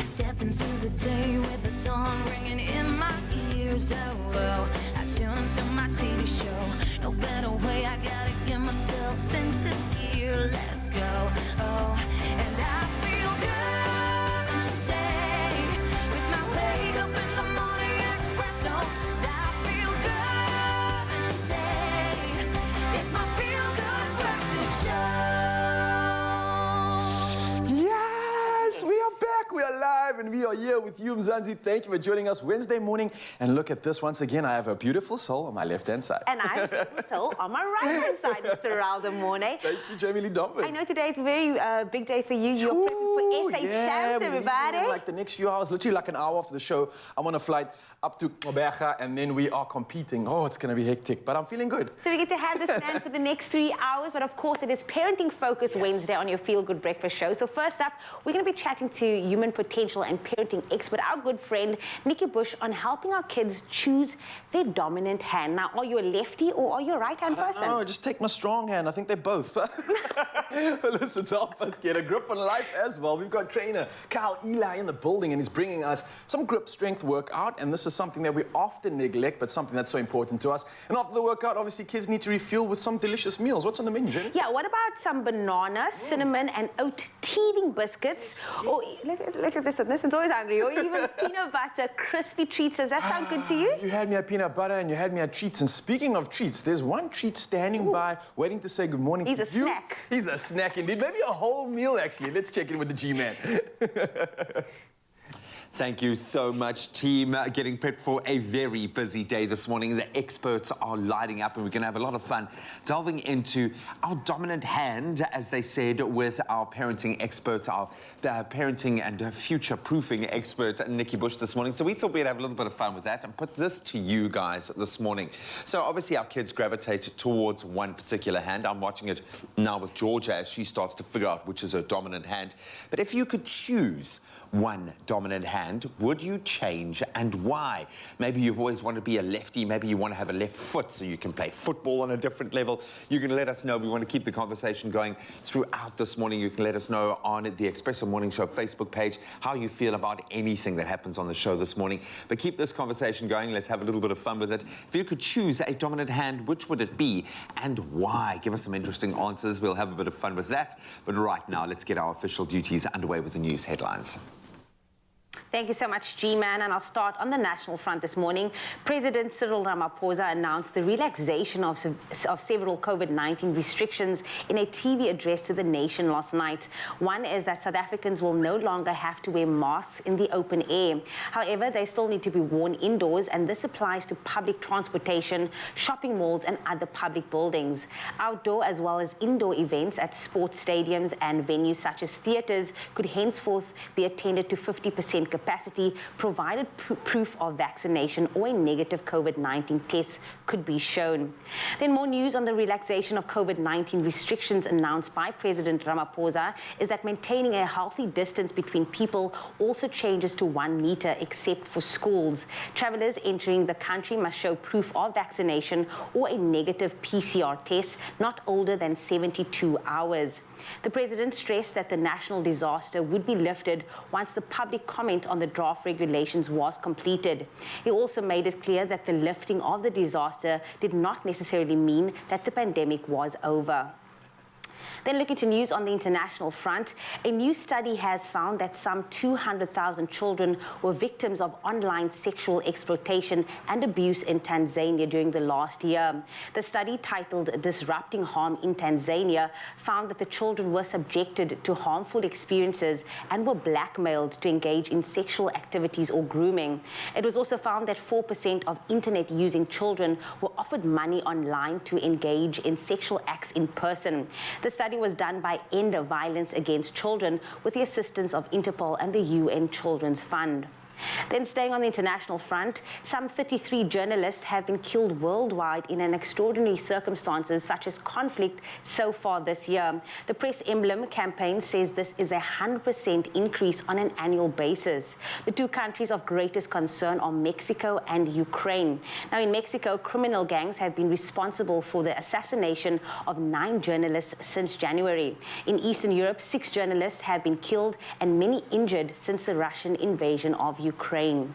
step into the day with the dawn ringing in my ears. Oh, I tune into my TV show. No better way, I gotta get myself into gear. Let's go. Oh, and I feel good today with my wake up in the morning espresso. I feel good today. It's my feel good breakfast show. Yes, we are back. We are live and we are here with you, Mzansi. Thank you for joining us Wednesday morning. And look at this once again. I have a beautiful soul on my left-hand side. And I have a beautiful soul on my right-hand side, Mr. Raldo Mornay. Thank you, Jamie Lee Donovan. I know today it's a very big day for you. You're prepping for SA Champs, everybody. In like the next few hours, literally like an hour after the show, I'm on a flight up to Mbeya and then we are competing. Oh, it's going to be hectic, but I'm feeling good. So we get to have this man for the next 3 hours, but of course it is Parenting Focus Wednesday on your Feel Good Breakfast show. So first up, we're going to be chatting to human potential and parenting expert, our good friend Nikki Bush, on helping our kids choose their dominant hand. Now, are you a lefty or are you a right-hand person? No, just take my strong hand. I think they're both. Listen, to help us get a grip on life as well, we've got trainer Carl Eli in the building and he's bringing us some grip strength workout, and this is something that we often neglect, but something that's so important to us. And after the workout, obviously kids need to refuel with some delicious meals. What's on the menu, Jenny? Yeah, what about some banana, cinnamon and oat teething biscuits? Or look at this, it's always hungry. Or even peanut butter crispy treats. Does that sound good to you? You had me at peanut butter and you had me at treats. And speaking of treats, there's one treat standing by waiting to say good morning to you. He's a snack. He's a snack indeed. Maybe a whole meal, actually. Let's check in with the G-Man. Thank you so much, team. Getting prepped for a very busy day this morning. The experts are lighting up and we're going to have a lot of fun delving into our dominant hand, as they said, with our parenting experts, our parenting and future-proofing expert, Nikki Bush, this morning. So we thought we'd have a little bit of fun with that and put this to you guys this morning. So obviously our kids gravitate towards one particular hand. I'm watching it now with Georgia as she starts to figure out which is her dominant hand. But if you could choose one dominant hand, would you change and why? Maybe you've always wanted to be a lefty, maybe you want to have a left foot so you can play football on a different level. You can let us know. We want to keep the conversation going throughout this morning. You can let us know on the Expresso Morning Show Facebook page how you feel about anything that happens on the show this morning. But keep this conversation going. Let's have a little bit of fun with it. If you could choose a dominant hand, which would it be and why? Give us some interesting answers. We'll have a bit of fun with that. But right now, let's get our official duties underway with the news headlines. Thank you so much, G-Man. And I'll start on the national front this morning. President Cyril Ramaphosa announced the relaxation of several COVID-19 restrictions in a TV address to the nation last night. One is that South Africans will no longer have to wear masks in the open air. However, they still need to be worn indoors, and this applies to public transportation, shopping malls, and other public buildings. Outdoor as well as indoor events at sports stadiums and venues such as theatres could henceforth be attended to 50% capacity, provided proof of vaccination or a negative COVID-19 test could be shown. Then more news on the relaxation of COVID-19 restrictions announced by President Ramaphosa is that maintaining a healthy distance between people also changes to 1 meter except for schools. Travellers entering the country must show proof of vaccination or a negative PCR test not older than 72 hours. The president stressed that the national disaster would be lifted once the public comment on the draft regulations was completed. He also made it clear that the lifting of the disaster did not necessarily mean that the pandemic was over. Then looking to news on the international front, a new study has found that some 200,000 children were victims of online sexual exploitation and abuse in Tanzania during the last year. The study, titled Disrupting Harm in Tanzania, found that the children were subjected to harmful experiences and were blackmailed to engage in sexual activities or grooming. It was also found that 4% of internet-using children were offered money online to engage in sexual acts in person. The study was done by End Violence Against Children with the assistance of Interpol and the UN Children's Fund. Then staying on the international front, some 33 journalists have been killed worldwide in an extraordinary circumstances such as conflict so far this year. The Press Emblem campaign says this is a 100% increase on an annual basis. The two countries of greatest concern are Mexico and Ukraine. Now in Mexico, criminal gangs have been responsible for the assassination of 9 journalists since January. In Eastern Europe, 6 journalists have been killed and many injured since the Russian invasion of Ukraine.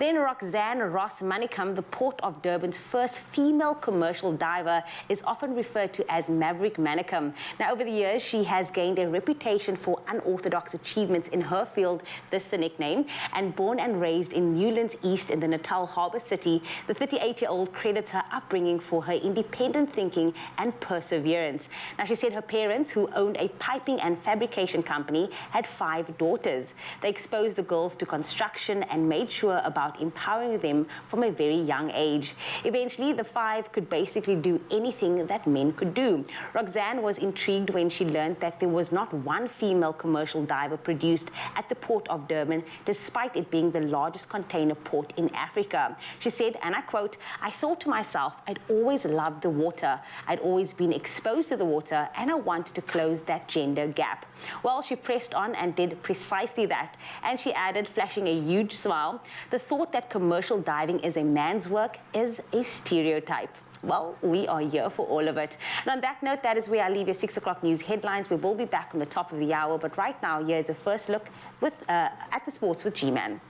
Then Roxanne Ross Manicum, the Port of Durban's first female commercial diver, is often referred to as Maverick Manicum. Now, over the years, she has gained a reputation for unorthodox achievements in her field, this the nickname, and born and raised in Newlands East in the Natal Harbour City, the 38-year-old credits her upbringing for her independent thinking and perseverance. Now, she said her parents, who owned a piping and fabrication company, had 5 daughters. They exposed the girls to construction and made sure about empowering them from a very young age. Eventually, the 5 could basically do anything that men could do. Roxanne was intrigued when she learned that there was not one female commercial diver produced at the Port of Durban, despite it being the largest container port in Africa. She said, and I quote, "I thought to myself, I'd always loved the water. I'd always been exposed to the water, and I wanted to close that gender gap." Well, she pressed on and did precisely that. And she added, flashing a huge smile, "The thought that commercial diving is a man's work is a stereotype." Well, we are here for all of it. And on that note, that is where I leave your 6 o'clock news headlines. We will be back on the top of the hour, but right now, here's a first look at the sports with G-Man.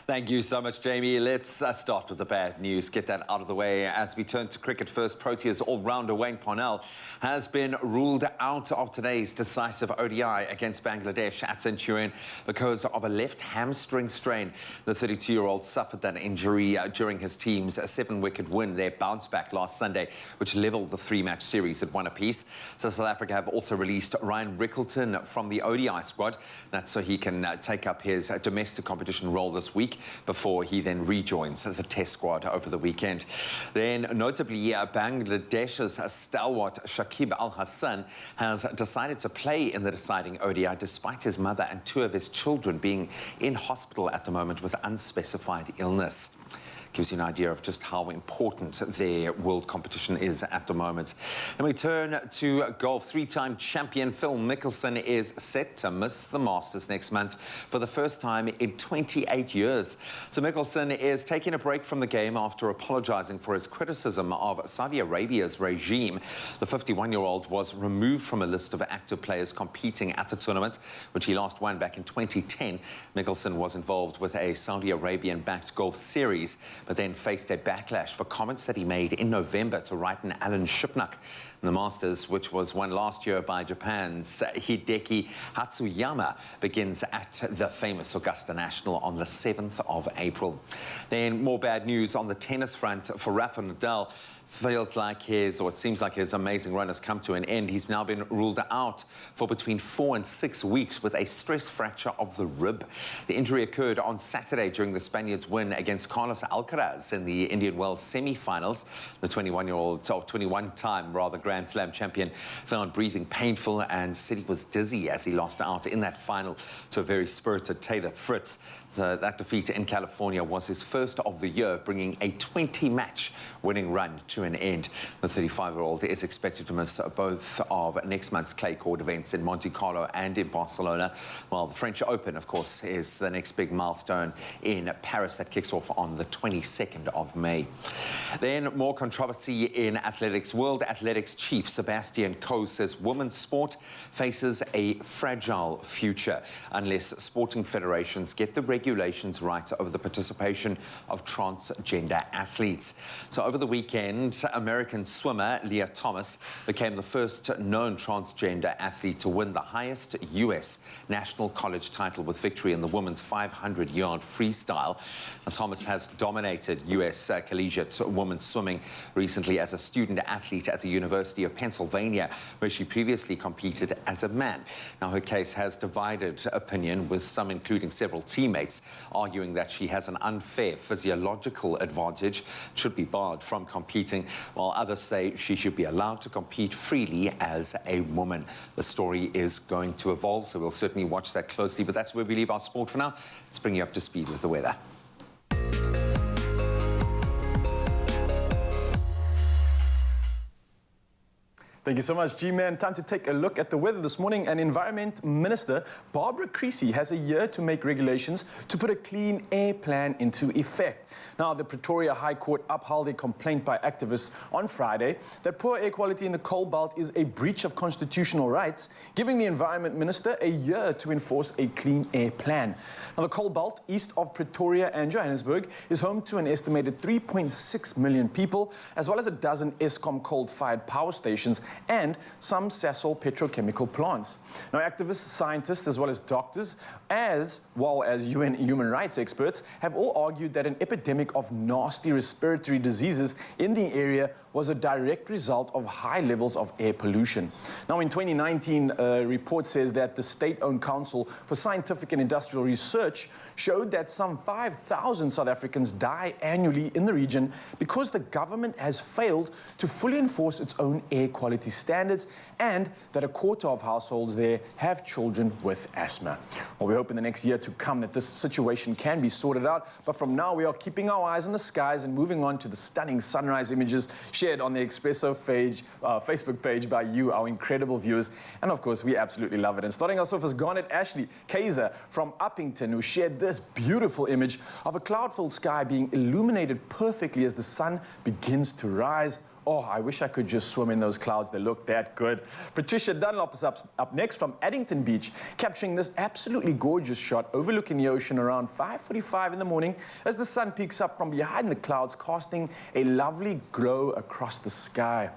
Thank you so much, Jamie. Let's start with the bad news. Get that out of the way as we turn to cricket first. Proteas all-rounder Wayne Parnell has been ruled out of today's decisive ODI against Bangladesh at Centurion because of a left hamstring strain. The 32-year-old suffered that injury during his team's 7-wicket win, their bounce back last Sunday, which levelled the 3-match series at 1 apiece. So South Africa have also released Ryan Rickleton from the ODI squad. That's so he can take up his domestic competition role this week, before he then rejoins the test squad over the weekend. Then, notably, Bangladesh's stalwart Shakib Al Hassan has decided to play in the deciding ODI despite his mother and 2 of his children being in hospital at the moment with unspecified illness. Gives you an idea of just how important their world competition is at the moment. And we turn to golf. 3-time champion Phil Mickelson is set to miss the Masters next month for the first time in 28 years. So Mickelson is taking a break from the game after apologizing for his criticism of Saudi Arabia's regime. The 51-year-old was removed from a list of active players competing at the tournament, which he last won back in 2010. Mickelson was involved with a Saudi Arabian-backed golf series, but then faced a backlash for comments that he made in November to writer Alan Shipnuck. The Masters, which was won last year by Japan's Hideki Hatsuyama, begins at the famous Augusta National on the 7th of April. Then more bad news on the tennis front for Rafa Nadal. Feels like it seems like his amazing run has come to an end. He's now been ruled out for between 4 and 6 weeks with a stress fracture of the rib. The injury occurred on Saturday during the Spaniard's win against Carlos Alcaraz in the Indian Wells semi-finals. The 21-time Grand Slam champion found breathing painful and said he was dizzy as he lost out in that final to a very spirited Taylor Fritz. That defeat in California was his first of the year, bringing a 20-match winning run to an end. The 35-year-old is expected to miss both of next month's clay court events in Monte Carlo and in Barcelona, while the French Open, of course, is the next big milestone in Paris that kicks off on the 22nd of May. Then more controversy in athletics. World Athletics chief Sebastian Coe says women's sport faces a fragile future unless sporting federations get the regulations right over the participation of transgender athletes. So over the weekend, American swimmer Leah Thomas became the first known transgender athlete to win the highest U.S. national college title with victory in the women's 500-yard freestyle. Now, Thomas has dominated U.S. collegiate women's swimming recently as a student athlete at the University of Pennsylvania, where she previously competed as a man. Now, her case has divided opinion, with some, including several teammates, arguing that she has an unfair physiological advantage, should be barred from competing. competing, while others say she should be allowed to compete freely as a woman. The story is going to evolve, so we'll certainly watch that closely. But that's where we leave our sport for now. Let's bring you up to speed with the weather. Thank you so much, G-Man. Time to take a look at the weather this morning. And Environment Minister Barbara Creecy has a year to make regulations to put a clean air plan into effect. Now, the Pretoria High Court upheld a complaint by activists on Friday that poor air quality in the coal belt is a breach of constitutional rights, giving the Environment Minister a year to enforce a clean air plan. Now, the coal belt east of Pretoria and Johannesburg is home to an estimated 3.6 million people, as well as a dozen Eskom coal-fired power stations and some Sasol petrochemical plants. Now, activists, scientists, as well as doctors, as well as UN human rights experts, have all argued that an epidemic of nasty respiratory diseases in the area was a direct result of high levels of air pollution. Now, in 2019, a report says that the state-owned Council for Scientific and Industrial Research showed that some 5,000 South Africans die annually in the region because the government has failed to fully enforce its own air quality standards, and that a quarter of households there have children with asthma. Well, we hope in the next year to come that this situation can be sorted out, but from now we are keeping our eyes on the skies and moving on to the stunning sunrise images shared on the Expresso page, Facebook page by you, our incredible viewers, and of course we absolutely love it. And starting us off is Garnet Ashley Kaiser from Uppington, who shared this beautiful image of a cloud-filled sky being illuminated perfectly as the sun begins to rise. Oh, I wish I could just swim in those clouds. They look that good. Patricia Dunlop is up next from Addington Beach, capturing this absolutely gorgeous shot overlooking the ocean around 5:45 in the morning as the sun peeks up from behind the clouds, casting a lovely glow across the sky.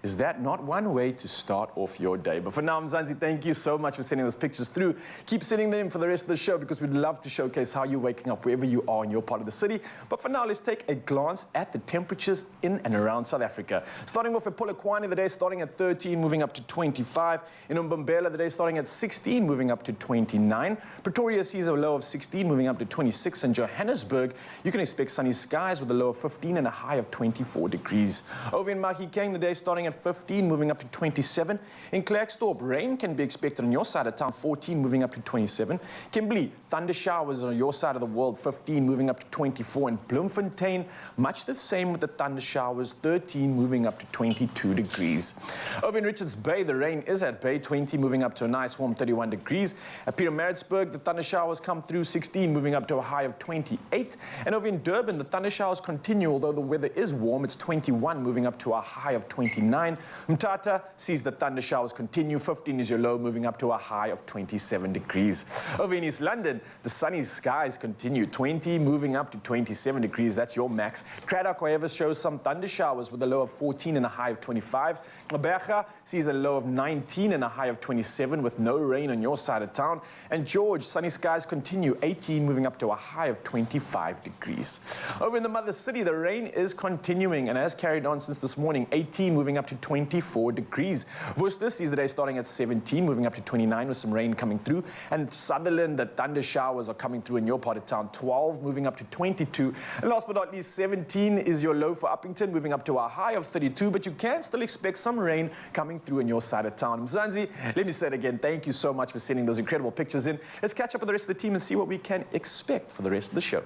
Is that not one way to start off your day? But for now, Mzansi, thank you so much for sending those pictures through. Keep sending them for the rest of the show because we'd love to showcase how you're waking up wherever you are in your part of the city. But for now, let's take a glance at the temperatures in and around South Africa. Starting off at Polokwane, the day starting at 13, moving up to 25. In Umbombela, the day starting at 16, moving up to 29. Pretoria sees a low of 16, moving up to 26. And Johannesburg, you can expect sunny skies with a low of 15 and a high of 24 degrees. Over in Mahikeng, the day starting at 15, moving up to 27. In Klerksdorp, rain can be expected on your side of town, 14, moving up to 27. Kimberley, thunder showers on your side of the world, 15, moving up to 24. And Bloemfontein, much the same with the thunder showers, 13, moving up to 22 degrees. Over in Richards Bay, the rain is at Bay, 20, moving up to a nice warm 31 degrees. At Pietermaritzburg, the thunder showers come through, 16, moving up to a high of 28. And over in Durban, the thunder showers continue, although the weather is warm. It's 21, moving up to a high of 29. Mthatha sees the thunder showers continue. 15 is your low, moving up to a high of 27 degrees. Over in East London, the sunny skies continue. 20, moving up to 27 degrees. That's your max. Cradock, however, shows some thunder showers with a low of 14 and a high of 25. Gqeberha sees a low of 19 and a high of 27 with no rain on your side of town. And George, sunny skies continue. 18, moving up to a high of 25 degrees. Over in the mother city, the rain is continuing and has carried on since this morning. 18, moving up to 24 degrees. Worcester sees the day starting at 17, moving up to 29 with some rain coming through. And Sutherland, the thunder showers are coming through in your part of town. 12, moving up to 22. And last but not least, 17 is your low for Uppington, moving up to a high of 32. But you can still expect some rain coming through in your side of town. Mzansi, let me say it again. Thank you so much for sending those incredible pictures in. Let's catch up with the rest of the team and see what we can expect for the rest of the show.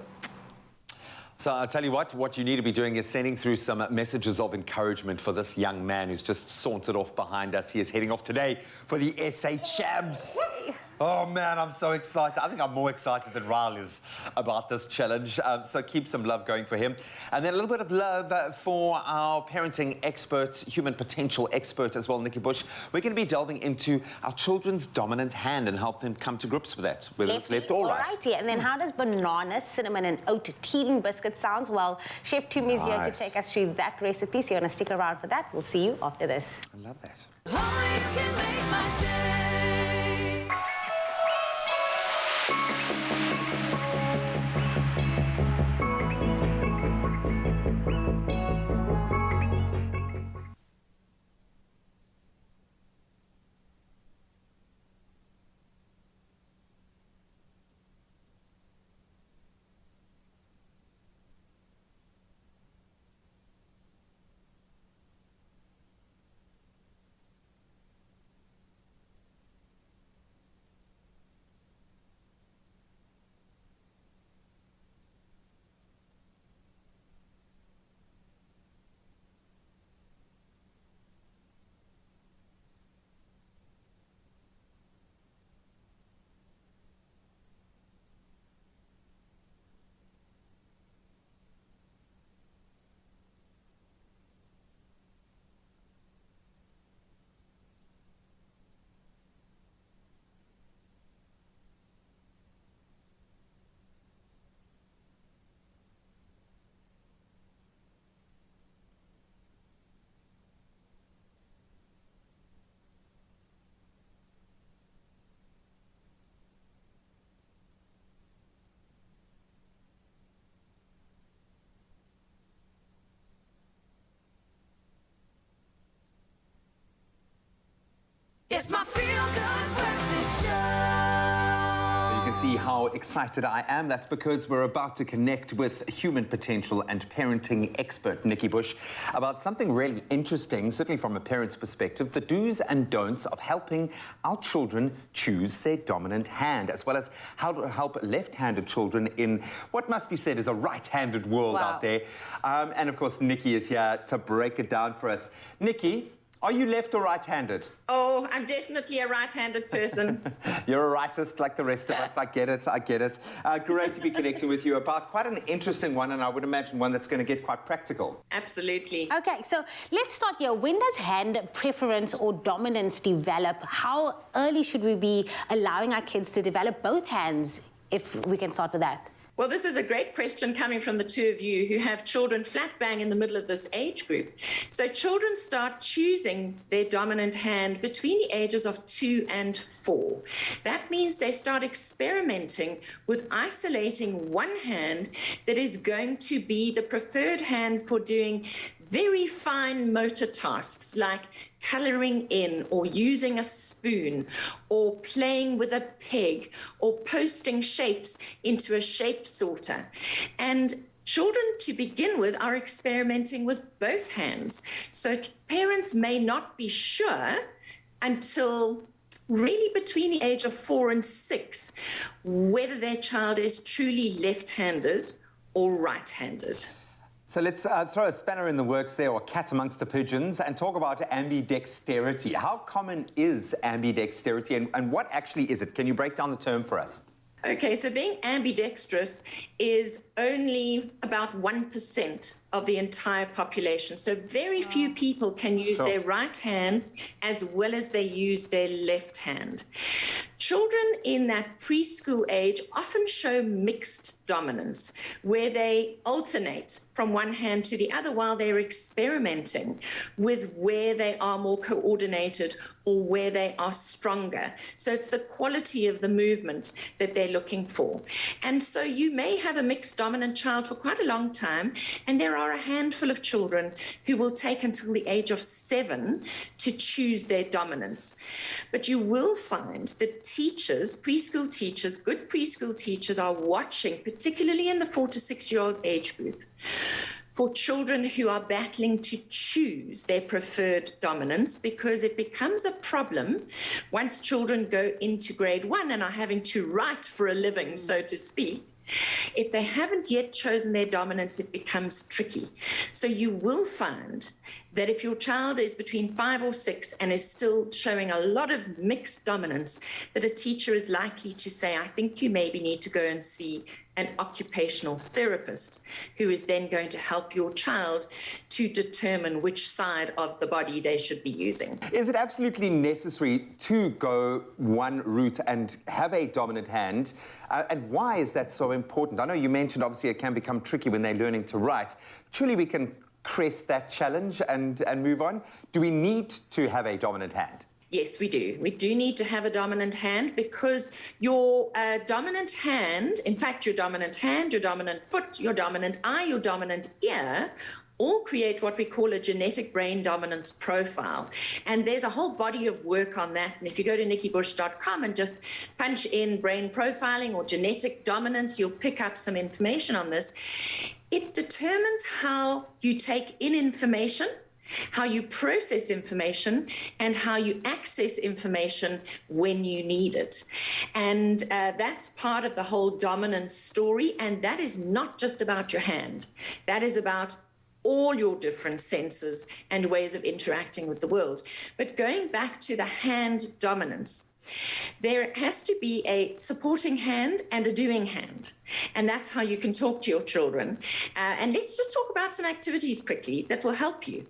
So I'll tell you what you need to be doing is sending through some messages of encouragement for this young man who's just sauntered off behind us. He is heading off today for the SA Champs. Oh, man, I'm so excited. I think I'm more excited than Ryle is about this challenge. So keep some love going for him. And then a little bit of love for our parenting expert, human potential expert as well, Nikki Bush. We're going to be delving into our children's dominant hand and help them come to grips with that, whether it's left or right. Alrighty, and then how does banana, cinnamon and oat teething biscuit sounds? Well, Chef Tumi is here to take us through that recipe, so you want to stick around for that. We'll see you after this. I love that. Oh, you can make my day. It's my feel-good breakfast show. You can see how excited I am. That's because we're about to connect with human potential and parenting expert Nikki Bush about something really interesting, certainly from a parent's perspective, the do's and don'ts of helping our children choose their dominant hand, as well as how to help left-handed children in what must be said is a right-handed world out there. And of course, Nikki is here to break it down for us. Nikki, are you left or right-handed? Oh, I'm definitely a right-handed person. You're a rightist like the rest of us. I get it, I get it. Great to be connecting with you about quite an interesting one, and I would imagine one that's going to get quite practical. Absolutely. Okay, so let's start here. When does hand preference or dominance develop? How early should we be allowing our kids to develop both hands, if we can start with that? Well, this is a great question coming from the two of you who have children flat bang in the middle of this age group. So children start choosing their dominant hand between the ages of 2 and 4. That means they start experimenting with isolating one hand that is going to be the preferred hand for doing very fine motor tasks like coloring in or using a spoon or playing with a peg or posting shapes into a shape sorter. And children, to begin with, are experimenting with both hands. So parents may not be sure until really between the age of 4 and 6 whether their child is truly left-handed or right-handed. So let's throw a spanner in the works there, or cat amongst the pigeons, and talk about ambidexterity. How common is ambidexterity, and what actually is it? Can you break down the term for us? Okay, so being ambidextrous is only about 1% of the entire population. So very few people can use their right hand as well as they use their left hand. Children in that preschool age often show mixed dominance, where they alternate from one hand to the other while they're experimenting with where they are more coordinated or where they are stronger. So it's the quality of the movement that they're looking for. And so you may have a mixed dominant child for quite a long time, and there are a handful of children who will take until the age of 7 to choose their dominance. But you will find that teachers, preschool teachers, good preschool teachers are watching, particularly in the 4 to 6-year-old age group, for children who are battling to choose their preferred dominance, because it becomes a problem once children go into grade 1 and are having to write for a living, so to speak. If they haven't yet chosen their dominance, it becomes tricky. So you will find that if your child is between 5 or 6 and is still showing a lot of mixed dominance, that a teacher is likely to say, I think you maybe need to go and see an occupational therapist, who is then going to help your child to determine which side of the body they should be using. Is it absolutely necessary to go one route and have a dominant hand? And why is that so important? I know you mentioned, obviously, it can become tricky when they're learning to write. Surely we can crest that challenge and move on. Do we need to have a dominant hand? Yes, we do. We do need to have a dominant hand, because your dominant hand, in fact, your dominant hand, your dominant foot, your dominant eye, your dominant ear, all create what we call a genetic brain dominance profile. And there's a whole body of work on that. And if you go to nikkibush.com and just punch in brain profiling or genetic dominance, you'll pick up some information on this. It determines how you take in information, how you process information, and how you access information when you need it. And that's part of the whole dominance story. And that is not just about your hand. That is about all your different senses and ways of interacting with the world. But going back to the hand dominance, there has to be a supporting hand and a doing hand. And that's how you can talk to your children. And let's just talk about some activities quickly that will help you.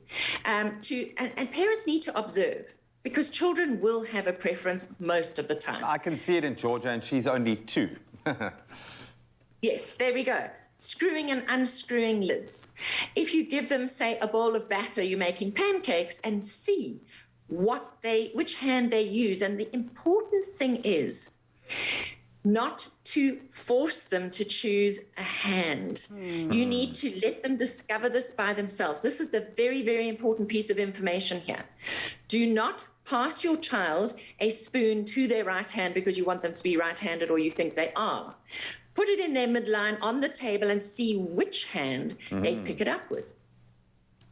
And parents need to observe, because children will have a preference most of the time. I can see it in Georgia, and she's only 2. Yes, there we go. Screwing and unscrewing lids. If you give them, say, a bowl of batter, you're making pancakes, and see which hand they use. And the important thing is, not to force them to choose a hand. You need to let them discover this by themselves. This is the very, very important piece of information here. Do not pass your child a spoon to their right hand because you want them to be right-handed or you think they are. Put it in their midline on the table and see which hand they pick it up with.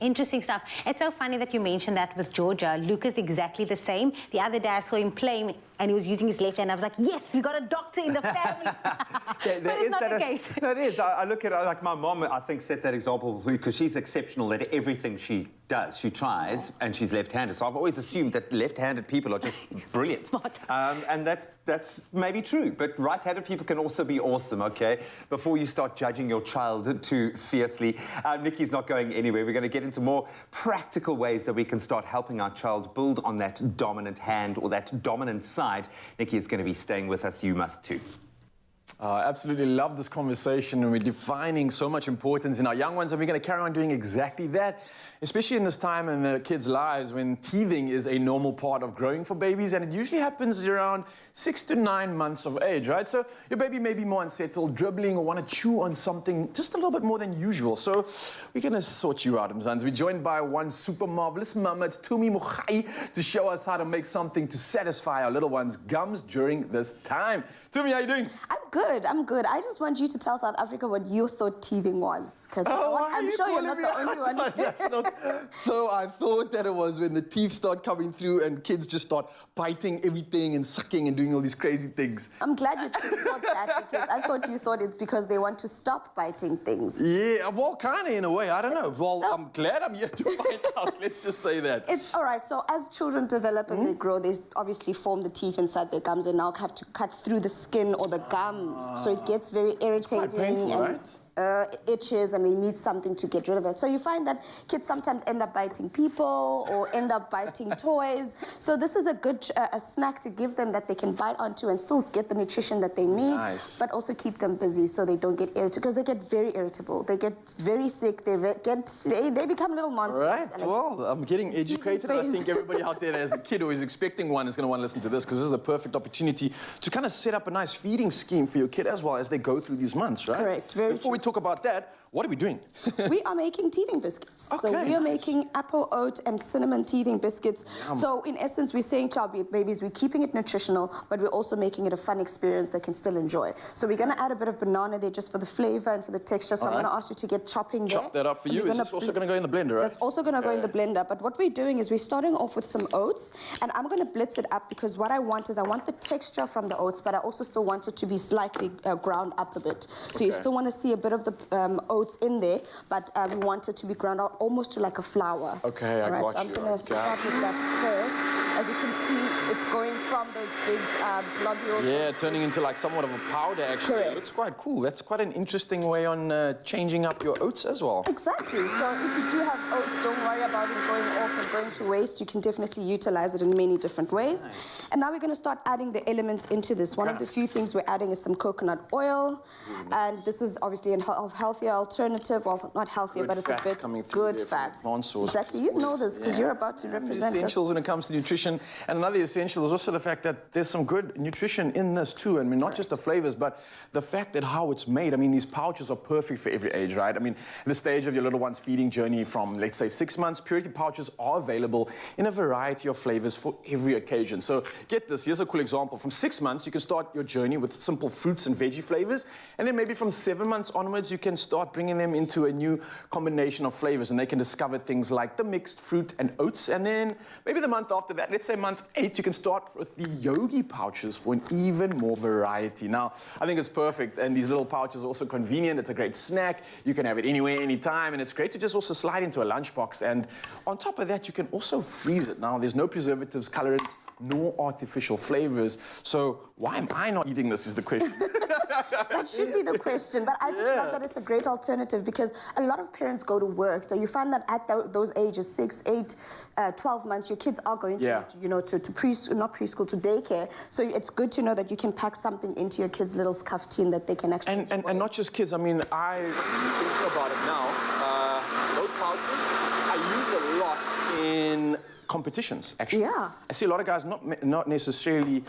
Interesting stuff. It's so funny that you mentioned that with Georgia. Luca's exactly the same. The other day I saw him playing and he was using his left hand. I was like, yes, we got a doctor in the family. But it's not the case. No, it is. I look at it like my mom, I think, set that example because she's exceptional at everything she does. She tries and she's left-handed. So I've always assumed that left-handed people are just brilliant. Smart. And that's maybe true. But right-handed people can also be awesome, okay? Before you start judging your child too fiercely. Nikki's not going anywhere. We're going to get into more practical ways that we can start helping our child build on that dominant hand or that dominant side. Nikki is going to be staying with us. You must too. I absolutely love this conversation, and we're defining so much importance in our young ones, and we're going to carry on doing exactly that, especially in this time in the kids' lives when teething is a normal part of growing for babies, and it usually happens around 6 to 9 months of age, right? So your baby may be more unsettled, dribbling, or want to chew on something just a little bit more than usual. So we're going to sort you out, Mzansi. We're joined by one super marvelous mama, it's Tumi Mukhai, to show us how to make something to satisfy our little ones' gums during this time. Tumi, how are you doing? I'm good. I just want you to tell South Africa what you thought teething was. Because I'm sure you're not the only one. That's not, so I thought that it was when the teeth start coming through and kids just start biting everything and sucking and doing all these crazy things. I'm glad you thought that because I thought you thought it's because they want to stop biting things. Yeah, well, kind of in a way. I don't know. Well, So- I'm glad I'm here to find out. Let's just say that. It's all right. So as children develop and they grow, they obviously form the teeth inside their gums and now have to cut through the skin or the gum. So it gets very irritating painful, and right? itches, and they need something to get rid of it. So you find that kids sometimes end up biting people or end up biting toys. So this is a good a snack to give them that they can bite onto and still get the nutrition that they need, Nice. but also keep them busy so they don't get irritated, because they get very irritable. They get very sick. They become little monsters. Right. And Well, I'm getting educated. I phase. think everybody out there as a kid who is expecting one is going to want to listen to this, because this is the perfect opportunity to kind of set up a nice feeding scheme for your kid as well as they go through these months, right? Correct. Very Before we talk about that, what are we doing? We are making teething biscuits. So Okay, we are nice. making apple, oat, and cinnamon teething biscuits. So in essence, we're saying to our babies, we're keeping it nutritional, but we're also making it a fun experience they can still enjoy. So we're going to add a bit of banana there just for the flavor and for the texture. So I'm All right. going to ask you to get chopping there. Chop that up for And you. we're Is gonna this also blitz- going to go in the blender, right? That's also going to go in the blender. But what we're doing is we're starting off with some oats, and I'm going to blitz it up because what I want is I want the texture from the oats, but I also still want it to be slightly ground up a bit. So you Okay. still want to see a bit of the oats in there, but we want it to be ground out almost to like a flour. Okay, I All right, got so I'm you. going to start with that first. As you can see, it's going from those big globules. Yeah, turning into like somewhat of a powder, actually. Correct. It looks quite cool. That's quite an interesting way on changing up your oats as well. Exactly. So if you do have oats, don't worry about it going off and going to waste. You can definitely utilize it in many different ways. Nice. And now we're going to start adding the elements into this. One of Okay. the few things we're adding is some coconut oil. And this is obviously a healthier alternative. Well, not healthier, Good but it's a fats bit coming through good there from fats. the plant source. Exactly. You know this because you're about to represent us. Essentials when it comes to nutrition. And another essential is also the fact that there's some good nutrition in this too. I mean, not just the flavors, but the fact that how it's made. I mean, these pouches are perfect for every age, right? I mean, the stage of your little one's feeding journey from, let's say, 6 months, Purity pouches are available in a variety of flavors for every occasion. So get this, here's a cool example. From 6 months, you can start your journey with simple fruits and veggie flavors. And then maybe from 7 months onwards, you can start bringing them into a new combination of flavors, and they can discover things like the mixed fruit and oats. And then maybe the month after that, let's say month 8, you can start with the yogi pouches for an even more variety. Now, I think it's perfect, and these little pouches are also convenient. It's a great snack. You can have it anywhere, anytime, and it's great to just also slide into a lunchbox. And on top of that, you can also freeze it. Now, there's no preservatives, colorants, nor artificial flavors. So why am I not eating this is the question. That should be the question, but I just love that it's a great alternative because a lot of parents go to work. So you find that at those ages, 6, 8, 12 months, your kids are going to, not preschool, to daycare. So it's good to know that you can pack something into your kids' little scuff tin that they can actually And not just kids. I mean, I just thinking about it now. Those pouches I use a lot in competitions, actually. Yeah. I see a lot of guys not necessarily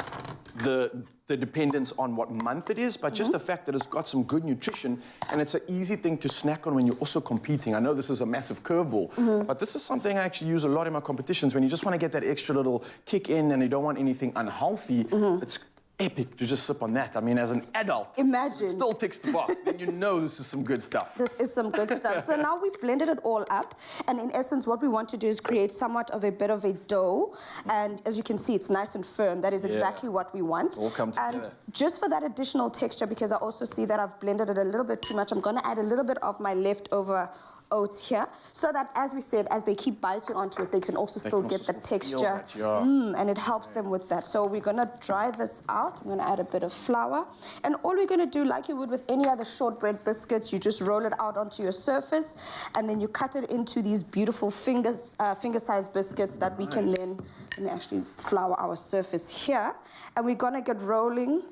the dependence on what month it is, but just the fact that it's got some good nutrition and it's an easy thing to snack on when you're also competing. I know this is a massive curveball, but this is something I actually use a lot in my competitions when you just want to get that extra little kick in and you don't want anything unhealthy. It's epic to just sip on that. I mean, as an adult, imagine. It still ticks the box. Then you know this is some good stuff. This is some good stuff. So now we've blended it all up, and in essence, what we want to do is create somewhat of a bit of a dough. And as you can see, it's nice and firm. That is exactly what we want. All come together. And just for that additional texture, because I also see that I've blended it a little bit too much, I'm going to add a little bit of my leftover oats here, so that, as we said, as they keep biting onto it, they can also still get the texture, and it helps them with that. So we're going to dry this out. I'm going to add a bit of flour, and all we're going to do, like you would with any other shortbread biscuits, you just roll it out onto your surface, and then you cut it into these beautiful finger-sized biscuits that we can then, let me actually flour our surface here, and we're going to get rolling.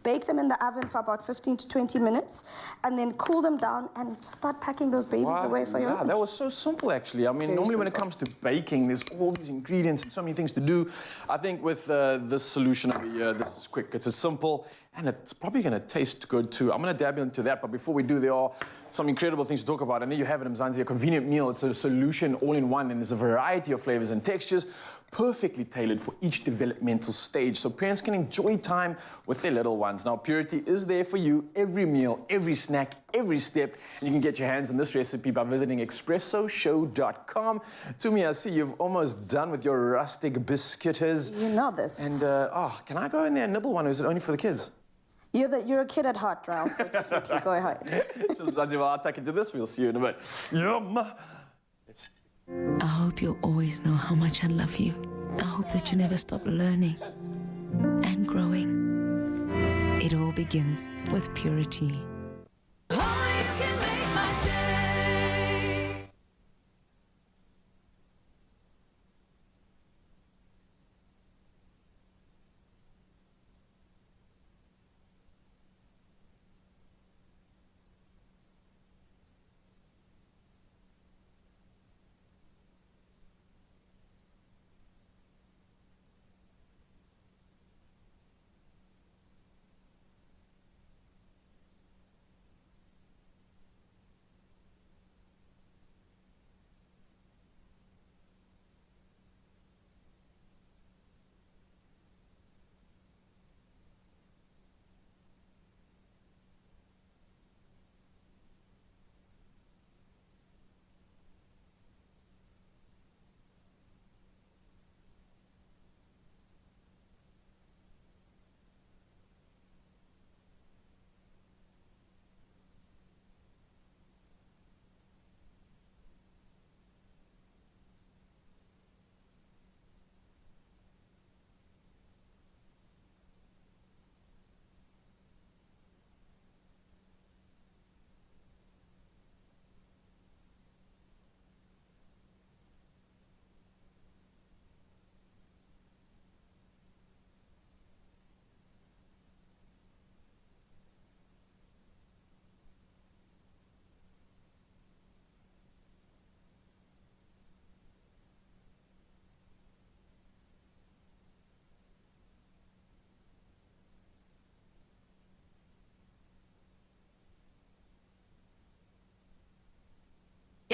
Bake them in the oven for about 15 to 20 minutes, and then cool them down and start packing those babies away for your lunch. That was so simple, actually. I mean, normally when it comes to baking, there's all these ingredients and so many things to do. I think with this solution over here, this is quick. It's simple, and it's probably going to taste good, too. I'm going to dab into that, but before we do, there are some incredible things to talk about. And there you have it, Mzansi, a convenient meal. It's a solution all in one, and there's a variety of flavors and textures, perfectly tailored for each developmental stage, so parents can enjoy time with their little ones. Now, Purity is there for you every meal, every snack, every step. And you can get your hands on this recipe by visiting expressoshow.com. Tumi, I see you've almost done with your rustic biscuiters. You know this. And, can I go in there and nibble one, or is it only for the kids? You're a kid at heart, Ryle, so definitely go ahead. Well, I'll take into this. We'll see you in a bit. Yum! I hope you'll always know how much I love you. I hope that you never stop learning and growing. It all begins with Purity.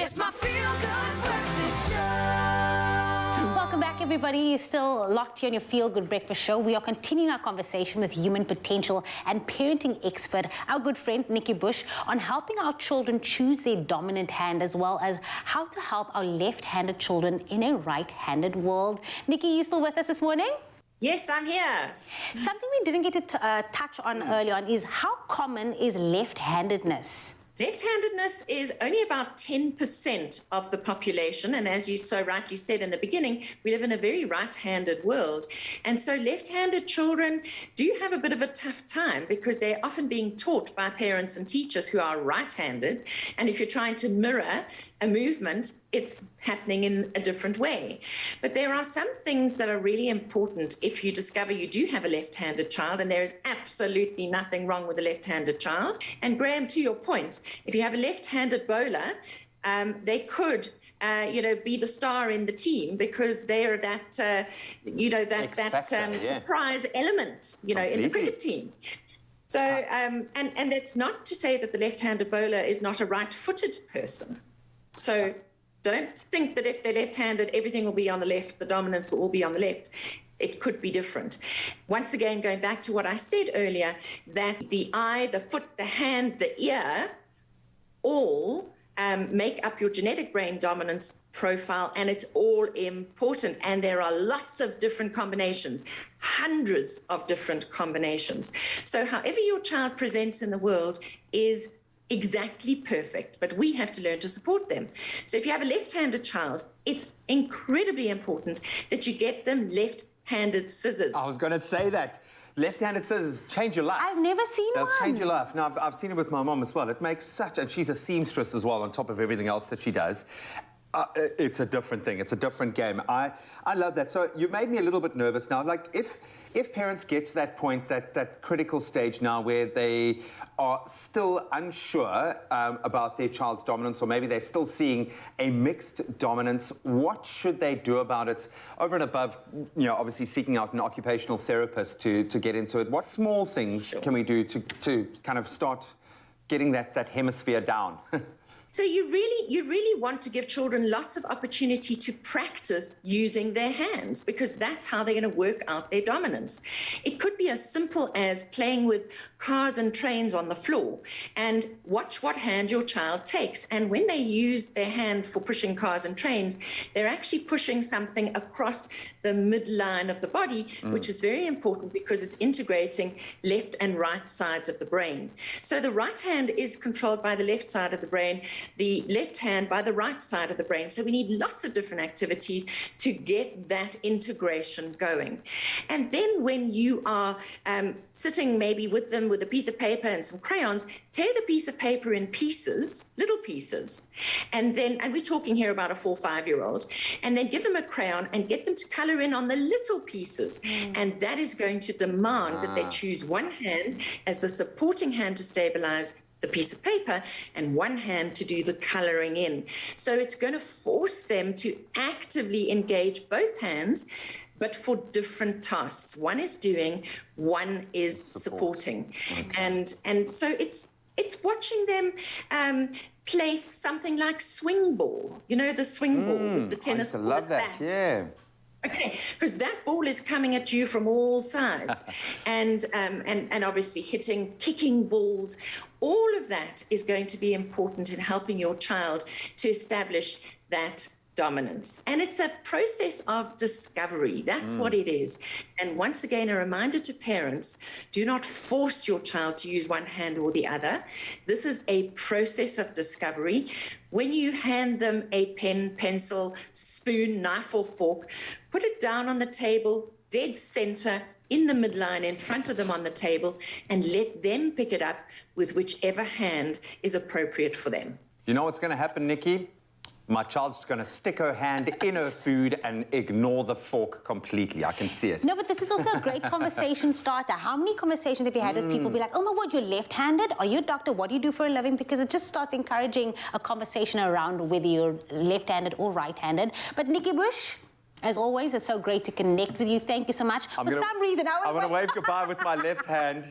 It's my feel-good breakfast show. Welcome back, everybody. You're still locked here on your Feel Good Breakfast Show. We are continuing our conversation with human potential and parenting expert, our good friend Nikki Bush, on helping our children choose their dominant hand, as well as how to help our left-handed children in a right-handed world. Nikki, you still with us this morning? Yes, I'm here. Something we didn't get to touch on earlier on is how common is left-handedness? Left-handedness is only about 10% of the population, and as you so rightly said in the beginning, we live in a very right-handed world. And so left-handed children do have a bit of a tough time because they're often being taught by parents and teachers who are right-handed, and if you're trying to mirror a movement, it's happening in a different way. But there are some things that are really important if you discover you do have a left-handed child, and there is absolutely nothing wrong with a left-handed child. And Graham, to your point, if you have a left-handed bowler, they could be the star in the team because they're that, surprise element, in the cricket team. So, and it's not to say that the left-handed bowler is not a right-footed person. So don't think that if they're left-handed, everything will be on the left, the dominance will all be on the left. It could be different. Once again, going back to what I said earlier, that the eye, the foot, the hand, the ear, all make up your genetic brain dominance profile, and it's all important. And there are lots of different combinations, hundreds of different combinations. So however your child presents in the world is exactly perfect, but we have to learn to support them. So if you have a left-handed child, it's incredibly important that you get them left-handed scissors. I was going to say that. Left-handed scissors change your life. I've never seen one. They'll change your life. Now, I've seen it with my mom as well. It makes such... And she's a seamstress as well, on top of everything else that she does. It's a different thing. It's a different game. I love that. So you made me a little bit nervous now. Like, if parents get to that point, that critical stage now where they are still unsure about their child's dominance, or maybe they're still seeing a mixed dominance, what should they do about it over and above, obviously seeking out an occupational therapist to get into it? What small things can we do to kind of start getting that hemisphere down? So you really want to give children lots of opportunity to practice using their hands, because that's how they're going to work out their dominance. It could be as simple as playing with cars and trains on the floor and watch what hand your child takes. And when they use their hand for pushing cars and trains, they're actually pushing something across the midline of the body, which is very important because it's integrating left and right sides of the brain. So the right hand is controlled by the left side of the brain, the left hand by the right side of the brain. So we need lots of different activities to get that integration going. And then when you are sitting maybe with them with a piece of paper and some crayons, tear the piece of paper in pieces, little pieces, and we're talking here about a 4 or 5-year-old, and then give them a crayon and get them to color in on the little pieces. And that is going to demand that they choose one hand as the supporting hand to stabilize the piece of paper and one hand to do the coloring in. So it's going to force them to actively engage both hands, but for different tasks. One is doing, one is supporting. Okay. And so it's watching them play something like swing ball. The swing ball with the tennis ball. I love that, yeah. Okay, because that ball is coming at you from all sides, and obviously kicking balls. All of that is going to be important in helping your child to establish that dominance. And it's a process of discovery. That's what it is. And once again, a reminder to parents, do not force your child to use one hand or the other. This is a process of discovery. When you hand them a pen, pencil, spoon, knife or fork, put it down on the table, dead center, in the midline, in front of them on the table, and let them pick it up with whichever hand is appropriate for them. You know what's going to happen, Nikki? My child's going to stick her hand in her food and ignore the fork completely. I can see it. No, but this is also a great conversation starter. How many conversations have you had with people be like, oh my word, you're left-handed? Are you a doctor? What do you do for a living? Because it just starts encouraging a conversation around whether you're left-handed or right-handed. But Nikki Bush, as always, it's so great to connect with you. Thank you so much. For some reason, I want to wave goodbye with my left hand.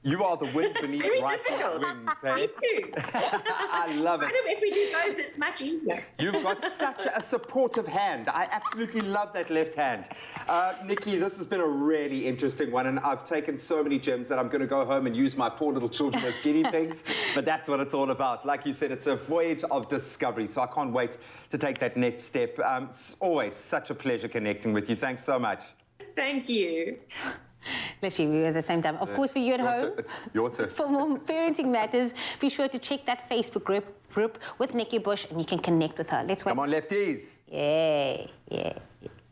You are the wind beneath Wright's wings, hey? Me too. I love it. I know if we do those, it's much easier. You've got such a supportive hand. I absolutely love that left hand. Nikki, this has been a really interesting one, and I've taken so many gems that I'm going to go home and use my poor little children as guinea pigs, but that's what it's all about. Like you said, it's a voyage of discovery, so I can't wait to take that next step. It's always such a pleasure connecting with you. Thanks so much. Thank you. Literally, we were at the same time. Of course, for you at home. It's your turn. For more parenting matters, be sure to check that Facebook group with Nikki Bush, and you can connect with her. Let's wait. Come on, lefties. Yeah.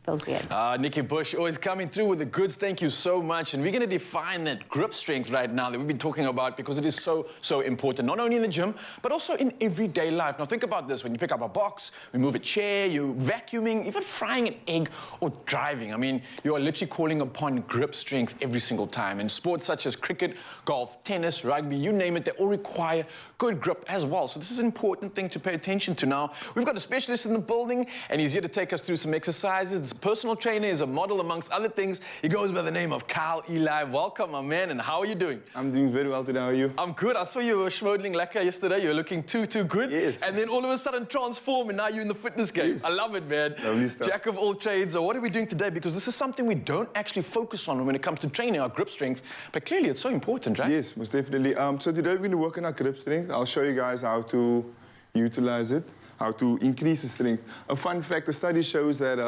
Feels weird. Nikki Bush always coming through with the goods. Thank you so much. And we're going to define that grip strength right now that we've been talking about because it is so, so important, not only in the gym, but also in everyday life. Now, think about this. When you pick up a box, we move a chair, you're vacuuming, even frying an egg or driving. I mean, you are literally calling upon grip strength every single time. And sports such as cricket, golf, tennis, rugby, you name it, they all require good grip as well. So this is an important thing to pay attention to. Now, we've got a specialist in the building, and he's here to take us through some exercises. This personal trainer is a model, amongst other things. He goes by the name of Kyle Eli. Welcome, my man, and how are you doing? I'm doing very well today. How are you? I'm good. I saw you were schmodeling lekker yesterday. You were looking too good. Yes. And then all of a sudden transform, and now you're in the fitness game. Yes. I love it, man. Lovely stuff. Jack of all trades. So what are we doing today? Because this is something we don't actually focus on when it comes to training our grip strength. But clearly, it's so important, right? Yes, most definitely. So today we're going to work on our grip strength. I'll show you guys how to utilize it, how to increase the strength. A fun fact, the study shows that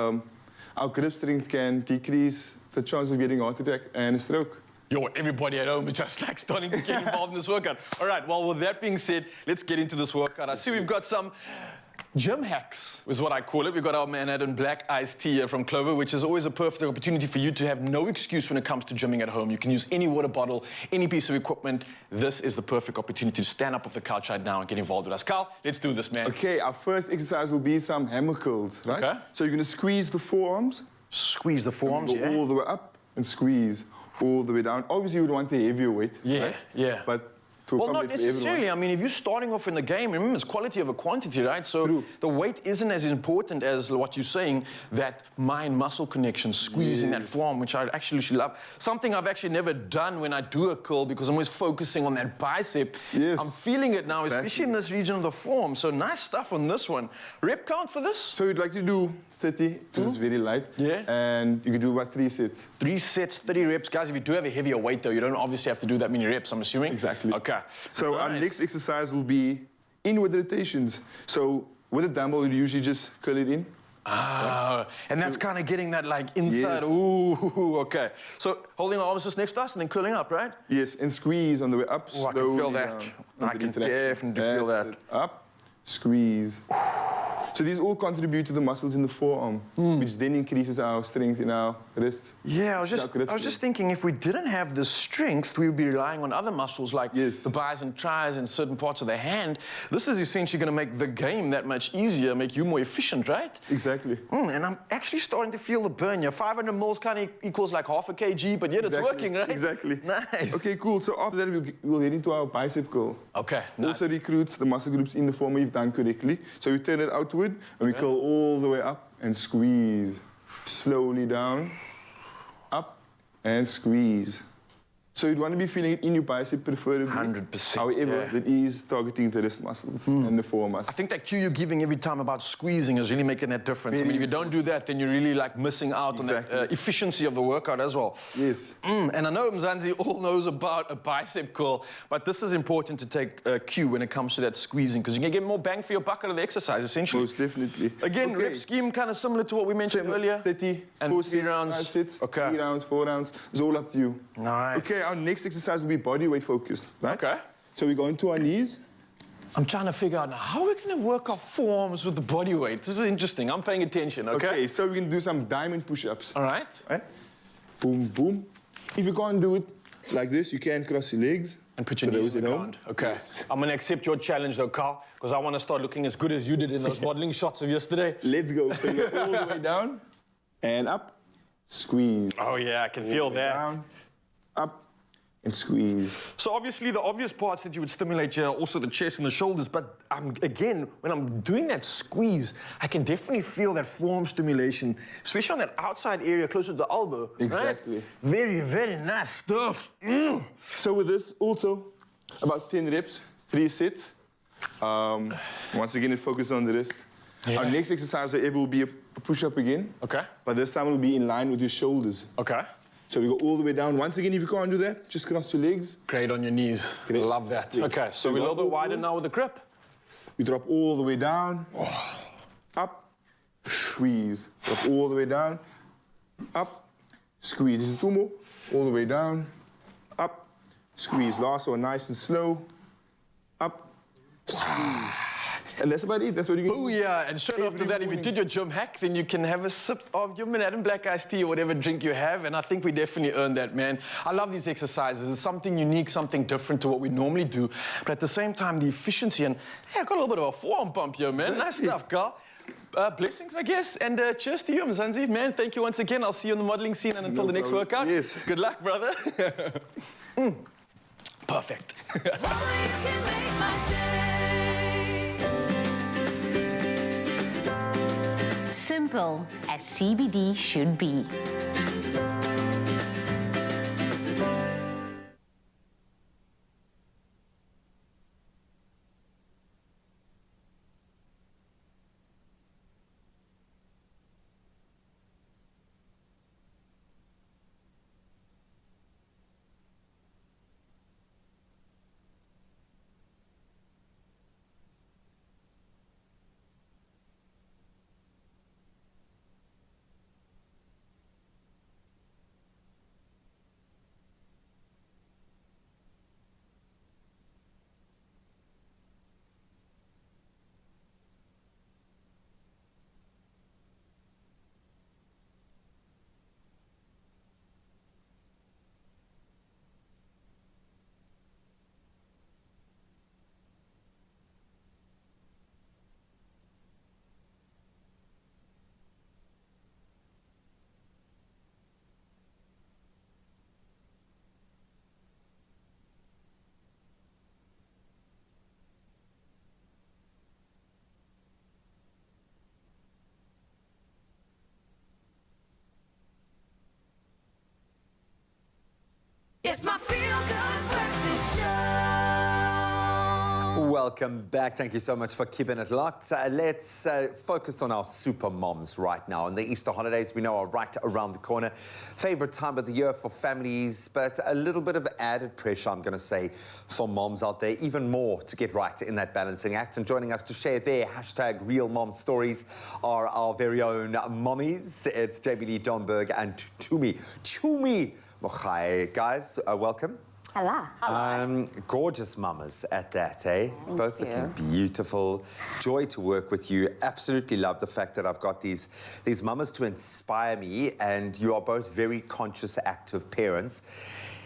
our grip strength can decrease the chance of getting a heart attack and a stroke. Yo, everybody at home is just like starting to get involved in this workout. All right, well, with that being said, let's get into this workout. I see we've got some gym hacks, is what I call it. We've got our Manhattan Black Iced Tea here from Clover, which is always a perfect opportunity for you to have no excuse when it comes to gymming at home. You can use any water bottle, any piece of equipment. This is the perfect opportunity to stand up off the couch right now and get involved with us. Carl, let's do this, man. Okay, our first exercise will be some hammer curls, right? Okay. So you're going to squeeze the forearms. Squeeze the forearms, Go yeah? all the way up and squeeze all the way down. Obviously, you would want a heavier weight. Yeah, right? yeah. But to well, not accommodate for everyone. necessarily. I mean, if you're starting off in the game, remember, it's quality over quantity, right? So True. the weight isn't as important as what you're saying, that mind-muscle connection, squeezing that forearm, which I actually love. Something I've actually never done when I do a curl because I'm always focusing on that bicep. Yes. I'm feeling it now, Exactly. especially in this region of the forearm. So nice stuff on this one. Rep count for this? So you'd like to do 30, because it's very light. Yeah. And you can do about 3 sets. 3 sets, 30 reps. Guys, if you do have a heavier weight, though, you don't obviously have to do that many reps, I'm assuming? Exactly. Okay. So our Nice. next exercise will be inward rotations. So with a dumbbell, you usually just curl it in. Ah, and that's kind of getting that like inside. Yes. Ooh, okay. So holding our arms just next to us and then curling up, right? Yes, and squeeze on the way up. Oh, I can feel slowly that. down. I can definitely feel That's that. it. Up, squeeze. So these all contribute to the muscles in the forearm, which then increases our strength in our wrist. Yeah, I was just Calculated. thinking if we didn't have the strength, we would be relying on other muscles like Yes. the bis and tris and certain parts of the hand. This is essentially going to make the game that much easier, make you more efficient, right? Exactly. And I'm actually starting to feel the burn. Yeah, 500 mils kind of equals like half a kg, but yet it's working, right? Exactly. Nice. Okay, cool. So after that, we'll head into our bicep curl. Okay, nice. Also recruits the muscle groups in the form we've done correctly. So we turn it outward and we curl all the way up and squeeze. Slowly down, up and squeeze. So you'd want to be feeling it in your bicep preferably. 100%, However, yeah. that is targeting the wrist muscles and the forearm I muscles. think that cue you're giving every time about squeezing is really making that difference. I mean, if you don't do that, then you're really like missing out on Exactly. that efficiency of the workout as well. Yes. And I know Mzansi all knows about a bicep curl, but this is important to take a cue when it comes to that squeezing because you can get more bang for your buck out of the exercise, essentially. Most definitely. Again, Okay. rep scheme kind of similar to what we mentioned earlier. 30, And 4 3 sets, rounds. 5 sets, Okay. 3 rounds, 4 rounds. It's all up to you. Nice. Okay, our next exercise will be body weight focused, right? Okay. So we go into our knees. I'm trying to figure out now how we're going to work our forearms with the body weight. This is interesting. I'm paying attention, okay? So we're going to do some diamond push-ups. All right. Right? Boom, boom. If you can't do it like this, you can cross your legs. And put your For knees those on the at home. ground. Okay. I'm going to accept your challenge, though, Carl, because I want to start looking as good as you did in those modeling shots of yesterday. Let's go. So you go all the way down and up, squeeze. Oh, yeah, I can feel that. Down, up, and squeeze. So obviously, the obvious parts that you would stimulate here are also the chest and the shoulders, but again, when I'm doing that squeeze, I can definitely feel that forearm stimulation, especially on that outside area closer to the elbow. Exactly. Right? Very, very nice stuff. So with this, also, about 10 reps, 3 sets. Once again, it focuses on the wrist. Our next exercise, however, will be a push-up again. Okay. But this time it will be in line with your shoulders. Okay. So we go all the way down. Once again, if you can't do that, just cross your legs. Great on your knees. Great. Love that. Yeah. Okay, so So we're a little go bit wider forwards. now with the grip. We drop all the way down, up, squeeze. Drop all the way down, up, squeeze. Just 2 more. All the way down, up, squeeze. Last one, nice and slow. Up, squeeze. And that's about it. That's what you can Oh do. yeah, and straight after that, if you did your gym hack, then you can have a sip of your Manhattan Black iced tea or whatever drink you have, and I think we definitely earned that, man. I love these exercises. It's something unique, something different to what we normally do, but at the same time, the efficiency and, hey, I got a little bit of a forearm pump here, man. Nice stuff, Carl. Blessings, I guess, and cheers to you, Mzansi. Man, thank you once again. I'll see you on the modeling scene, and until the next workout, Yes. good luck, brother. Perfect. Only you can make my day. Simple as CBD should be. It's my feel-good breakfast show. Welcome back. Thank you so much for keeping it locked. Let's focus on our super moms right now. And the Easter holidays, we know, are right around the corner. Favorite time of the year for families, but a little bit of added pressure, I'm going to say, for moms out there. Even more to get right in that balancing act. And joining us to share their hashtag real mom stories are our very own mommies. It's Jamie Lee Domberg and Tumi Mochai. Guys, welcome. Hello. Gorgeous mamas at that, eh? Both looking beautiful. Joy to work with you. Absolutely love the fact that I've got these mamas to inspire me, and you are both very conscious, active parents.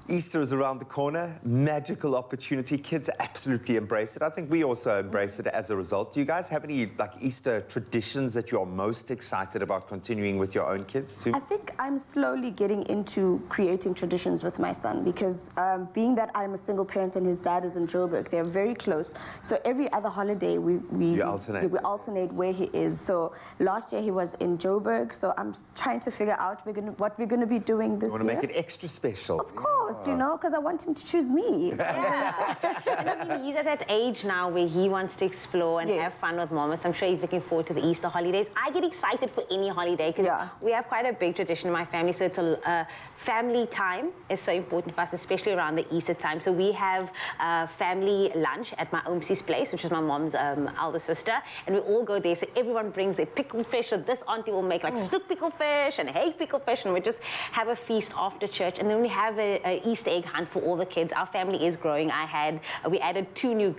Easter is around the corner. Magical opportunity. Kids absolutely embrace it. I think we also embrace it as a result. Do you guys have any Easter traditions that you're most excited about continuing with your own kids too? I think I'm slowly getting into creating traditions with my son because being that I'm a single parent and his dad is in Joburg, they're very close. So every other holiday we alternate where he is. So last year he was in Joburg. So I'm trying to figure out what we're going to be doing this year. You want to make it extra special? Of course. You know, because I want him to choose me. Yeah. And I mean, he's at that age now where he wants to explore and have fun with mom. So I'm sure he's looking forward to the Easter holidays. I get excited for any holiday because we have quite a big tradition in my family. So it's a family time is so important for us, especially around the Easter time. So we have family lunch at my Oomsie's place, which is my mom's elder sister. And we all go there. So everyone brings their pickled fish. So this auntie will make snook pickled fish and hake pickled fish. And we just have a feast after church. And then we have a Easter egg hunt for all the kids. Our family is growing. We added 2 new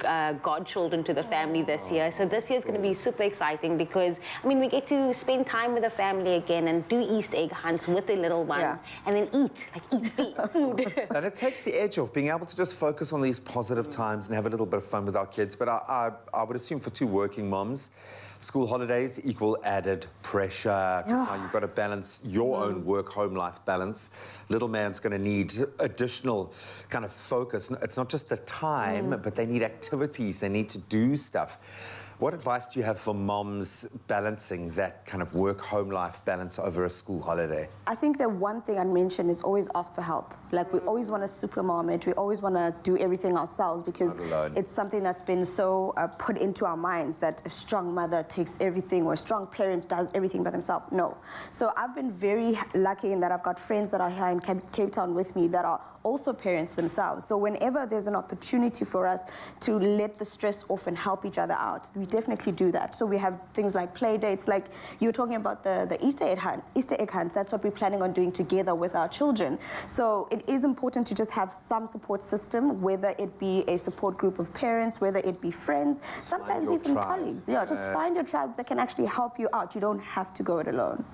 godchildren to the family this year. So this year is going to be super exciting because, I mean, we get to spend time with the family again and do Easter egg hunts with the little ones and then eat food. And it takes the edge off, being able to just focus on these positive times and have a little bit of fun with our kids. But I would assume for 2 working mums, school holidays equal added pressure because now you've got to balance your own work-home life balance. Little man's going to need additional kind of focus. It's not just the time, but they need activities. They need to do stuff. What advice do you have for moms balancing that kind of work-home life balance over a school holiday? I think the one thing I'd mention is always ask for help. Like, we always want to super mom it. We always want to do everything ourselves because it's something that's been so put into our minds that a strong mother takes everything or a strong parent does everything by themselves. No. So I've been very lucky in that I've got friends that are here in Cape Town with me that are also parents themselves. So whenever there's an opportunity for us to let the stress off and help each other out, we definitely do that. So we have things like play dates, like you were talking about the Easter egg hunt. That's what we're planning on doing together with our children. So it is important to just have some support system, whether it be a support group of parents, whether it be friends, sometimes even colleagues. Yeah, just find your tribe that can actually help you out. You don't have to go it alone.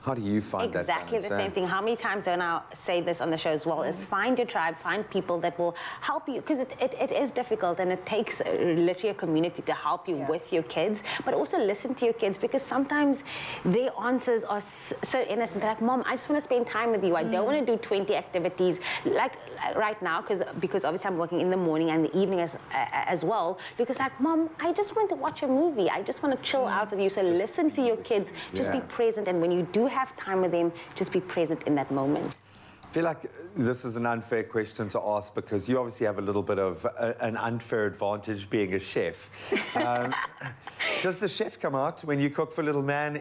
How do you find that balance? Exactly the same thing. How many times don't I say this on the show as well, is find your tribe, find people that will help you, because it is difficult and it takes literally a community to help you with your kids, but also listen to your kids, because sometimes their answers are so innocent. They're like, Mom, I just want to spend time with you. I don't want to do 20 activities. Like right now, because obviously I'm working in the morning and the evening as well. Lucas like, Mom, I just want to watch a movie. I just want to chill out with you. So just listen to your kids. Just be present. And when you do have time with them, just be present in that moment. I feel like this is an unfair question to ask because you obviously have a little bit of an unfair advantage being a chef. Does the chef come out when you cook for little man?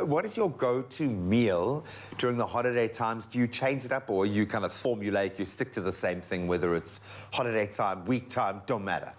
What is your go-to meal during the holiday times? Do you change it up, or you kind of formulaic, you stick to the same thing, whether it's holiday time, week time, don't matter?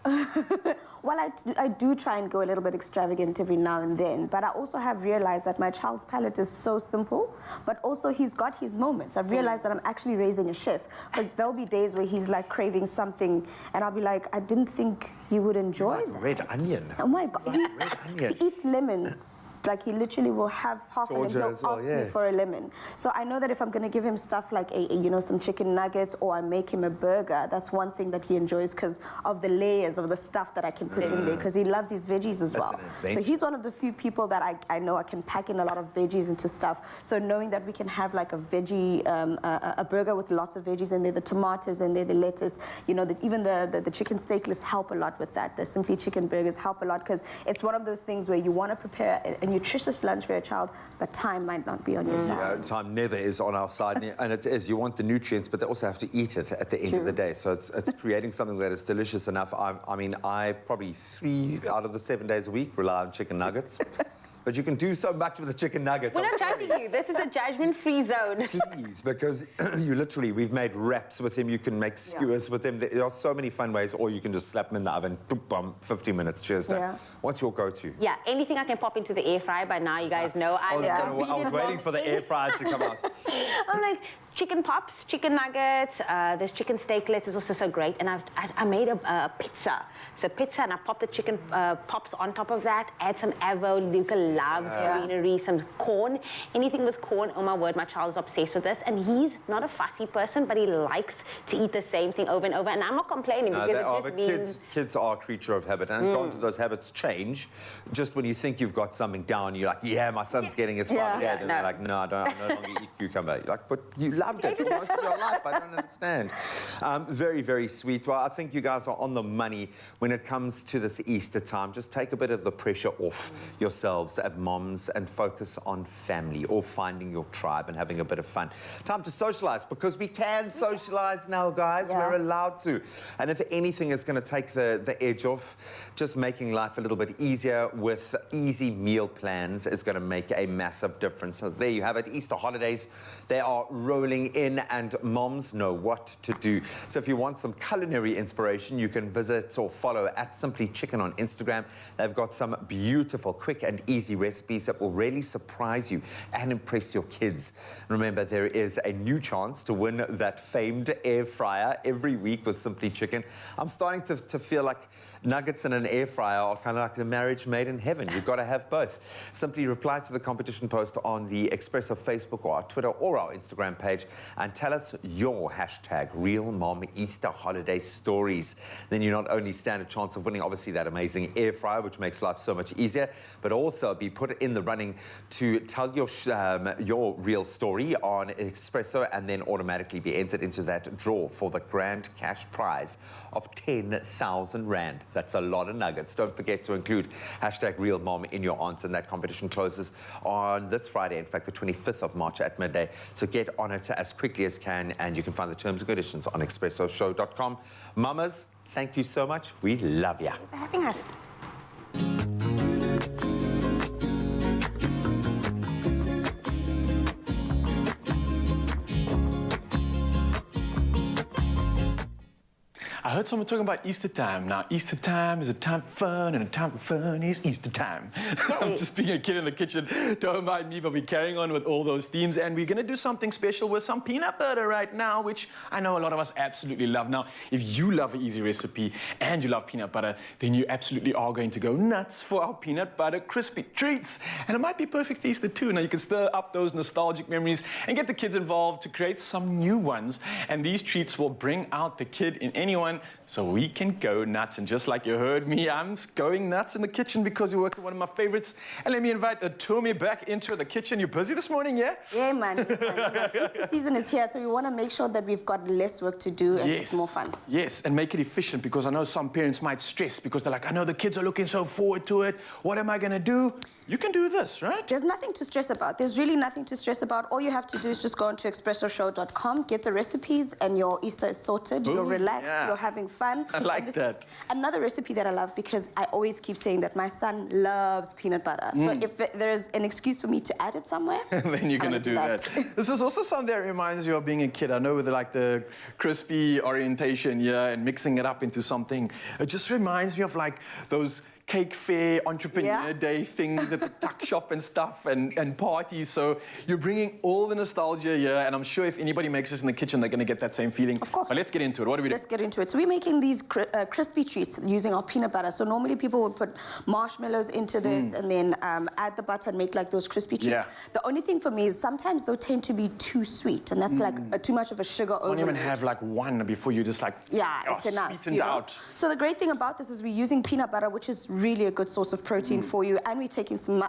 Well, I do try and go a little bit extravagant every now and then, but I also have realized that my child's palate is so simple, but also he's got his moments. I've realized that I'm actually raising a chef, because there'll be days where he's like craving something, and I'll be like, I didn't think you would enjoy that. Red onion. Oh my God. Red onion. He eats lemons. Like, he literally will have half of them. He'll ask me for a lemon. So I know that if I'm going to give him stuff like, some chicken nuggets, or I make him a burger, that's one thing that he enjoys because of the layers of the stuff that I can put in there, because he loves his veggies as well. So he's one of the few people that I know I can pack in a lot of veggies into stuff. So knowing that we can have like a veggie, a burger with lots of veggies in there, the tomatoes in there, the lettuce, even the chicken steaklets help a lot with that. The Simply Chicken burgers help a lot, because it's one of those things where you want to prepare a nutritious lunch for your child, but time might not be on your side. Yeah, time never is on our side, and it is. You want the nutrients, but they also have to eat it at the end of the day. So it's creating something that is delicious enough. I mean, I probably 3 out of the 7 days a week rely on chicken nuggets. But you can do so much with the chicken nuggets. We're not judging you. This is a judgment-free zone. Please, because we've made wraps with him. You can make skewers with them. There are so many fun ways, or you can just slap them in the oven. Boom, boom, 15 minutes. Cheers, done. What's your go-to? Yeah, anything I can pop into the air fryer. By now, you guys know. I was waiting for the air fryer to come out. I'm like, chicken pops, chicken nuggets, there's chicken steaklets is also so great. And I made a pizza. So pizza, and I popped the chicken pops on top of that, add some avo. Luca loves greenery, some corn. Anything with corn, oh my word, my child is obsessed with this. And he's not a fussy person, but he likes to eat the same thing over and over. And I'm not complaining, because it just means... Kids are a creature of habit, and gone to those habits change. Just when you think you've got something down, you're like, yeah, my son's getting his father dead. And they're like, no, I no longer eat cucumber. You're like, but you loved it for most of your life. I don't understand. Very, very sweet. Well, I think you guys are on the money when it comes to this Easter time. Just take a bit of the pressure off yourselves as moms and focus on family, or finding your tribe and having a bit of fun. Time to socialize, because we can socialize now, guys. We're allowed to. And if anything is going to take the edge off, just making life a little bit easier with easy meal plans is going to make a massive difference. So there you have it. Easter holidays, they are rolling in, and moms know what to do. So if you want some culinary inspiration, you can visit or follow at Simply Chicken on Instagram. They've got some beautiful, quick and easy recipes that will really surprise you and impress your kids. Remember, there is a new chance to win that famed air fryer every week with Simply Chicken. I'm starting to feel like nuggets in an air fryer are kind of like the marriage made in heaven. You've got to have both. Simply reply to the competition post on the Expresso Facebook or our Twitter or our Instagram page and tell us your hashtag Real Mom Easter Holiday Stories. Then you not only stand a chance of winning, obviously, that amazing air fryer, which makes life so much easier, but also be put in the running to tell your real story on Expresso, and then automatically be entered into that draw for the grand cash prize of 10,000 Rand. That's a lot of nuggets. Don't forget to include hashtag Real Mom in your answer, and that competition closes on this Friday, in fact, the 25th of March at midday. So get on it as quickly as can, and you can find the terms and conditions on expressoshow.com. Mamas, thank you so much. We love you. Thank you for having us. I heard someone talking about Easter time. Now, Easter time is a time for fun, and a time for fun is Easter time. I'm just being a kid in the kitchen. Don't mind me, but we're carrying on with all those themes, and we're going to do something special with some peanut butter right now, which I know a lot of us absolutely love. Now, if you love an easy recipe and you love peanut butter, then you absolutely are going to go nuts for our peanut butter crispy treats. And it might be perfect for Easter too. Now, you can stir up those nostalgic memories and get the kids involved to create some new ones. And these treats will bring out the kid in anyone so we can go nuts. And just like you heard me, I'm going nuts in the kitchen because we're working on one of my favorites. And let me invite Tommy back into the kitchen. You're busy this morning, yeah? Yeah, man. Easter season is here, so we want to make sure that we've got less work to do and it's more fun. Yes, and make it efficient, because I know some parents might stress because they're like, I know the kids are looking so forward to it. What am I going to do? You can do this, right? There's nothing to stress about. There's really nothing to stress about. All you have to do is just go onto expressoshow.com, get the recipes, and your Easter is sorted. Ooh, you're relaxed, yeah. you're having fun. I like that. Another recipe that I love, because I always keep saying that my son loves peanut butter. So if there's an excuse for me to add it somewhere, then you're going to do that. This is also something that reminds you of being a kid. I know with like the crispy orientation, yeah, and mixing it up into something. It just reminds me of like those cake fair, entrepreneur day things at the tuck shop and stuff, and parties. So you're bringing all the nostalgia here, and I'm sure if anybody makes this in the kitchen, they're going to get that same feeling. Of course. But let's get into it. What do we do? Let's get into it. So we're making these crispy treats using our peanut butter. So normally people would put marshmallows into this and then add the butter and make like those crispy treats. Yeah. The only thing for me is sometimes they'll tend to be too sweet, and that's like too much of a sugar overload. You don't even have like one before you just like, it's enough. sweetened out. So the great thing about this is we're using peanut butter, which is really a good source of protein for you, and we're taking some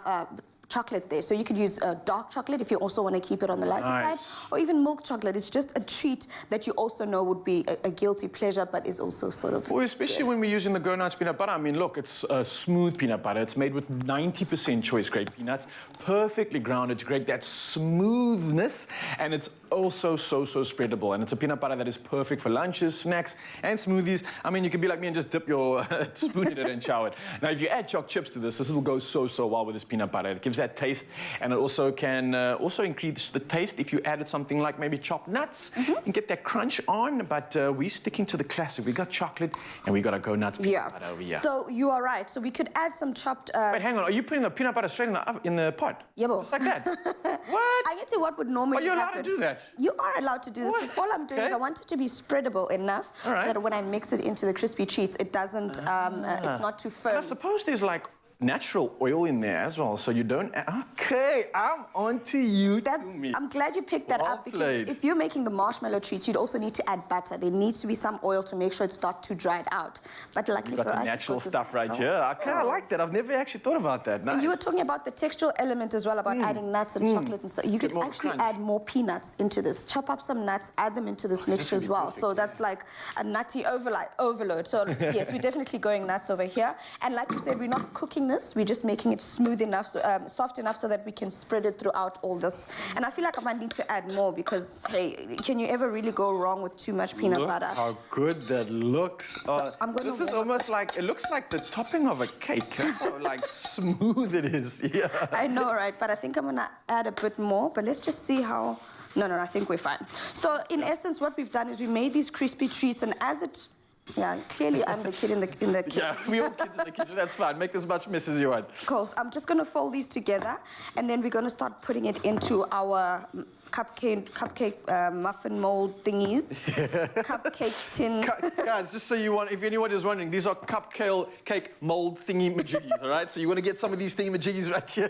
chocolate there. So you could use dark chocolate if you also want to keep it on the lighter side, or even milk chocolate. It's just a treat that you also know would be a guilty pleasure, but is also sort of well, especially when we're using the Go Nuts peanut butter. I mean, look, it's smooth peanut butter. It's made with 90% choice-grade peanuts, perfectly grounded to create that smoothness, and it's also so spreadable. And it's a peanut butter that is perfect for lunches, snacks, and smoothies. I mean, you can be like me and just dip your spoon in it and chow it. Now, if you add choc chips to this will go so well with this peanut butter. It gives that taste, and it also can also increase the taste if you added something like maybe chopped nuts and get that crunch on. But we're sticking to the classic. We got chocolate and we got a Go Nuts peanut butter over here. So you are right. So we could add some chopped. Wait, hang on. Are you putting the peanut butter straight in the pot? Yeah, bo. Just like that? What? I get to what would normally Are you allowed happen. to do that? You are allowed to do this, What? because all I'm doing is I want it to be spreadable enough so that when I mix it into the crispy treats, it doesn't, it's not too firm. And I suppose there's like natural oil in there as well, so you don't... Okay, I'm on to you. I'm glad you picked that up, because if you're making the marshmallow treats, you'd also need to add butter. There needs to be some oil to make sure it's not too dried out. But luckily for us, you've got the natural stuff right here. Okay, I like that. I've never actually thought about that. Nice. And you were talking about the textural element as well, about adding nuts and chocolate and stuff. You could actually add more peanuts into this. Chop up some nuts, add them into this mixture as well. So that's like a nutty overload. So yes, we're definitely going nuts over here. And like you said, we're not cooking this. We're just making it smooth enough, soft enough so that we can spread it throughout all this. And I feel like I might need to add more, because, hey, can you ever really go wrong with too much peanut butter? How good that looks. So this is almost like, it looks like the topping of a cake. That's how like smooth it is. Yeah. I know, right? But I think I'm gonna add a bit more, but let's just see how... No, I think we're fine. So in essence, what we've done is we made these crispy treats, and as it... Yeah, clearly I'm the kid in the kitchen. Yeah, we all kids in the kitchen. That's fine. Make as much mess as you want. Of course. I'm just going to fold these together, and then we're going to start putting it into our cupcake muffin mold thingies. Cupcake tin. Guys, just so you want, if anyone is wondering, these are cupcake mold thingy-majiggies, all right? So you want to get some of these thingy-majiggies right here.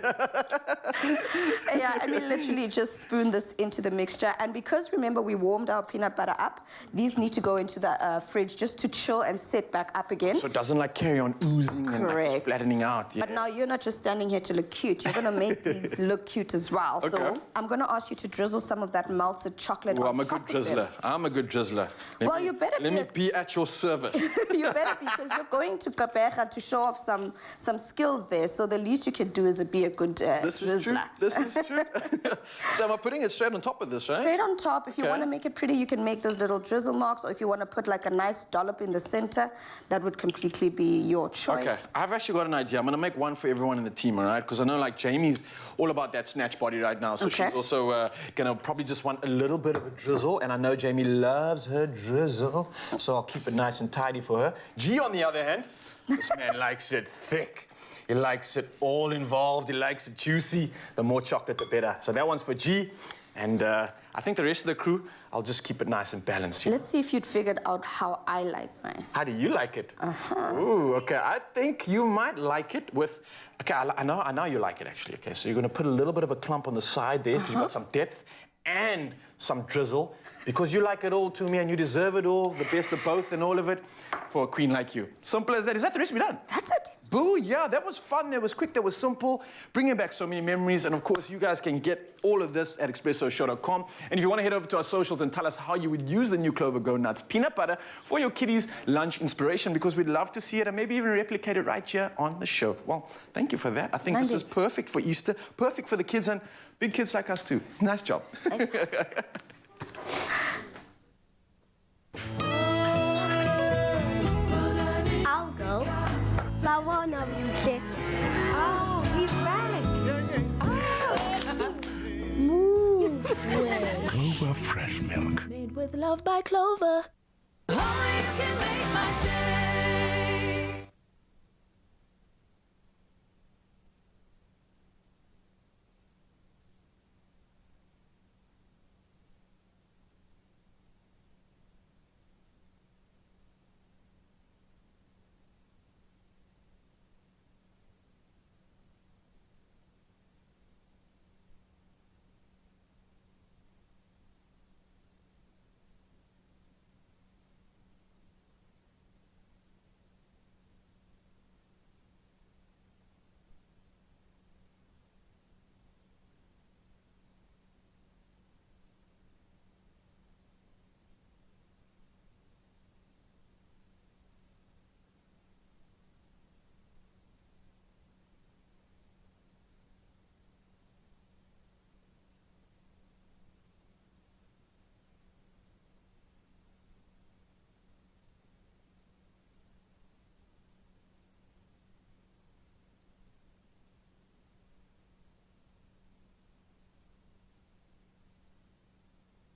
Yeah, I mean, literally just spoon this into the mixture. And because, remember, we warmed our peanut butter up, these need to go into the fridge just to chill and set back up again. So it doesn't like carry on oozing and like flattening out. Yeah. But now you're not just standing here to look cute. You're going to make these look cute as well. Okay. So I'm going to ask you to drizzle some of that melted chocolate on I'm a good top of them. drizzler. I'm a good drizzler. You better Let me be at your service. You better, because you're going to Kapecha to show off some skills there. So the least you can do is be a good This is true. drizzler. This is true. So am I putting it straight on top of this, right? Straight on top. If you want to make it pretty, you can make those little drizzle marks, or if you want to put like a nice dollop in the center, that would completely be your choice. Okay, I've actually got an idea. I'm going to make one for everyone in the team, all right? Because I know like Jamie's all about that snatch body right now, so she's also going gonna probably just want a little bit of a drizzle, and I know Jamie loves her drizzle, so I'll keep it nice and tidy for her. G, on the other hand, this man likes it thick. He likes it all involved. He likes it juicy. The more chocolate, the better. So that one's for G. And I think the rest of the crew, I'll just keep it nice and balanced. Let's see if you'd figured out how I like mine. How do you like it? Ooh, okay. I think you might like it with... Okay, I know you like it, actually. Okay, so you're going to put a little bit of a clump on the side there because you've got some depth and some drizzle because you like it all, to me, and you deserve it all, the best of both and all of it for a queen like you. Simple as that. Is that the recipe done? That's it. Boo, yeah, that was fun, that was quick, that was simple, bringing back so many memories, and of course, you guys can get all of this at expressoshow.com. And if you want to head over to our socials and tell us how you would use the new Clover Go Nuts peanut butter for your kiddies' lunch inspiration, because we'd love to see it and maybe even replicate it right here on the show. Well, thank you for that. I think this is perfect for Easter, perfect for the kids and big kids like us too. Nice job. Nice. I'll go. But one of you said, Oh, he's back. move away. Clover Fresh Milk. Made with love by Clover. Only you can make my day.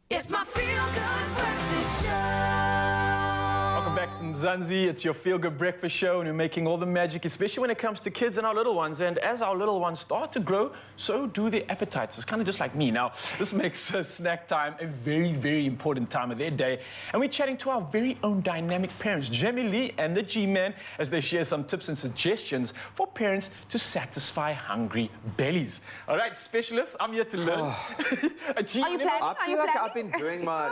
It's my feel-good breakfast show. Welcome back to Mzansi. It's your feel-good breakfast show, and we're making all the magic, especially when it comes to kids and our little ones. And as our little ones start to grow, so do their appetites. It's kind of just like me. Now, this makes snack time a very, very important time of their day. And we're chatting to our very own dynamic parents, Jamie Lee and the G-Man, as they share some tips and suggestions for parents to satisfy hungry bellies. All right, specialists, I'm here to learn. Are you planning? I feel like I've been doing my...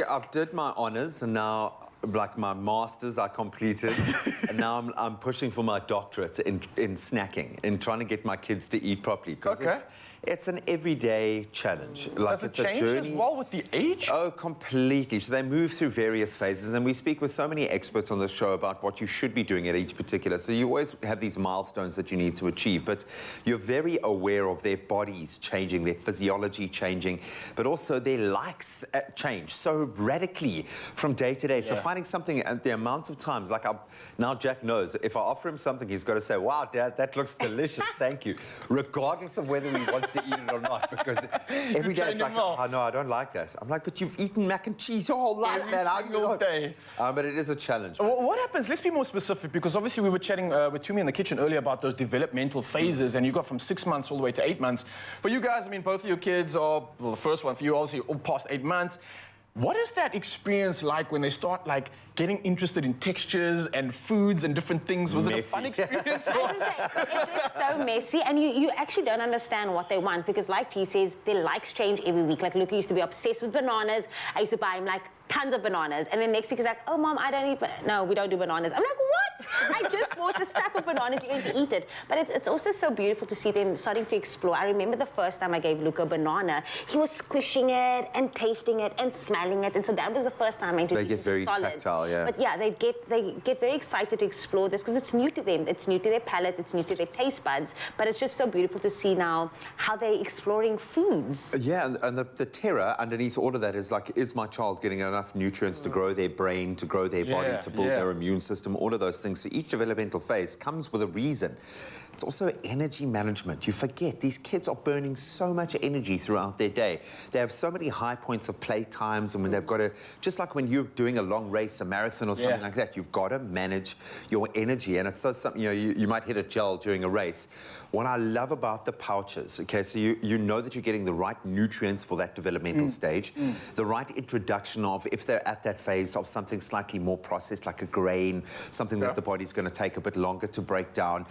I did my honours, and now, like, my masters I completed, and now I'm pushing for my doctorate in snacking, in trying to get my kids to eat properly. Because it's an everyday challenge. Like, Does it it's change a journey. as well with the age? Oh, completely. So they move through various phases, and we speak with so many experts on the show about what you should be doing at each particular. So you always have these milestones that you need to achieve, but you're very aware of their bodies changing, their physiology changing, but also their likes change so radically from day to day. So finding something at the amount of times, like now Jack knows, if I offer him something, he's got to say, "Wow, Dad, that looks delicious, thank you," regardless of whether he wants to eat it or not, because every day it's like, "Oh, no, I don't like that." I'm like, "But you've eaten mac and cheese your whole life, man. How do you know?" Day. But it is a challenge. What happens? Let's be more specific, because obviously we were chatting with Tumi in the kitchen earlier about those developmental phases, and you got from 6 months all the way to 8 months. For you guys, I mean, both of your kids are, well, the first one for you, obviously, all past 8 months. What is that experience like when they start, like, getting interested in textures and foods and different things? Was it a fun experience? I was gonna say, it is so messy, and you actually don't understand what they want, because like G says, their likes change every week. Like, Luca used to be obsessed with bananas. I used to buy him, like, tons of bananas. And then next week he's like, "Oh, Mom, I don't eat no, we don't do bananas." I'm like, "What? I just bought this pack of bananas, you're going to eat it." But it's also so beautiful to see them starting to explore. I remember the first time I gave Luca a banana, he was squishing it and tasting it and smelling it. And so that was the first time I introduced him to They get very solids. tactile, yeah. But yeah, they get very excited to explore this because it's new to them. It's new to their palate, it's new to their taste buds. But it's just so beautiful to see now how they're exploring foods. Yeah, and the terror underneath all of that is like, is my child getting enough nutrients to grow their brain, to grow their body, to build their immune system, all of those things. So each developmental phase comes with a reason. It's also energy management. You forget, these kids are burning so much energy throughout their day. They have so many high points of play times, and when they've got to, just like when you're doing a long race, a marathon or something like that, you've got to manage your energy. And it's so something, you know, you might hit a gel during a race. What I love about the pouches, okay, so you know that you're getting the right nutrients for that developmental stage, the right introduction of, if they're at that phase, of something slightly more processed, like a grain, something that the body's going to take a bit longer to break down,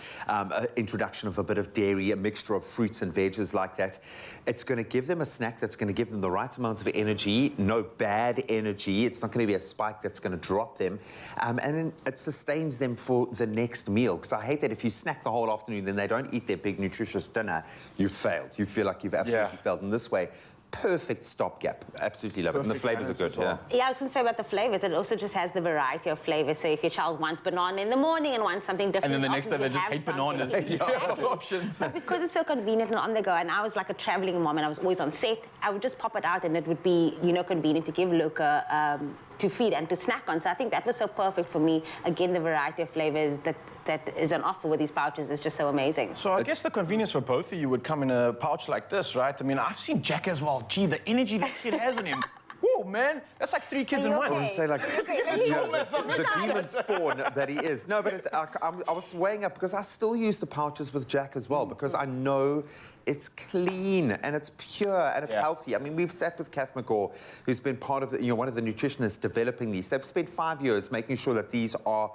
introduction of a bit of dairy, a mixture of fruits and veggies like that. It's going to give them a snack that's going to give them the right amount of energy, no bad energy. It's not going to be a spike that's going to drop them, and it sustains them for the next meal. Because I hate that if you snack the whole afternoon, then they don't eat their big nutritious dinner, you've failed. You feel like you've absolutely failed. In this way, perfect stopgap. Absolutely love it. And the flavors are good. Yeah, I was going to say about the flavors, it also just has the variety of flavors. So if your child wants banana in the morning and wants something different, and then the next day they just hate bananas. Options. But because it's so convenient and on the go, and I was like a traveling mom and I was always on set, I would just pop it out and it would be, you know, convenient to give Luca to feed and to snack on. So I think that was so perfect for me. Again, the variety of flavors that is on offer with these pouches is just so amazing. So I guess the convenience for both of you would come in a pouch like this, right? I mean, I've seen Jack as well. Gee, the energy that kid has in him. Whoa, man, that's like 3 kids in one. I want to say, like, the demon spawn that he is. No, but it's, I was weighing up because I still use the pouches with Jack as well, because I know it's clean and it's pure and it's healthy. I mean, we've sat with Kath McGaw, who's been part of the, you know, one of the nutritionists developing these. They've spent 5 years making sure that these are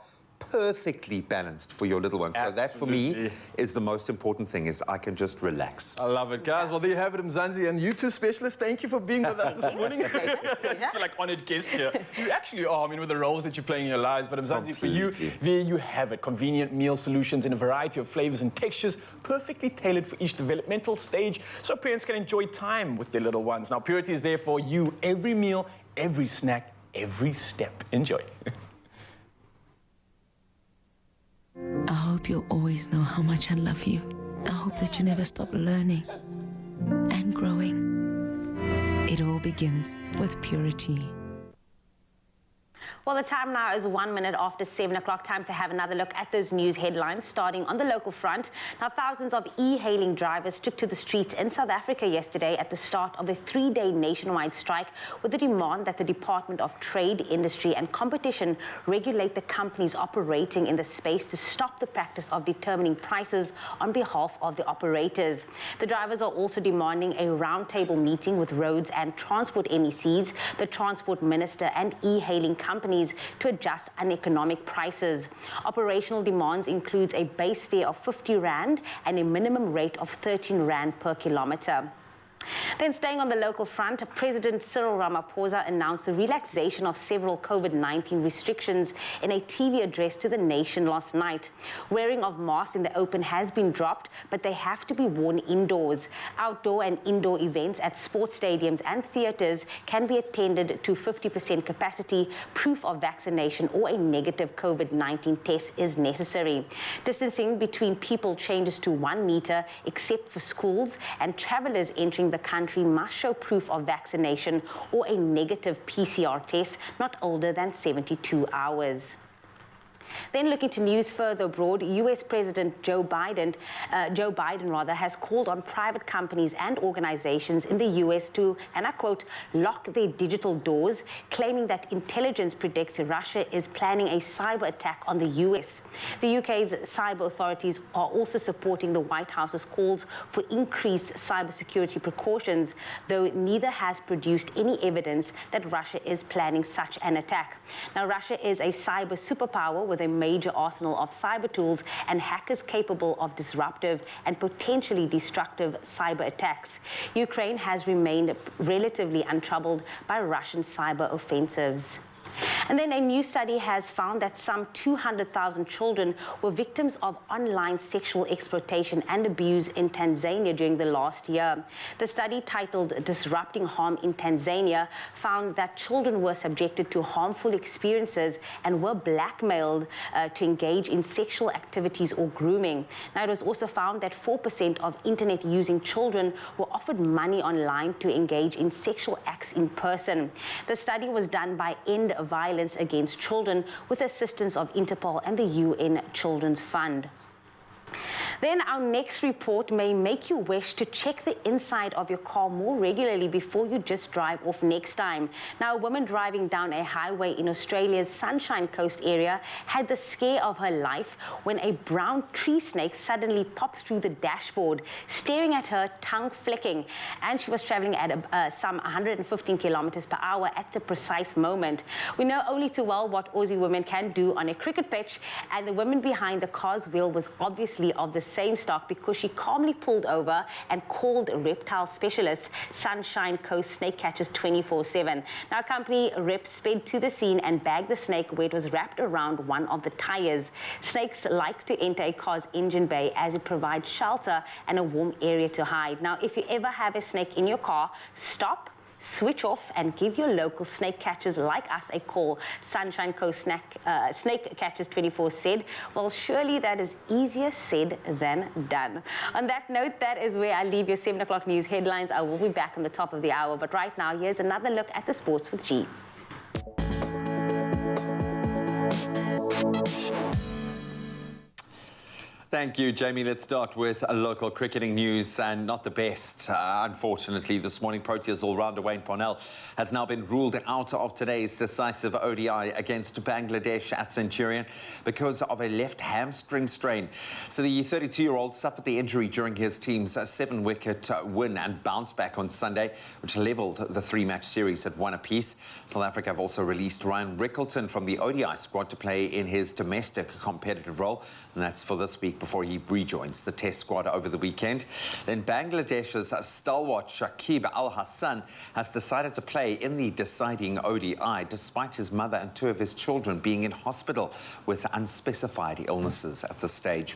perfectly balanced for your little one. So that, for me, is the most important thing, is I can just relax. I love it, guys. Well, there you have it, Mzansi. And you two specialists, thank you for being with us this morning. I feel like honoured guests here. You actually are, I mean, with the roles that you're playing in your lives. But Mzansi, for you, there you have it. Convenient meal solutions in a variety of flavours and textures, perfectly tailored for each developmental stage, so parents can enjoy time with their little ones. Now, Purity is there for you every meal, every snack, every step. Enjoy. I hope you'll always know how much I love you. I hope that you never stop learning and growing. It all begins with Purity. Well, the time now is 1 minute after 7 o'clock. Time to have another look at those news headlines, starting on the local front. Now, thousands of e-hailing drivers took to the streets in South Africa yesterday at the start of a 3-day nationwide strike with the demand that the Department of Trade, Industry and Competition regulate the companies operating in the space to stop the practice of determining prices on behalf of the operators. The drivers are also demanding a roundtable meeting with roads and transport MECs, the Transport Minister and e-hailing companies to adjust uneconomic prices. Operational demands includes a base fare of 50 Rand and a minimum rate of 13 Rand per kilometre. Then staying on the local front, President Cyril Ramaphosa announced the relaxation of several COVID-19 restrictions in a TV address to the nation last night. Wearing of masks in the open has been dropped, but they have to be worn indoors. Outdoor and indoor events at sports stadiums and theatres can be attended to 50% capacity. Proof of vaccination or a negative COVID-19 test is necessary. Distancing between people changes to 1 metre, except for schools, and travellers entering the country must show proof of vaccination or a negative PCR test not older than 72 hours. Then looking to news further abroad, US President Joe Biden has called on private companies and organizations in the US to, and I quote, lock their digital doors, claiming that intelligence predicts Russia is planning a cyber attack on the US. The UK's cyber authorities are also supporting the White House's calls for increased cybersecurity precautions, though neither has produced any evidence that Russia is planning such an attack. Now, Russia is a cyber superpower with a major arsenal of cyber tools and hackers capable of disruptive and potentially destructive cyber attacks. Ukraine has remained relatively untroubled by Russian cyber offensives. And then a new study has found that some 200,000 children were victims of online sexual exploitation and abuse in Tanzania during the last year. The study, titled Disrupting Harm in Tanzania, found that children were subjected to harmful experiences and were blackmailed to engage in sexual activities or grooming. Now, it was also found that 4% of internet-using children were offered money online to engage in sexual acts in person. The study was done by End Violence Against Children with assistance of Interpol and the UN Children's Fund. Then our next report may make you wish to check the inside of your car more regularly before you just drive off next time. Now, a woman driving down a highway in Australia's Sunshine Coast area had the scare of her life when a brown tree snake suddenly popped through the dashboard, staring at her, tongue flicking. And she was traveling at some 115 kilometers per hour at the precise moment. We know only too well what Aussie women can do on a cricket pitch, and the woman behind the car's wheel was obviously of the same stock because she calmly pulled over and called reptile specialists Sunshine Coast Snake Catchers 24/7. Now, company reps sped to the scene and bagged the snake where it was wrapped around one of the tires. Snakes like to enter a car's engine bay as it provides shelter and a warm area to hide. Now, if you ever have a snake in your car, stop, switch off, and give your local snake catchers like us a call. Sunshine Coast Snake Catchers 24 said, well, surely that is easier said than done. On that note, that is where I leave your 7 o'clock news headlines. I will be back on the top of the hour, but right now, here's another look at the sports with G. Thank you, Jamie. Let's start with local cricketing news, and not the best. Unfortunately, this morning, Proteas all-rounder Wayne Parnell has now been ruled out of today's decisive ODI against Bangladesh at Centurion because of a left hamstring strain. So the 32-year-old suffered the injury during his team's 7-wicket win and bounced back on Sunday, which levelled the 3-match series at 1 apiece. South Africa have also released Ryan Rickleton from the ODI squad to play in his domestic competitive role, and that's for this week before he rejoins the test squad over the weekend. Then Bangladesh's stalwart Shakib Al Hassan has decided to play in the deciding ODI despite his mother and 2 of his children being in hospital with unspecified illnesses at this stage.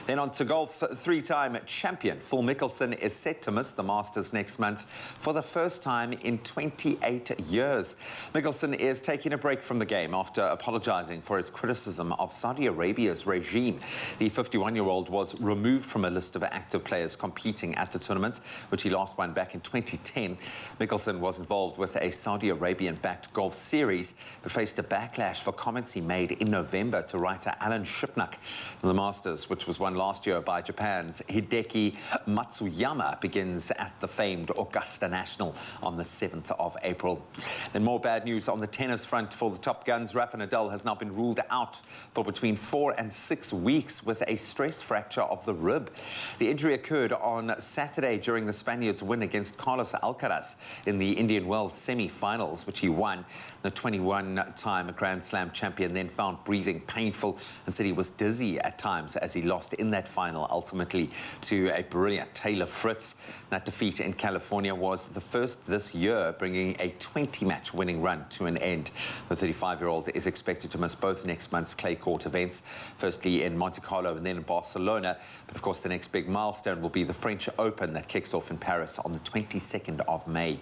Then on to golf, 3-time champion Phil Mickelson is set to miss the Masters next month for the first time in 28 years. Mickelson is taking a break from the game after apologizing for his criticism of Saudi Arabia's regime. The 51-year-old was removed from a list of active players competing at the tournament, which he last won back in 2010. Mickelson was involved with a Saudi Arabian-backed golf series, but faced a backlash for comments he made in November to writer Alan Shipnuck. The Masters, which was won last year by Japan's Hideki Matsuyama, begins at the famed Augusta National on the 7th of April. Then more bad news on the tennis front for the top guns. Rafa Nadal has now been ruled out for between 4 and 6 weeks with a stress fracture of the rib. The injury occurred on Saturday during the Spaniard's win against Carlos Alcaraz in the Indian Wells semi-finals, which he won. The 21-time Grand Slam champion then found breathing painful and said he was dizzy at times as he lost in that final, ultimately to a brilliant Taylor Fritz. That defeat in California was the first this year, bringing a 20-match winning run to an end. The 35-year-old is expected to miss both next month's clay court events, firstly in Monte Carlo and then in Barcelona. But of course, the next big milestone will be the French Open that kicks off in Paris on the 22nd of May.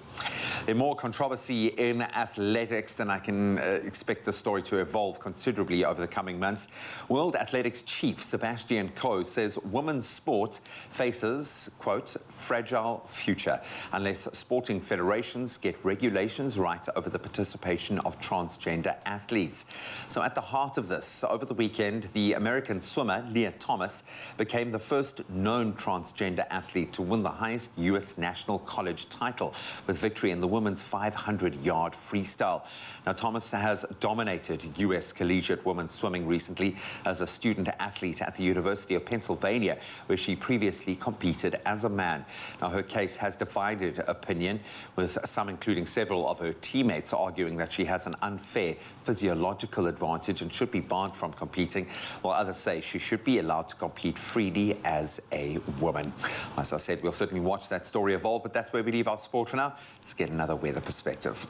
There's more controversy in athletics, and I can expect the story to evolve considerably over the coming months. World Athletics chief Sebastian Coe says women's sport faces, quote, fragile future unless sporting federations get regulations right over the participation of transgender athletes. So at the heart of this, over the weekend, the American swimmer Leah Thomas became the first known transgender athlete to win the highest U.S. national college title with victory in the women's 500-yard freestyle. Now, Thomas has dominated U.S. collegiate women's swimming recently as a student athlete at the University of Pennsylvania, where she previously competed as a man. Now, her case has divided opinion, with some, including several of her teammates, arguing that she has an unfair physiological advantage and should be banned from competing, while others say she should be allowed to compete freely as a woman. As I said, we'll certainly watch that story evolve, but that's where we leave our sport for now. Let's get another weather perspective.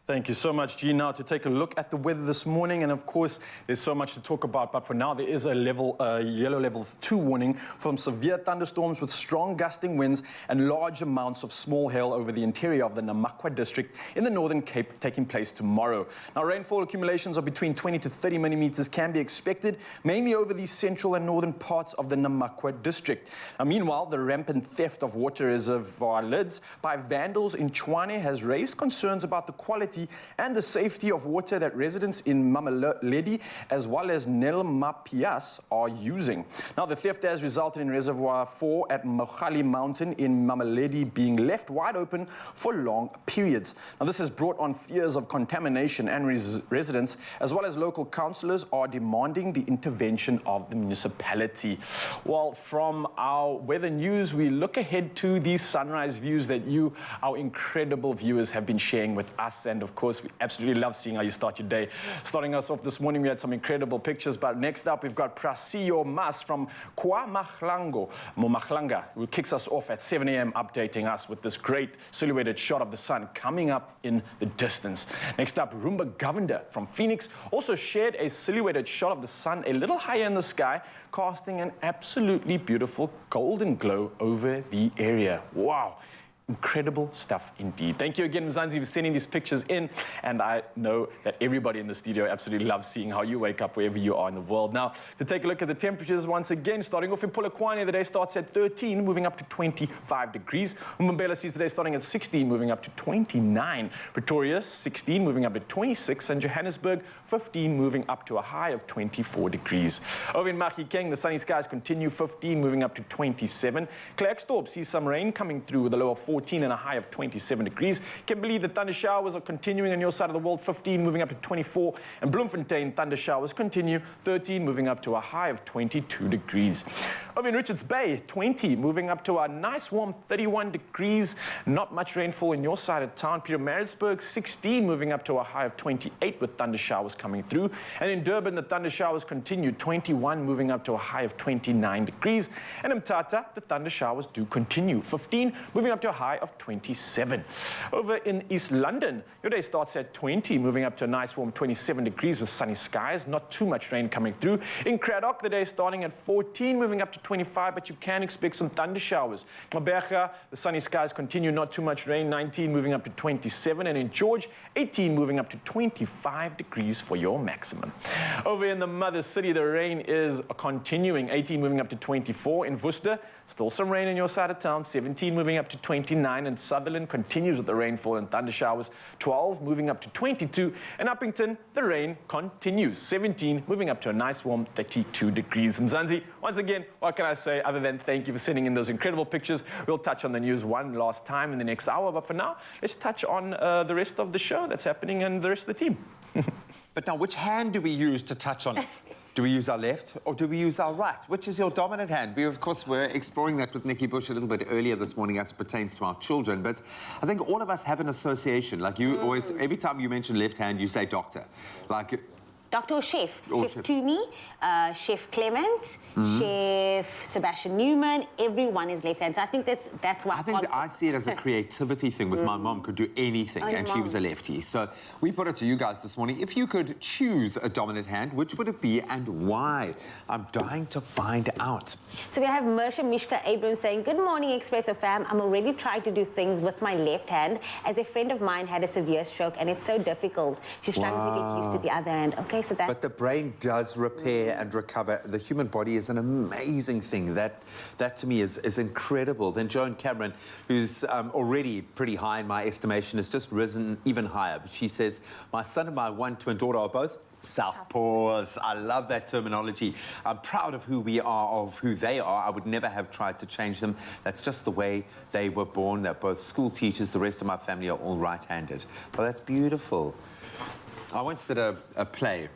Thank you so much, G. Now to take a look at the weather this morning, and of course there's so much to talk about, but for now there is a yellow level 2 warning from severe thunderstorms with strong gusting winds and large amounts of small hail over the interior of the Namakwa district in the Northern Cape taking place tomorrow. Now rainfall accumulations of between 20 to 30 millimeters can be expected, mainly over the central and northern parts of the Namakwa district. Now meanwhile, the rampant theft of water reservoir lids by vandals in Tshwane has raised concerns about the quality quality and the safety of water that residents in Mamelodi as well as Nelmapias are using. Now, the theft has resulted in Reservoir 4 at Mogale Mountain in Mamelodi being left wide open for long periods. Now, this has brought on fears of contamination, and residents as well as local councillors are demanding the intervention of the municipality. Well, from our weather news, we look ahead to these sunrise views that you, our incredible viewers, have been sharing with us. And of course, we absolutely love seeing how you start your day. Starting us off this morning, we had some incredible pictures, but next up we've got Prasio Mas from Momahlanga, who kicks us off at 7 a.m. updating us with this great silhouetted shot of the sun coming up in the distance. Next up, Rumba Govender from Phoenix also shared a silhouetted shot of the sun a little higher in the sky, casting an absolutely beautiful golden glow over the area. Wow. Incredible stuff indeed. Thank you again, Mzansi, for sending these pictures in. And I know that everybody in the studio absolutely loves seeing how you wake up wherever you are in the world. Now, to take a look at the temperatures once again, starting off in Polokwane, the day starts at 13, moving up to 25 degrees. Umambela sees the day starting at 16, moving up to 29. Pretoria, 16, moving up to 26. And Johannesburg, 15, moving up to a high of 24 degrees. Over in Mahikeng, the sunny skies continue, 15, moving up to 27. Klerksdorp sees some rain coming through with a low of 14 and a high of 27 degrees. Kimberley, the thunder showers are continuing on your side of the world, 15 moving up to 24. And Bloemfontein, thunder showers continue, 13 moving up to a high of 22 degrees. Over in Richards Bay, 20 moving up to a nice warm 31 degrees. Not much rainfall in your side of town. Pietermaritzburg, 16 moving up to a high of 28 with thunder showers coming through. And in Durban, the thunder showers continue, 21 moving up to a high of 29 degrees. And in Mthatha, the thunder showers do continue, 15 moving up to a high of 27. Over in East London, your day starts at 20, moving up to a nice warm 27 degrees with sunny skies, not too much rain coming through. In Cradock, the day starting at 14, moving up to 25, but you can expect some thunder showers. Maberga, the sunny skies continue, not too much rain, 19 moving up to 27. And in George, 18 moving up to 25 degrees for your maximum. Over in the mother city, the rain is continuing, 18 moving up to 24. In Worcester, still some rain in your side of town, 17 moving up to 29. And Sutherland continues with the rainfall and thunder showers, 12 moving up to 22. And Uppington, the rain continues, 17 moving up to a nice warm 32 degrees. Mzansi, once again, what can I say other than thank you for sending in those incredible pictures. We'll touch on the news one last time in the next hour, but for now, let's touch on the rest of the show that's happening and the rest of the team. But now, which hand do we use to touch on it? Do we use our left or do we use our right? Which is your dominant hand? We, of course, were exploring that with Nikki Bush a little bit earlier this morning as it pertains to our children. But I think all of us have an association. Like you always, every time you mention left hand, you say doctor. Like... Doctor or chef? Or Chef Toomey, Chef Clement, Chef Sebastian Newman, everyone is left-handed. So I think that's why... I think I see it as a creativity thing with my mom, could do anything, and she was a lefty. So we put it to you guys this morning. If you could choose a dominant hand, which would it be and why? I'm dying to find out. So we have Mersha Mishka Abrams saying, good morning, Expresso fam. I'm already trying to do things with my left hand, as a friend of mine had a severe stroke, and it's so difficult. She's trying to get used to the other hand. Okay. So but the brain does repair and recover. The human body is an amazing thing. That to me is incredible. Then Joan Cameron, who's already pretty high in my estimation, has just risen even higher. But she says, my son and my one twin daughter are both southpaws. I love that terminology. I'm proud of who we are, of who they are. I would never have tried to change them. That's just the way they were born. They're both school teachers. The rest of my family are all right-handed. Well, that's beautiful. I once did a play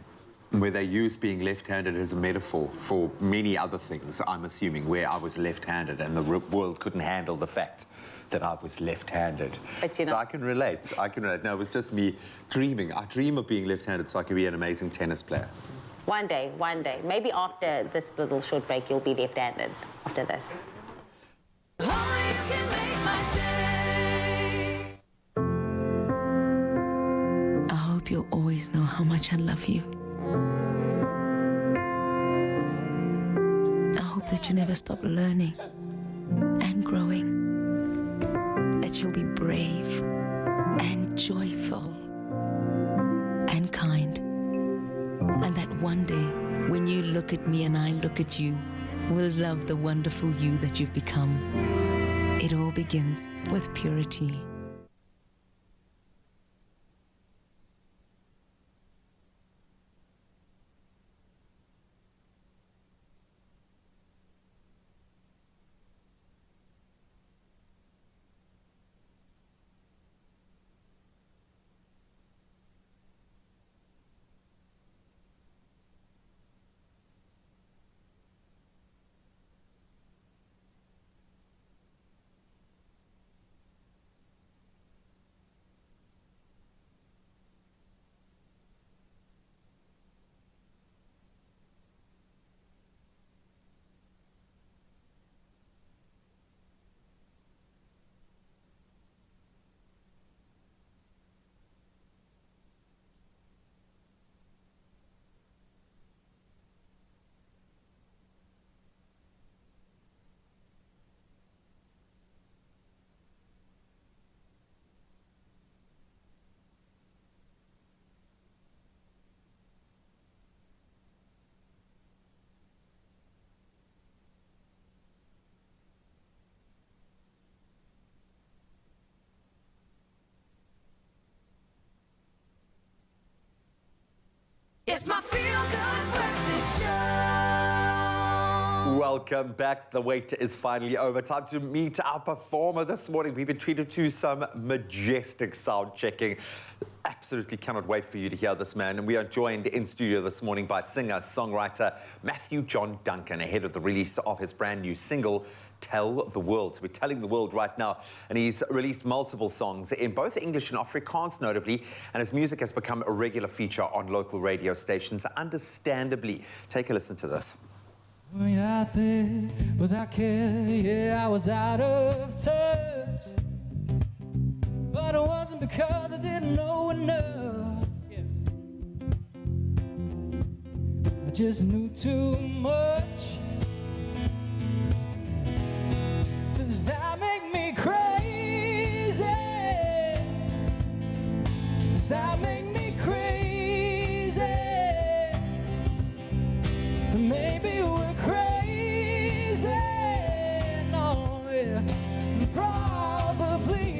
where they used being left-handed as a metaphor for many other things, I'm assuming, where I was left-handed and the world couldn't handle the fact that I was left-handed. So I can relate. No, it was just me dreaming. I dream of being left-handed so I could be an amazing tennis player. One day. Maybe after this little short break, you'll be left-handed after this. I hope you'll always know how much I love you. I hope that you never stop learning and growing. That you'll be brave and joyful and kind. And that one day, when you look at me and I look at you, we'll love the wonderful you that you've become. It all begins with purity. It's my feel-good breakfast show. Welcome back. The wait is finally over. Time to meet our performer this morning. We've been treated to some majestic sound checking. Absolutely cannot wait for you to hear this man. And we are joined in studio this morning by singer-songwriter Matthew John Duncan, ahead of the release of his brand new single, Tell the World. So we're telling the world right now. And he's released multiple songs in both English and Afrikaans, notably. And his music has become a regular feature on local radio stations, understandably. Take a listen to this. When you're out there without care, yeah, I was out of touch. But it wasn't because I didn't know enough. Yeah. I just knew too much. Does that make me crazy? Does that make me crazy? Maybe we're crazy. No, yeah, probably.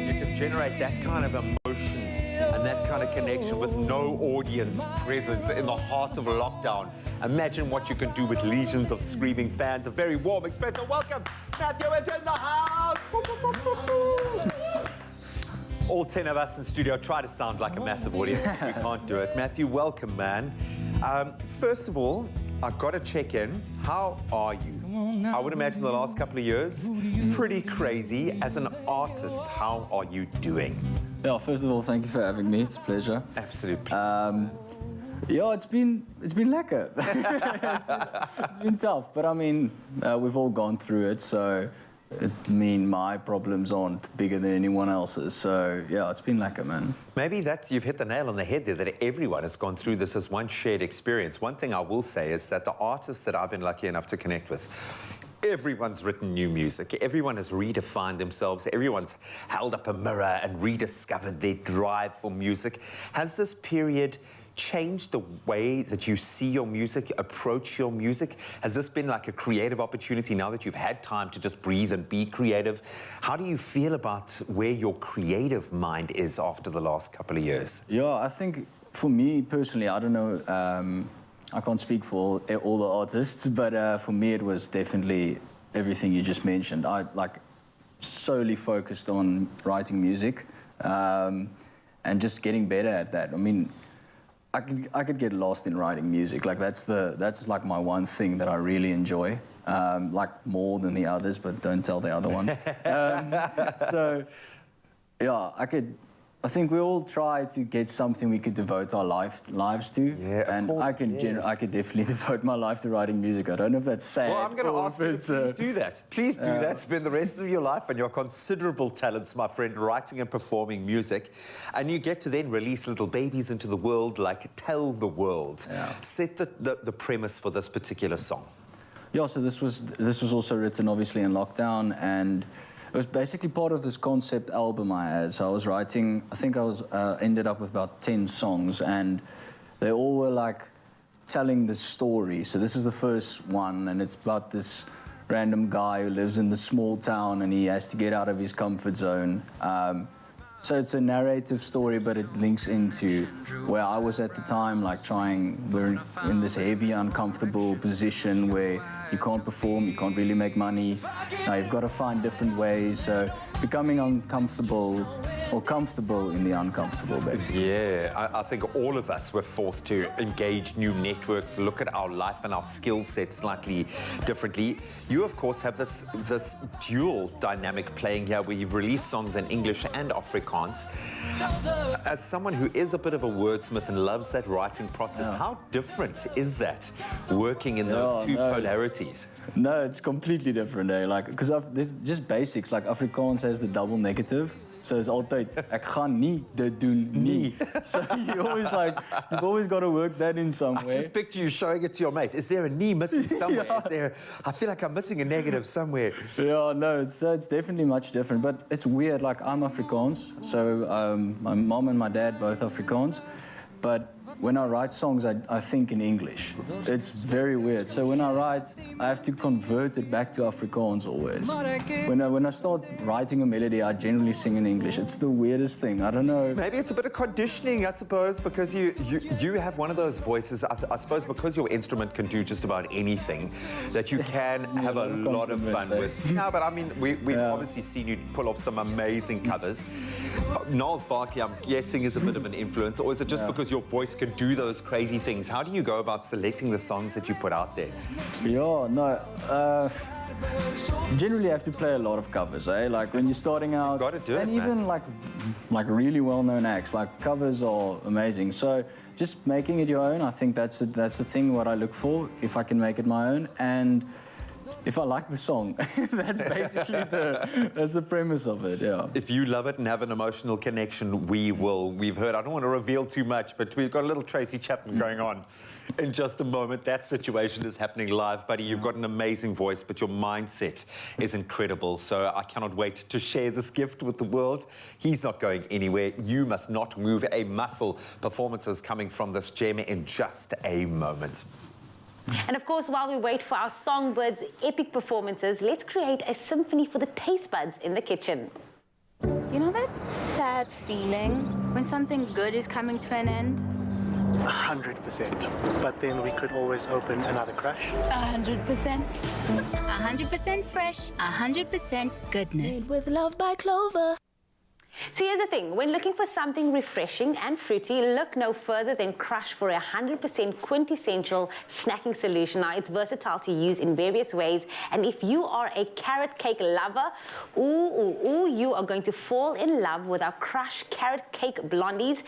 You can generate that kind of emotion and that kind of connection with no audience present in the heart of lockdown. Imagine what you can do with legions of screaming fans. A very warm Expresso welcome. Matthew is in the house. All 10 of us in studio try to sound like a massive audience, but we can't do it. Matthew, welcome, man. First of all, I've got to check in. How are you? I would imagine the last couple of years, pretty crazy. As an artist, how are you doing? Yeah, first of all, thank you for having me. It's a pleasure. Absolutely. Yeah, it's been lekker. it's been tough, but I mean, we've all gone through it, so my problems aren't bigger than anyone else's. So yeah, it's been lekker, man. Maybe you've hit the nail on the head there, that everyone has gone through this as one shared experience. One thing I will say is that the artists that I've been lucky enough to connect with, everyone's written new music. Everyone has redefined themselves. Everyone's held up a mirror and rediscovered their drive for music. Has this period changed the way that you see your music, approach your music? Has this been like a creative opportunity now that you've had time to just breathe and be creative? How do you feel about where your creative mind is after the last couple of years? Yeah, I think for me personally, I don't know, I can't speak for all the artists, but for me it was definitely everything you just mentioned. I solely focused on writing music and just getting better at that. I mean, I could get lost in writing music. Like that's like my one thing that I really enjoy, like more than the others, but don't tell the other one. So yeah, I think we all try to get something we could devote our lives to. Yeah, and I could definitely devote my life to writing music. I don't know if that's sad. Well, I'm going to ask you to please do that. Please do that. Spend the rest of your life and your considerable talents, my friend, writing and performing music. And you get to then release little babies into the world, like Tell the World. Yeah. Set the premise for this particular song. Yeah, so this was also written obviously in lockdown, and it was basically part of this concept album I had. So I was writing, I think I ended up with about 10 songs, and they all were like telling the story. So this is the first one, and it's about this random guy who lives in this small town, and he has to get out of his comfort zone. So it's a narrative story, but it links into where I was at the time, like we're in this heavy, uncomfortable position where you can't perform, you can't really make money. You've got to find different ways. So becoming uncomfortable or comfortable in the uncomfortable, basically. Yeah, I think all of us were forced to engage new networks, look at our life and our skill set slightly differently. You, of course, have this dual dynamic playing here where you've released songs in English and Afrikaans. As someone who is a bit of a wordsmith and loves that writing process, how different is that, working in those two polarities? No, it's completely different, eh? Like, because there's just basics, like Afrikaans has the double negative. So it's altyd, ek gaan nie dit doen nie. So you've always got to work that in some way. I just picture you showing it to your mate. Is there a knee missing somewhere? I feel like I'm missing a negative somewhere. Yeah, no, it's definitely much different. But it's weird, like I'm Afrikaans. So my mom and my dad both Afrikaans. But when I write songs, I think in English. It's very weird. So when I write, I have to convert it back to Afrikaans always. When I start writing a melody, I generally sing in English. It's the weirdest thing. I don't know. Maybe it's a bit of conditioning, I suppose, because you have one of those voices, I suppose because your instrument can do just about anything, that you can have a lot of fun with. No, but I mean, we've obviously seen you pull off some amazing covers. Gnarls Barkley, I'm guessing, is a bit of an influence, or is it just because your voice can do those crazy things? How do you go about selecting the songs that you put out there? Yeah, no. Generally, I have to play a lot of covers, eh? Like when you're starting out, Got to do and it, even man. like really well-known acts, like covers are amazing. So just making it your own, I think that's the thing what I look for. If I can make it my own, and if I like the song, that's basically that's the premise of it. Yeah. If you love it and have an emotional connection, we will. We've heard. I don't want to reveal too much, but we've got a little Tracy Chapman going on in just a moment. That situation is happening live, buddy. You've got an amazing voice, but your mindset is incredible. So I cannot wait to share this gift with the world. He's not going anywhere. You must not move a muscle. Performances coming from this gem in just a moment. And of course, while we wait for our songbirds' epic performances, let's create a symphony for the taste buds in the kitchen. You know that sad feeling when something good is coming to an end? 100%. But then we could always open another crush. 100%. 100% fresh, 100% goodness. Made with love by Clover. So here's the thing, when looking for something refreshing and fruity, look no further than Crush for a 100% quintessential snacking solution. Now, it's versatile to use in various ways, and if you are a carrot cake lover, you are going to fall in love with our Crush carrot cake blondies.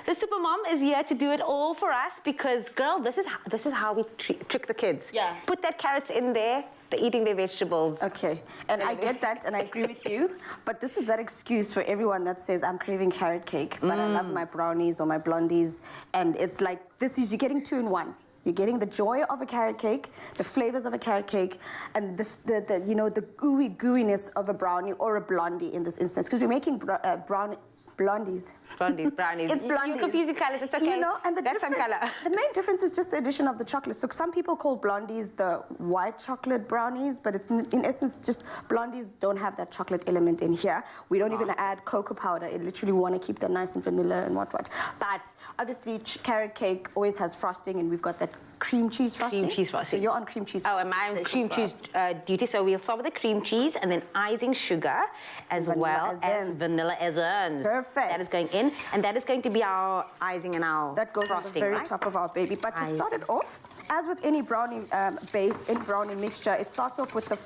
The supermom is here to do it all for us because, girl, this is how we trick the kids. Yeah. Put that carrots in there. They're eating their vegetables. Okay, and I get that, and I agree with you, but this is that excuse for everyone that says, I'm craving carrot cake, but I love my brownies or my blondies, and it's like, you're getting two in one. You're getting the joy of a carrot cake, the flavors of a carrot cake, and the gooey gooiness of a brownie or a blondie in this instance, because we're making blondies. Brownies. It's blondies. You're confusing colors, it's okay. You know, and that's some color. The main difference is just the addition of the chocolate. So some people call blondies the white chocolate brownies, but it's in essence just blondies don't have that chocolate element in here. We don't even add cocoa powder. It literally want to keep that nice and vanilla and what. But obviously carrot cake always has frosting, and we've got that cream cheese frosting. Cream cheese frosting. So you're on cream cheese. Oh, am I on cream cheese duty? So we'll start with the cream cheese and then icing sugar as well as vanilla essence. Perfect. That is going in, and that is going to be our icing and our that goes frosting, on the very right? top of our baby. But to start it off, as with any brownie base, any brownie mixture, it starts off with the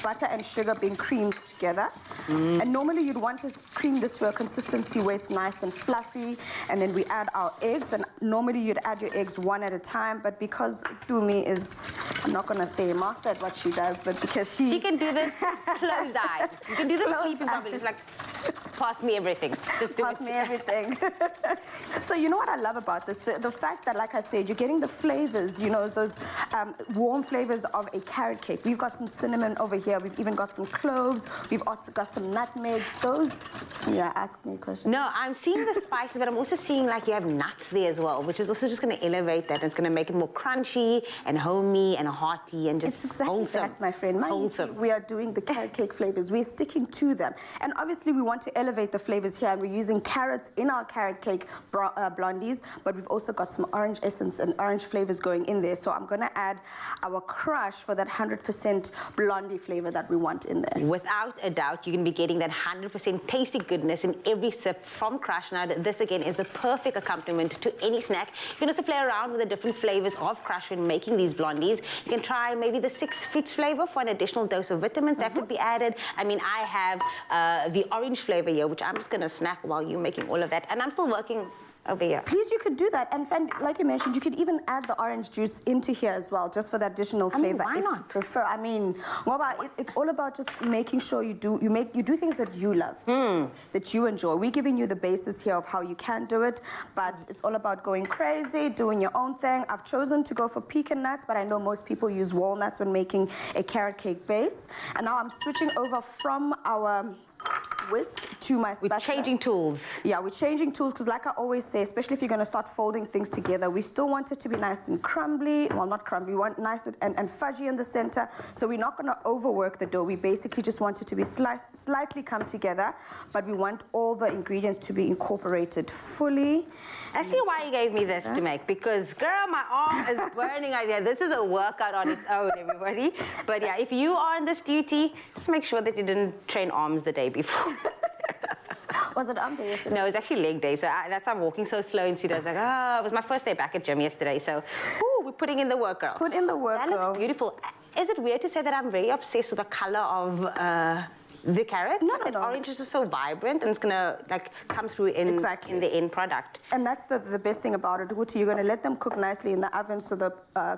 butter and sugar being creamed together. And normally you'd want to cream this to a consistency where it's nice and fluffy, and then we add our eggs, and normally you'd add your eggs one at a time, but because Dumi is, I'm not going to say master at what she does, but because she can do this closed eyes. You can do this sleeping probably. It's like, pass me everything. Just do pass me everything. So you know what I love about this? The fact that, like I said, you're getting the flavors, you know, those warm flavors of a carrot cake. We've got some cinnamon over here. We've even got some cloves. We've also got some nutmeg. Ask me a question. No, I'm seeing the spices, but I'm also seeing like you have nuts there as well, which is also just going to elevate that. It's going to make it more crunchy and homey and hearty and just it's exactly wholesome. that, my friend. Wholesome. We are doing the carrot cake flavors. We're sticking to them. And obviously we want to elevate the flavors here, and we're using carrots in our carrot cake blondies, but we've also got some orange essence and orange flavors going in there. So I'm going to add our Crush for that 100% blondie flavor that we want in there. Without a doubt, you're going to be getting that 100% tasty goodness in every sip from Crush. Now, this again is the perfect accompaniment to any snack. You can also play around with the different flavors of Crush when making these blondies. You can try maybe the 6 fruits flavor for an additional dose of vitamins that could be added. I mean, I have the orange flavor here, which I'm just going to snack while you're making all of that. And I'm still working over here. Please, you could do that. And friend, like you mentioned, you could even add the orange juice into here as well, just for that additional flavor. Why not? If you prefer. I mean, it's all about just making sure you do things that you love, that you enjoy. We're giving you the basis here of how you can do it, but it's all about going crazy, doing your own thing. I've chosen to go for pecan nuts, but I know most people use walnuts when making a carrot cake base. And now I'm switching over from our whisk to my spatula. We're changing tools. Yeah, we're changing tools because like I always say, especially if you're going to start folding things together, we still want it to be nice and crumbly. Well, not crumbly, we want nice and fudgy in the center. So we're not going to overwork the dough. We basically just want it to be slightly come together, but we want all the ingredients to be incorporated fully. I see why you gave me this to make, because girl, my arm is burning out here. This is a workout on its own, everybody. But yeah, if you are on this duty, just make sure that you didn't train arms the day before. Was it arm day yesterday? No, it was actually leg day. So that's why I'm walking so slow. And she does like, it was my first day back at gym yesterday. So, we're putting in the work, girl. Put in the work, That girl. looks beautiful. Is it weird to say that I'm very obsessed with the color of the carrots? No. Orange is just so vibrant, and it's gonna like come through in the end product. And that's the best thing about it, Guti. You're going to let them cook nicely in the oven, so the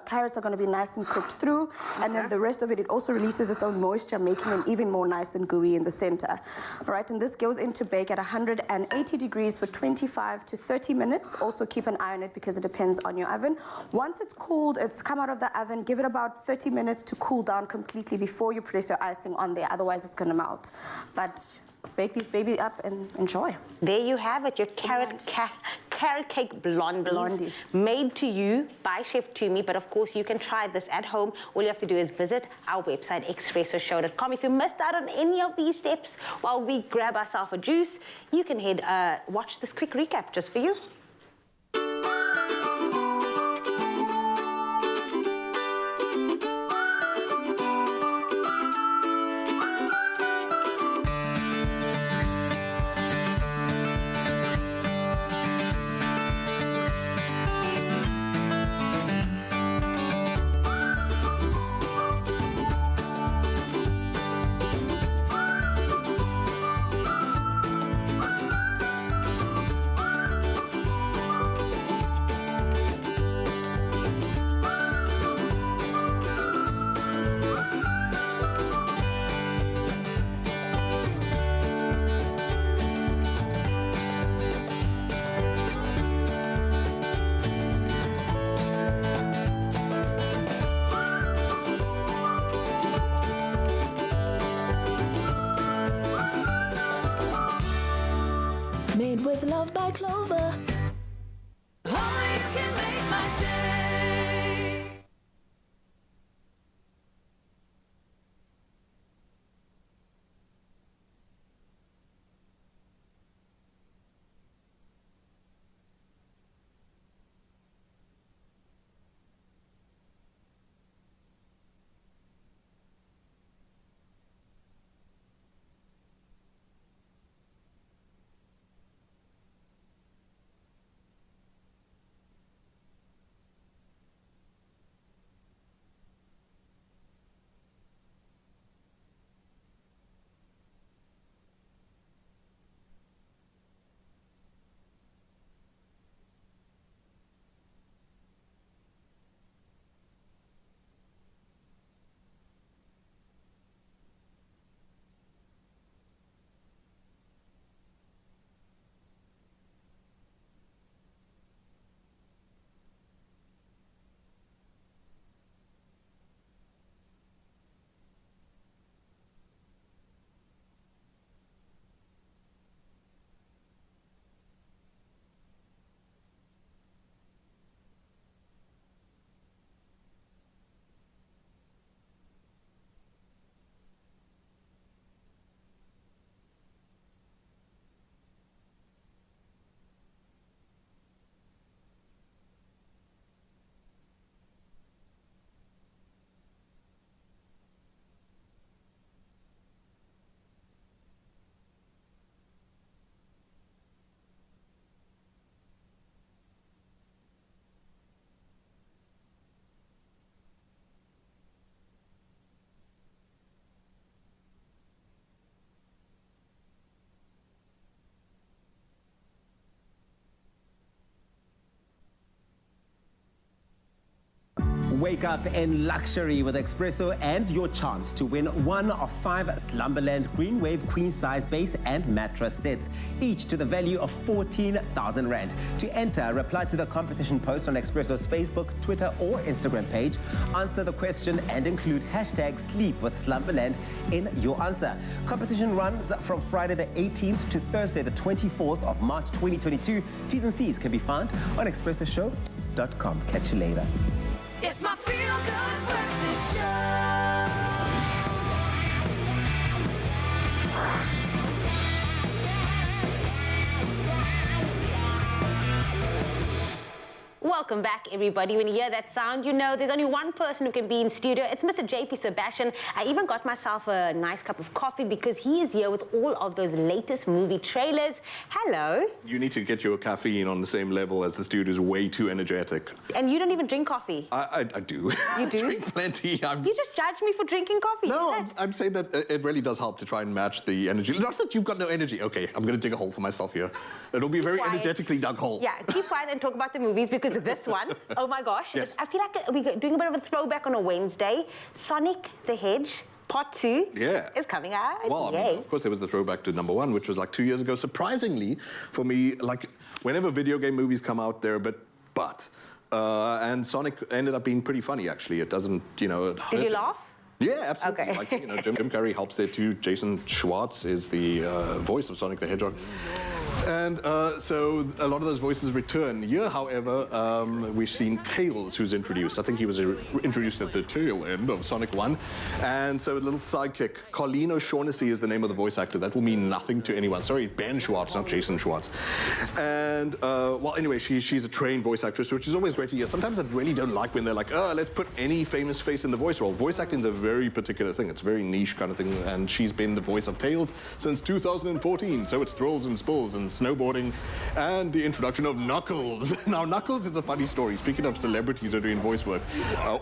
carrots are going to be nice and cooked through. And then the rest of it also releases its own moisture, making them even more nice and gooey in the center. All right, and this goes into bake at 180 degrees for 25 to 30 minutes. Also keep an eye on it because it depends on your oven. Once it's cooled, it's come out of the oven, give it about 30 minutes to cool down completely before you place your icing on there. Otherwise, it's going to melt. But bake these baby up and enjoy. There you have it, your carrot cake blondies. Made to you by Chef Tumi, but of course you can try this at home. All you have to do is visit our website, expressoshow.com. If you missed out on any of these steps while we grab ourselves a juice, you can watch this quick recap just for you. Made with love by Clover. Only you can make my day. Wake up in luxury with Expresso and your chance to win one of 5 Slumberland Green Wave Queen Size Base and Mattress sets, each to the value of 14,000 Rand. To enter, reply to the competition post on Expresso's Facebook, Twitter or Instagram page, answer the question and include hashtag Sleep with Slumberland in your answer. Competition runs from Friday the 18th to Thursday the 24th of March 2022. T's and C's can be found on expressoshow.com. Catch you later. It's my feel-good breakfast show. Welcome back, everybody. When you hear that sound, you know there's only one person who can be in studio. It's Mr. JP Sebastian. I even got myself a nice cup of coffee because he is here with all of those latest movie trailers. Hello. You need to get your caffeine on the same level as the studio is way too energetic. And you don't even drink coffee. I do. You do? I drink plenty. You just judge me for drinking coffee. No, I'm saying that it really does help to try and match the energy. Not that you've got no energy. Okay, I'm going to dig a hole for myself here. It'll be a very energetically dug hole. Yeah, keep quiet and talk about the movies because this one, oh my gosh, yes. I feel like we're doing a bit of a throwback on a Wednesday. Sonic the Hedge Part 2 is coming out. Well, I mean, of course, there was the throwback to number 1, which was like 2 years ago. Surprisingly, for me, like, whenever video game movies come out, they're a bit and Sonic ended up being pretty funny, actually. It doesn't, you know... Did you laugh? Yeah, absolutely. Okay. Like, you know, Jim Carrey helps there too. Jason Schwartz is the voice of Sonic the Hedgehog. And so a lot of those voices return. Here, however, we've seen Tails, who's introduced. I think he was introduced at the tail end of Sonic 1. And so a little sidekick. Colleen O'Shaughnessy is the name of the voice actor. That will mean nothing to anyone. Sorry, Ben Schwartz, not Jason Schwartz. And, well, anyway, she's a trained voice actress, which is always great to hear. Sometimes I really don't like when they're like, oh, let's put any famous face in the voice role. Voice acting is a very particular thing. It's a very niche kind of thing. And she's been the voice of Tails since 2014. So it's thrills and spills and snowboarding and the introduction of Knuckles. Now, Knuckles is a funny story. Speaking of celebrities who are doing voice work,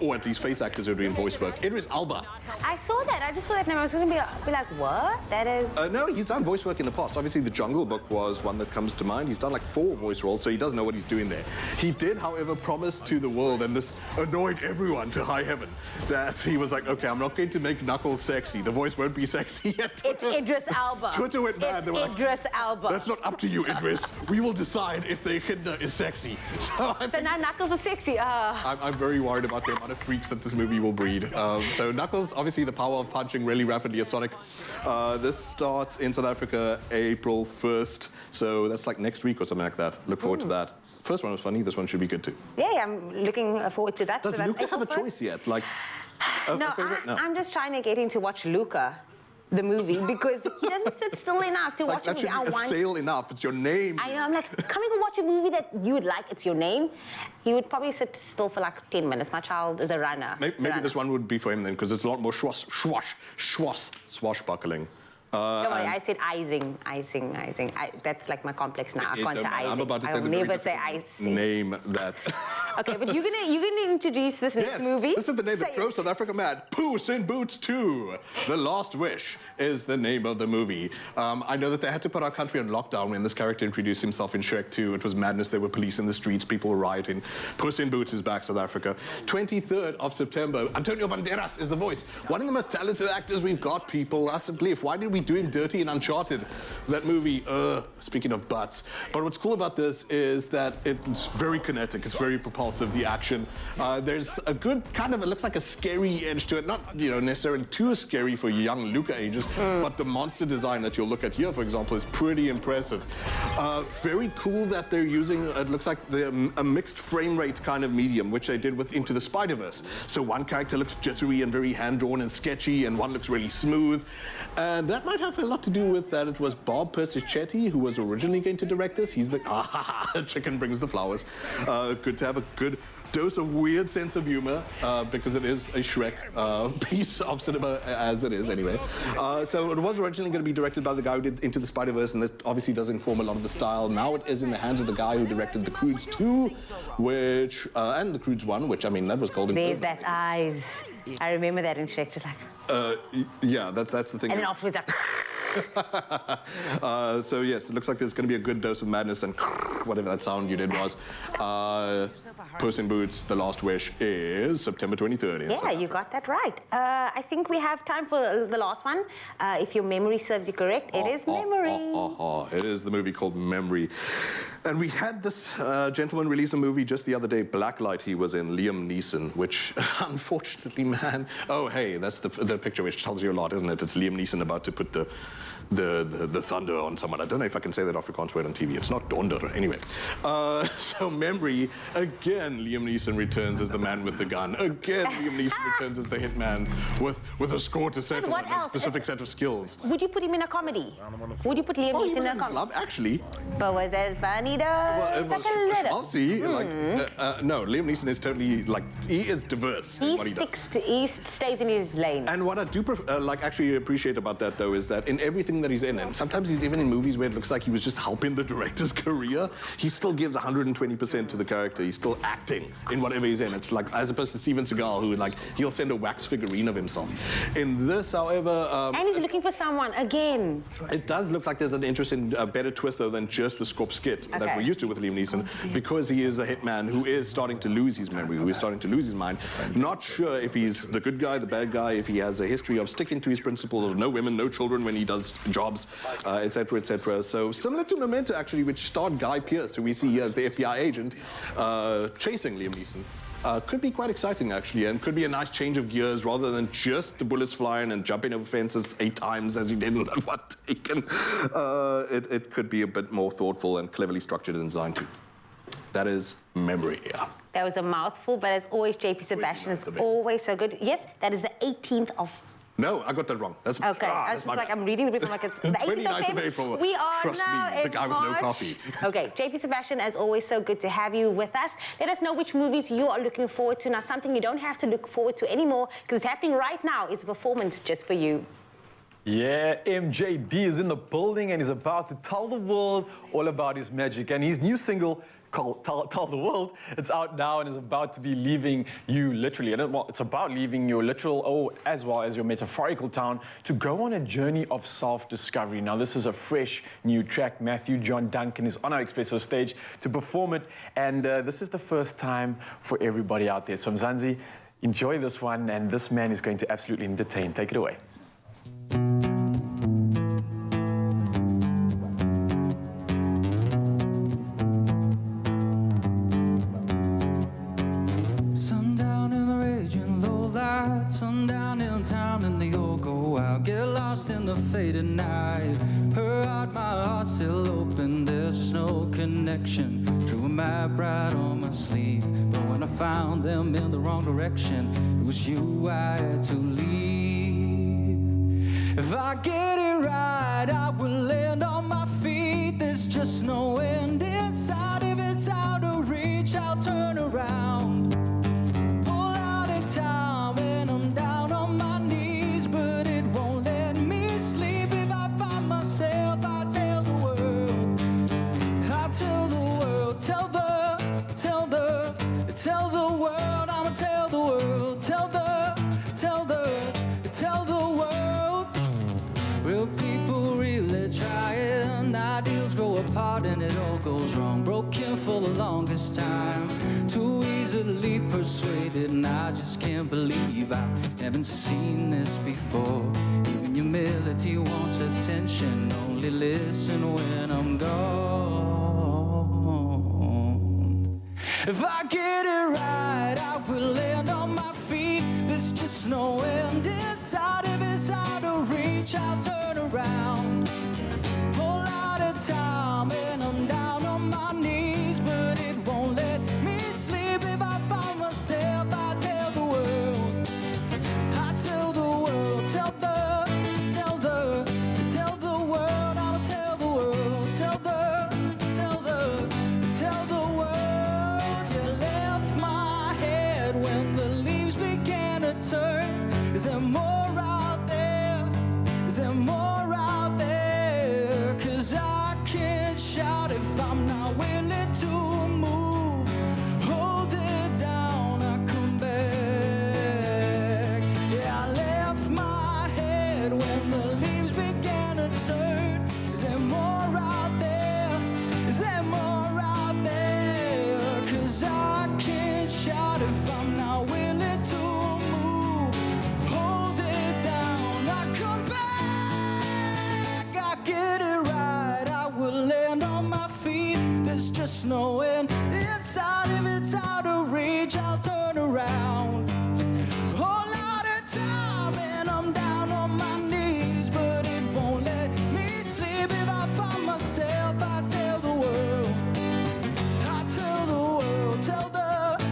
or at least face actors who are doing voice work, Idris Elba. I saw that. I just saw that name. I was going to be like, what? That is... No, he's done voice work in the past. Obviously, The Jungle Book was one that comes to mind. He's done like 4 voice roles, so he does know what he's doing there. He did, however, promise to the world, and this annoyed everyone to high heaven, that he was like, okay, I'm not going to make Knuckles sexy. The voice won't be sexy yet. It's Idris Elba. Twitter went mad. It's Idris Elba. That's not up to you, Idris. We will decide if the echidna is sexy. So now Knuckles is sexy. I'm very worried about the amount of freaks that this movie will breed. So Knuckles, obviously the power of punching really rapidly at Sonic. This starts in South Africa April 1st. So that's like next week or something like that. Look forward to that. First one was funny. This one should be good too. Yeah, I'm looking forward to that. Does so Luca have a choice yet? Like, no, I'm just trying to get him to watch Luca, the movie, because he doesn't sit still enough to watch a movie. That should be a sale enough. It's your name. I know. I'm like, come and watch a movie that you would like. It's your name. He would probably sit still for like 10 minutes. My child is a runner. Maybe this one would be for him then, because it's a lot more swashbuckling. Don't worry, I said icing. That's like my complex now. I can't say icing. I'm about to say I'll never say icing. Name that. Okay, but you're gonna introduce this next movie. This is the name that drove South Africa mad. Puss in Boots 2. The Last Wish is the name of the movie. I know that they had to put our country on lockdown when this character introduced himself in Shrek 2. It was madness. There were police in the streets. People were rioting. Puss in Boots is back, South Africa. 23rd of September. Antonio Banderas is the voice. One of the most talented actors we've got, people. Us and Belief. Why did we do him dirty and Uncharted? That movie, speaking of butts. But what's cool about this is that it's very kinetic. It's very propulsive, the action. There's a good kind of, it looks like a scary edge to it. Not, you know, necessarily too scary for young Luca ages, but the monster design that you'll look at here, for example, is pretty impressive. Very cool that they're using, it looks like a mixed frame rate kind of medium, which they did with Into the Spider-Verse. So one character looks jittery and very hand-drawn and sketchy, and one looks really smooth. And that might have a lot to do with that it was Bob Persichetti who was originally going to direct this. He's the chicken brings the flowers. Good to have a good dose of weird sense of humor, because it is a Shrek piece of cinema, as it is anyway. So it was originally going to be directed by the guy who did Into the Spider-Verse, and this obviously does inform a lot of the style. Now it is in the hands of the guy who directed The Croods 2, which, and The Croods 1, which, I mean, that was golden. There's that eyes. I remember that in Shrek, just like... yeah, that's the thing. And then afterwards, like... So yes, it looks like there's going to be a good dose of madness and whatever that sound you did was. Puss in Boots, The Last Wish is September 23rd. Yeah, you got that right. I think we have time for the last one. If your memory serves you correct, it is Memory. It is the movie called Memory. And we had this gentleman release a movie just the other day, Blacklight, he was in, Liam Neeson, which unfortunately, man... Oh, hey, that's the picture which tells you a lot, isn't it? It's Liam Neeson about to put the thunder on someone. I don't know if I can say that Afrikaans word on TV. It's not donder. Anyway. So Memory, again, Liam Neeson returns as the man with the gun. Again, Liam Neeson returns as the hitman with a score to settle and a specific set of skills. Would you put him in a comedy? Would you put Liam Neeson in a comedy? Love, actually. But was that funny though? Well, it was schmaltzy. No, Liam Neeson is totally, he is diverse in what he does. He stays in his lane. And what I do actually appreciate about that, though, is that in everything that he's in, and sometimes he's even in movies where it looks like he was just helping the director's career, he still gives 120% to the character. He's still acting in whatever he's in. It's like, as opposed to Steven Seagal, who, he'll send a wax figurine of himself. In this, however... and he's looking for someone, again. It does look like there's an interesting, better twist, though, than just the scorp skit that we're used to with Liam Neeson, because he is a hitman who is starting to lose his memory, who is starting to lose his mind. Not sure if he's the good guy, the bad guy, if he has a history of sticking to his principles of no women, no children when he does jobs, etc., etc. So similar to Memento, actually, which starred Guy Pearce, who we see here as the FBI agent, chasing Liam Neeson. Could be quite exciting, actually, and could be a nice change of gears rather than just the bullets flying and jumping over fences 8 times as he did in that one Taken. It could be a bit more thoughtful and cleverly structured and designed too. That is Memory. That was a mouthful, but as always, JP Sebastian is always so good. Yes, that is the 18th of... No, I got that wrong. That's okay. I was just I'm reading the brief. I'm like, it's the 29th of April. We are Trust now me, the guy with no coffee. Okay, JP Sebastian, as always, so good to have you with us. Let us know which movies you are looking forward to. Now, something you don't have to look forward to anymore, because it's happening right now. It's a performance just for you. Yeah, MJD is in the building and he's about to tell the world all about his magic. And his new single, called Tell the World, it's out now and is about to be leaving you literally. And it's about leaving your literal, as well as your metaphorical town, to go on a journey of self-discovery. Now, this is a fresh new track. Matthew John Duncan is on our Expresso stage to perform it. And this is the first time for everybody out there. So, Mzansi, enjoy this one. And this man is going to absolutely entertain. Take it away. Sundown in town and they all go out. Get lost in the faded night. Her heart, my heart still open. There's just no connection. Drew a map right on my sleeve. But when I found them in the wrong direction, it was you I had to leave. If I get it right, I will land on my feet. There's just no end inside. If it's out of reach, I'll turn around. Pull out in time and I'm down on my knees, but it won't let me sleep. If I find myself, I tell the world. I tell the world, tell the world. I'ma tell the world, tell the world. Real people really trying. Ideals grow apart and it all goes wrong. Broken for the longest time. Too easily persuaded, and I just can't believe I haven't seen this before. Even humility wants attention. Only listen when I'm gone. If I get it right, I will land on my feet. There's just no end inside. If it's out of reach, I'll turn around. Whole lot of time and I'm down on my knees, but it won't let me sleep. If I find myself, I tell the world. I tell the world, tell the world. I'ma tell the world, tell the world. You left my head when the leaves began to turn. Is there more out there? Is there more out there? 'Cause I can't shout if I'm not willing to move. Hold it down, I come back. Yeah, I left my head when the leaves began to turn. just knowing inside if it's out of reach, I'll turn around. A whole lot of time and I'm down on my knees, but it won't let me sleep. If I find myself, I tell the world, I tell the world, tell the world,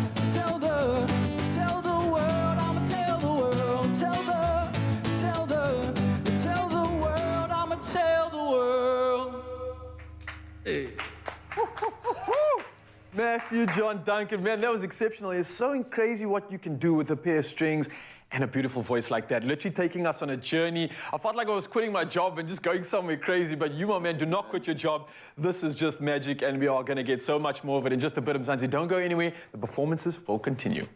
I'ma tell the world, tell the world, I'ma tell the world. Hey. Matthew John Duncan, man, that was exceptional. It's so crazy what you can do with a pair of strings and a beautiful voice like that, literally taking us on a journey. I felt like I was quitting my job and just going somewhere crazy, but you, my man, do not quit your job. This is just magic, and we are going to get so much more of it in just a bit of Mzansi. Don't go anywhere. The performances will continue.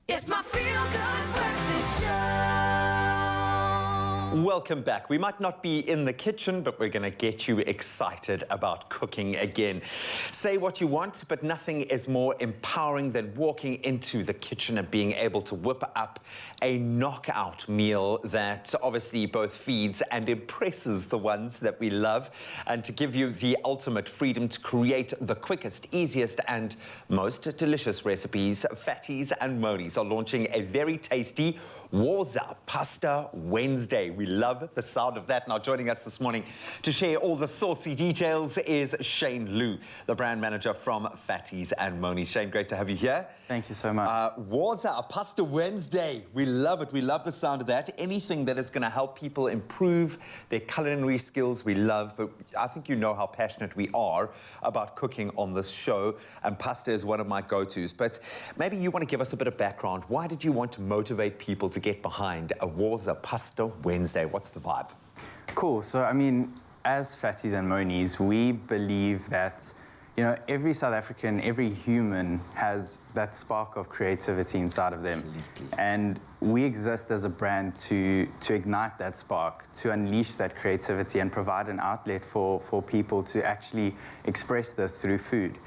It's my feel-good breakfast show. Welcome back. We might not be in the kitchen, but we're going to get you excited about cooking again. Say what you want, but nothing is more empowering than walking into the kitchen and being able to whip up a knockout meal that obviously both feeds and impresses the ones that we love, and to give you the ultimate freedom to create the quickest, easiest, and most delicious recipes. Fatties and Monies are launching a very tasty Waza Pasta Wednesday. We love the sound of that. Now, joining us this morning to share all the saucy details is Shane Liu, the brand manager from Fatties and Monies. Shane, great to have you here. Thank you so much. Waza Pasta Wednesday. We love it. We love the sound of that. Anything that is going to help people improve their culinary skills, we love. But I think you know how passionate we are about cooking on this show, and pasta is one of my go-tos. But maybe you want to give us a bit of background. Why did you want to motivate people to get behind a Waza Pasta Wednesday? What's the vibe? Cool. So, I mean, as Fatties and Monies, we believe that, you know, every South African, every human has that spark of creativity inside of them. Absolutely. And we exist as a brand to ignite that spark, to unleash that creativity and provide an outlet for people to actually express this through food.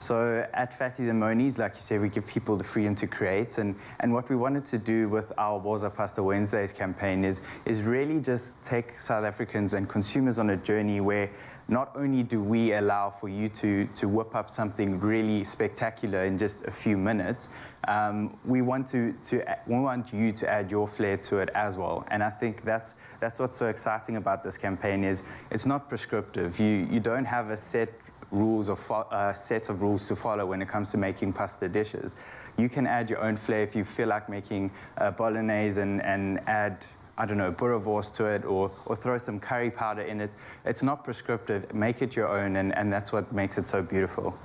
So at Fatties and Monies, like you said, we give people the freedom to create. And what we wanted to do with our Waza Pasta Wednesdays campaign is really just take South Africans and consumers on a journey where not only do we allow for you to whip up something really spectacular in just a few minutes, we want you to add your flair to it as well. And I think that's what's so exciting about this campaign is it's not prescriptive. You don't have a set set of rules to follow when it comes to making pasta dishes. You can add your own flair if you feel like making bolognese and add, I don't know, boerewors to it, or throw some curry powder in it. It's not prescriptive. Make it your own, and that's what makes it so beautiful.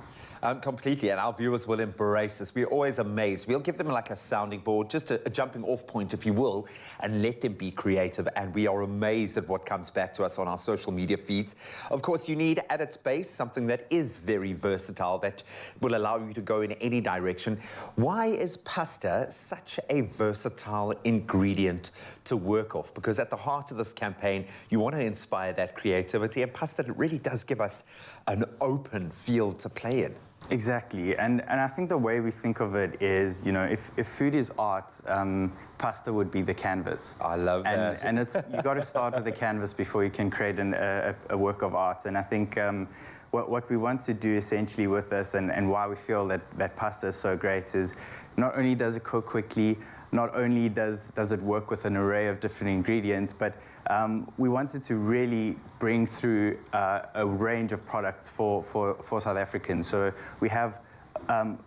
Completely, and our viewers will embrace this. We're always amazed. We'll give them like a sounding board, just a jumping off point, if you will, and let them be creative, and we are amazed at what comes back to us on our social media feeds. Of course, you need at its base something that is very versatile, that will allow you to go in any direction. Why is pasta such a versatile ingredient to work off? Because at the heart of this campaign, you want to inspire that creativity, and pasta really does give us an open field to play in. Exactly, and I think the way we think of it is, you know, if food is art, pasta would be the canvas. I love that. And it's, you got to start with the canvas before you can create a work of art. And I think what we want to do essentially with this, and why we feel that pasta is so great, is not only does it cook quickly, not only does it work with an array of different ingredients, but we wanted to really bring through a range of products for South Africans. So we have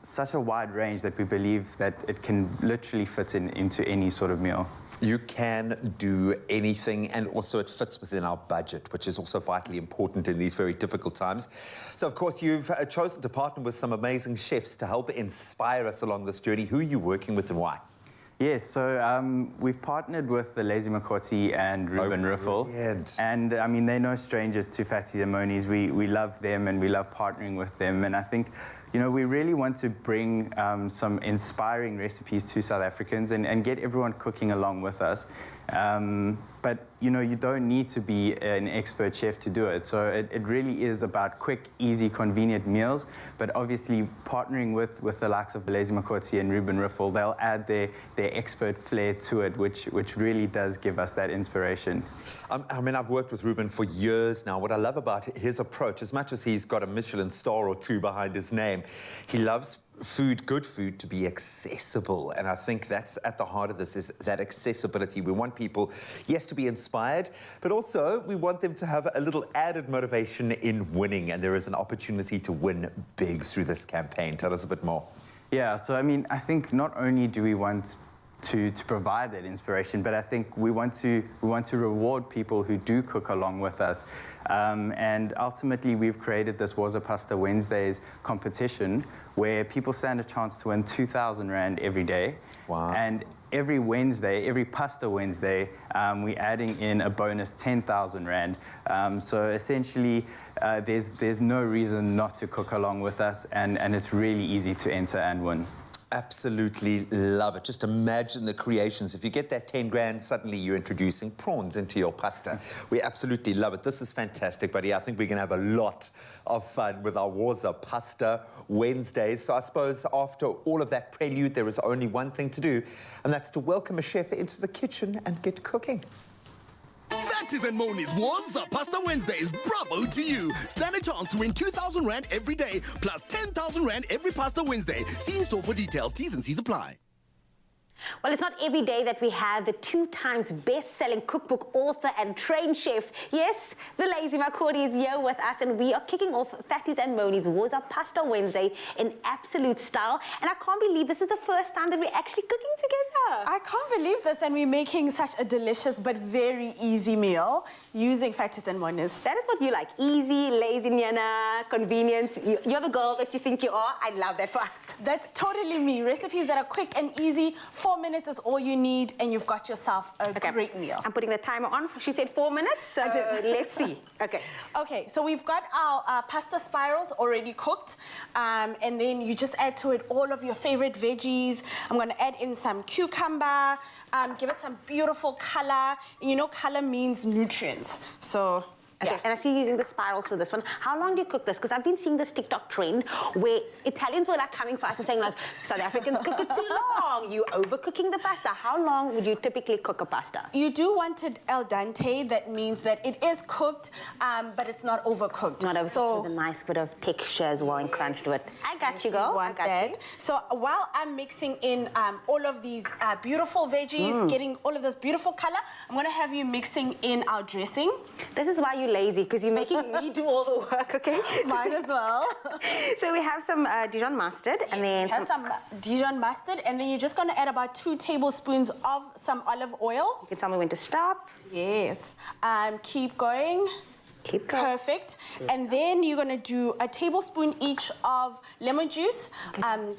such a wide range that we believe that it can literally fit into any sort of meal. You can do anything, and also it fits within our budget, which is also vitally important in these very difficult times. So, of course, you've chosen to partner with some amazing chefs to help inspire us along this journey. Who are you working with and why? Yes, so we've partnered with the Lazy Makoti and Ruben Riffle. And I mean, they're no strangers to Fatties and Monies. We love them and we love partnering with them. And I think, you know, we really want to bring some inspiring recipes to South Africans and get everyone cooking along with us. But, you know, you don't need to be an expert chef to do it. So it really is about quick, easy, convenient meals. But obviously, partnering with the likes of Lazy Makoti and Ruben Riffle, they'll add their expert flair to it, which really does give us that inspiration. I mean, I've worked with Ruben for years now. What I love about his approach, as much as he's got a Michelin star or two behind his name, he loves food, good food, to be accessible. And I think that's at the heart of this, is that accessibility. We want people, yes, to be inspired, but also we want them to have a little added motivation in winning. And there is an opportunity to win big through this campaign. Tell us a bit more. Yeah, so I mean, I think not only do we want to provide that inspiration, but I think we want to reward people who do cook along with us. And ultimately, we've created this Was a Pasta Wednesdays competition where people stand a chance to win 2,000 Rand every day. Wow. And every Wednesday, every Pasta Wednesday, we're adding in a bonus 10,000 Rand. So essentially, there's no reason not to cook along with us, and it's really easy to enter and win. Absolutely love it. Just imagine the creations. If you get that 10 grand, suddenly you're introducing prawns into your pasta. We absolutely love it. This is fantastic, buddy. I think we're going to have a lot of fun with our Waza Pasta Wednesdays. So I suppose after all of that prelude, there is only one thing to do, and that's to welcome a chef into the kitchen and get cooking. Fatties and Monies was a Pasta Wednesdays. Bravo to you. Stand a chance to win 2,000 Rand every day, plus 10,000 Rand every Pasta Wednesday. See in store for details. T's and C's apply. Well, it's not every day that we have the 2 times best-selling cookbook author and trained chef. Yes, the Lazy Makoti is here with us, and we are kicking off Fatties and Monies Was a Pasta Wednesday in absolute style. And I can't believe this is the first time that we're actually cooking together. I can't believe this, and we're making such a delicious but very easy meal using Fatties and Monies. That is what you like. Easy, lazy, nyana, convenience. You're the girl that you think you are. I love that for us. That's totally me. Recipes that are quick and easy. 4 minutes is all you need, and you've got yourself a great meal. I'm putting the timer on. She said 4 minutes, so let's see. Okay. Okay, so we've got our pasta spirals already cooked, and then you just add to it all of your favorite veggies. I'm going to add in some cucumber, give it some beautiful color. And you know, color means nutrients. So... Okay, and I see you using the spirals for this one. How long do you cook this? Because I've been seeing this TikTok trend where Italians were like coming for us and saying like, South Africans cook it too long. You overcooking the pasta. How long would you typically cook a pasta? You do want it al dente. That means that it is cooked, but it's not overcooked. Not overcooked, so with a nice bit of texture as well and crunch to it. I got you, girl. I got that. So while I'm mixing in all of these beautiful veggies, getting all of this beautiful color, I'm going to have you mixing in our dressing. This is why you lazy, because you're making me do all the work, okay? Mine as well. So we have some Dijon mustard, and then we have some Dijon mustard, and then you're just going to add about 2 tablespoons of some olive oil. You can tell me when to stop. Yes. Keep going. Keep going. Perfect. And then you're going to do a tablespoon each of lemon juice,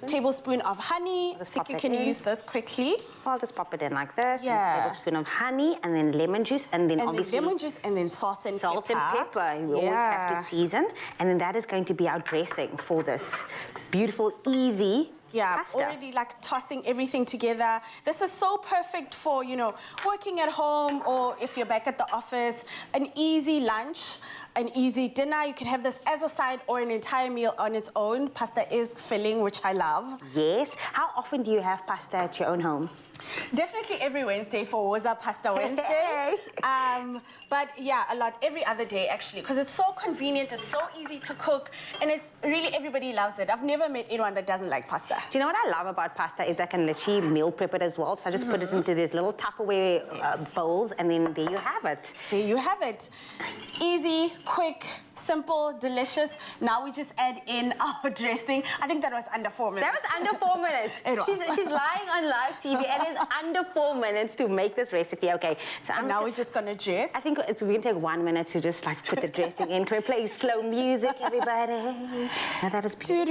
tablespoon of honey. I think you can use this quickly. I'll just pop it in like this. Yeah. A tablespoon of honey, and then lemon juice, and then obviously lemon juice, and then salt and pepper. Salt and pepper. We always have to season. And then that is going to be our dressing for this beautiful, easy pasta. Already like tossing everything together. This is so perfect for, you know, working at home or if you're back at the office. An easy lunch, an easy dinner. You can have this as a side or an entire meal on its own. Pasta is filling, which I love. Yes. How often do you have pasta at your own home? Definitely every Wednesday for Woza Pasta Wednesday. But yeah, a lot every other day actually, because it's so convenient, it's so easy to cook, and it's really everybody loves it. I've never met anyone that doesn't like pasta. Do you know what I love about pasta is that I can literally meal prep it as well. So I just put it into these little Tupperware bowls, and then there you have it. There you have it. Easy, quick, simple, delicious. Now we just add in our dressing. I think that was under 4 minutes. That was under 4 minutes. It was. She's lying on live TV. It is under 4 minutes to make this recipe. Okay, so now we're just gonna dress. I think we're gonna take 1 minute to just like put the dressing in. Can we play slow music, everybody? Now that is beautiful.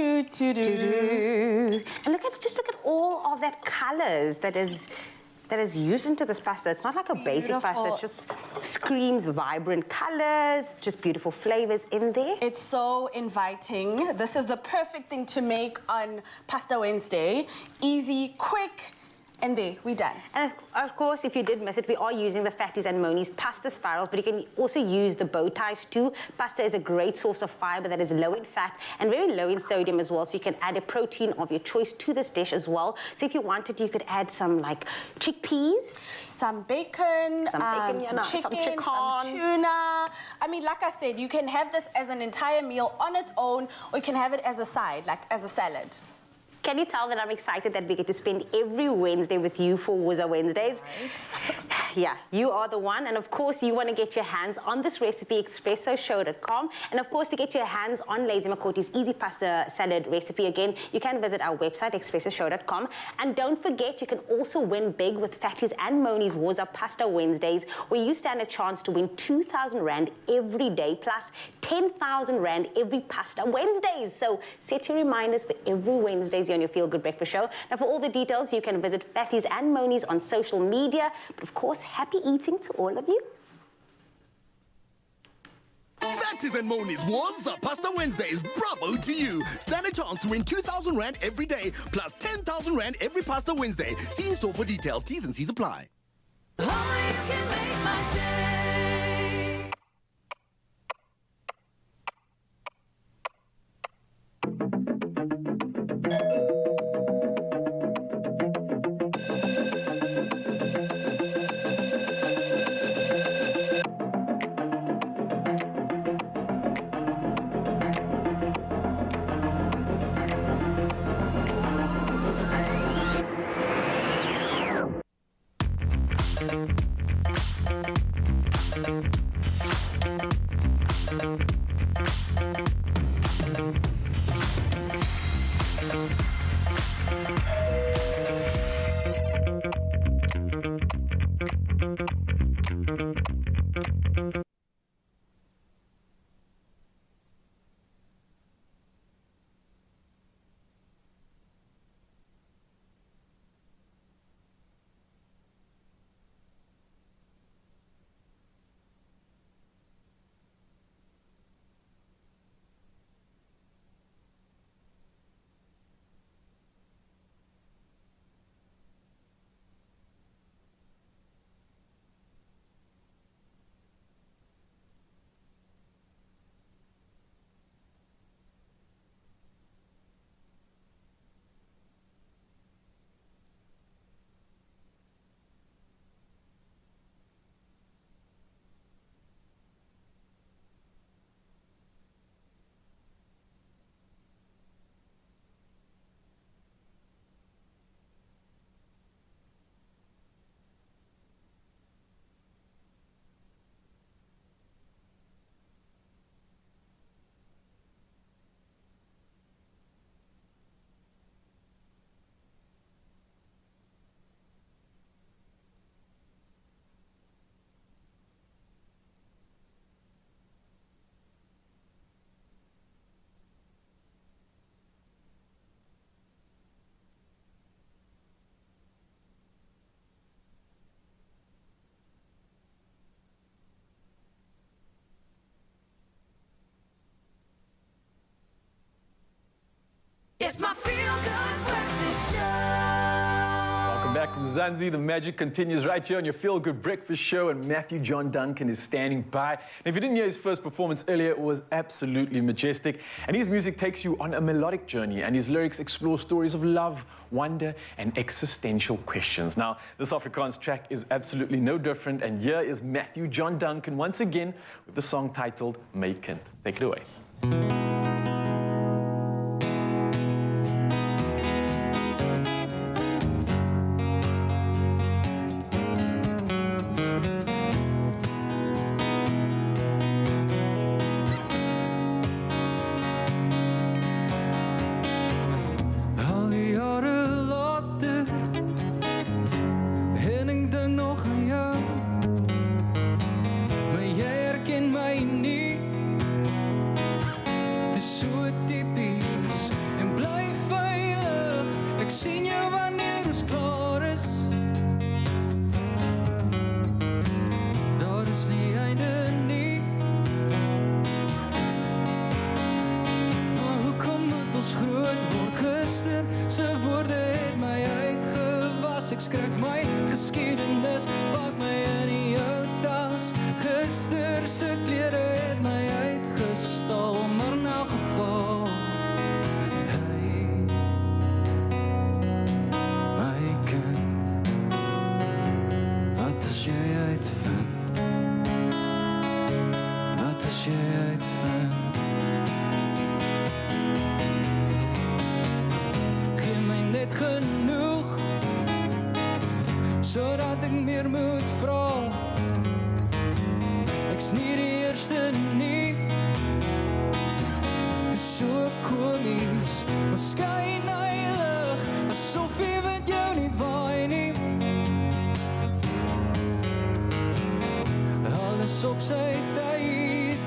And just look at all of that colors that is used into this pasta. It's not like a basic pasta. It just screams vibrant colors, just beautiful flavors in there. It's so inviting. This is the perfect thing to make on Pasta Wednesday. Easy, quick, and there, we're done. And of course, if you did miss it, we are using the Fatties and Monies pasta spirals, but you can also use the bow ties too. Pasta is a great source of fiber that is low in fat and very low in sodium as well, so you can add a protein of your choice to this dish as well. So if you wanted, you could add some like chickpeas, some bacon, some chicken, some tuna. I mean, like I said, you can have this as an entire meal on its own, or you can have it as a side, like as a salad. Can you tell that I'm excited that we get to spend every Wednesday with you for Woza Wednesdays? Right. Yeah, you are the one. And of course, you want to get your hands on this recipe, expressoshow.com. And of course, to get your hands on Lazy Makoti's easy pasta salad recipe again, you can visit our website, expressoshow.com. And don't forget, you can also win big with Fatties and Monies Woza Pasta Wednesdays, where you stand a chance to win 2,000 Rand every day, plus 10,000 Rand every Pasta Wednesdays. So set your reminders for every Wednesday on your Feel Good Breakfast Show. Now, for all the details, you can visit Fatties and Monies on social media. But of course, happy eating to all of you. Fatties and Monies was Pasta Wednesdays. Bravo to you. Stand a chance to win 2,000 Rand every day, plus 10,000 Rand every Pasta Wednesday. See in store for details. T's and C's apply. from Zanzi. The magic continues right here on your Feel Good Breakfast Show, and Matthew John Duncan is standing by. And if you didn't hear his first performance earlier, it was absolutely majestic. And his music takes you on a melodic journey, and his lyrics explore stories of love, wonder, and existential questions. Now, this Afrikaans track is absolutely no different, and here is Matthew John Duncan once again with the song titled My Kind. Take it away. Ek skryf my geskiedenis, pak my in jou tas. Gister se klere het my uitgestal, maar in elk geval, hey, my kind, wat as jy uitvind? Wat as jy uitvind? Gee my net genoeg, zodat ek meer moet vra. Ek's nie die eerste nie. Dis so komies, maar skyn heilig, asof jy wat jou nie waai nie. Alles op sy tyd.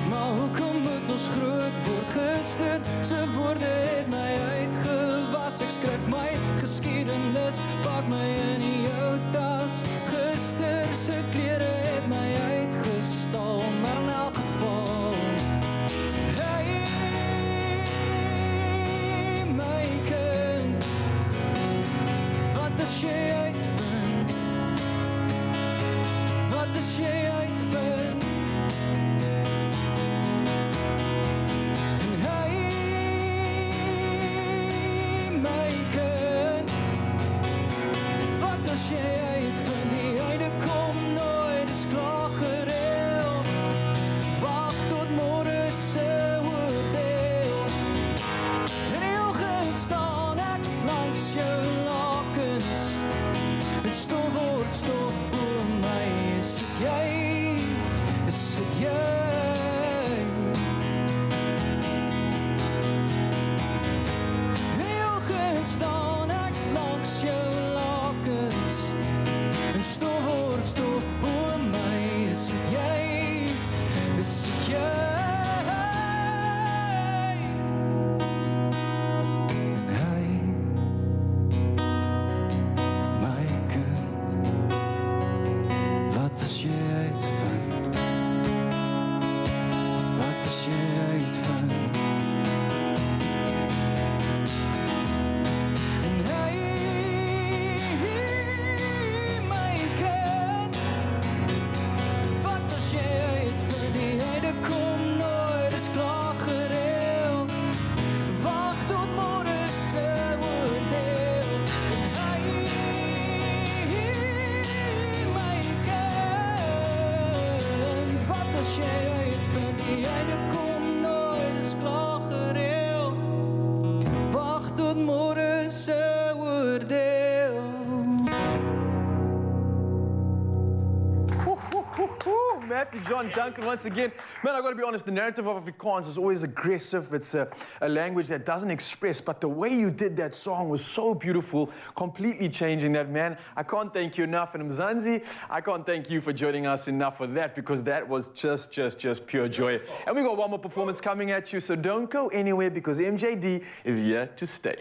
Maar hoekom moet ons groot word? Gister se woorde het my uitgewas. Ek skryf my geskiedenis, pak my in jou tas. Gister se klere het my uitgestal, maar in elk geval, hey, my kind, wat as jy uitvind? Wat as jy uitvind? As jy uitvind, die einde kom nooit, is klaar gereël. Wag tot môre se oordeel. In die oggend staan ek langs jou lakens. En stof word stof bo my. Is dit jy? Is dit jy? In die oggend staan ek langs jou lakens. En stof word stof bo my. Is dit jy? Is dit jy? En hy, my kind, wat as jy uitvind? Wat as jy uitvind? En hy, kom nooit, is klaar gereël. Wag tot môre se oordeel. En hy, my kind, wat as jy uitvind? Die einde kom nooit, is klaar gereël. Wag tot môre se oordeel. Matthew John Duncan once again. Man, I got to be honest, the narrative of Afrikaans is always aggressive. It's a language that doesn't express, but the way you did that song was so beautiful, completely changing that, man. I can't thank you enough. And Mzansi, I can't thank you for joining us enough for that, because that was just pure joy. And we got one more performance coming at you, so don't go anywhere, because MJD is here to stay.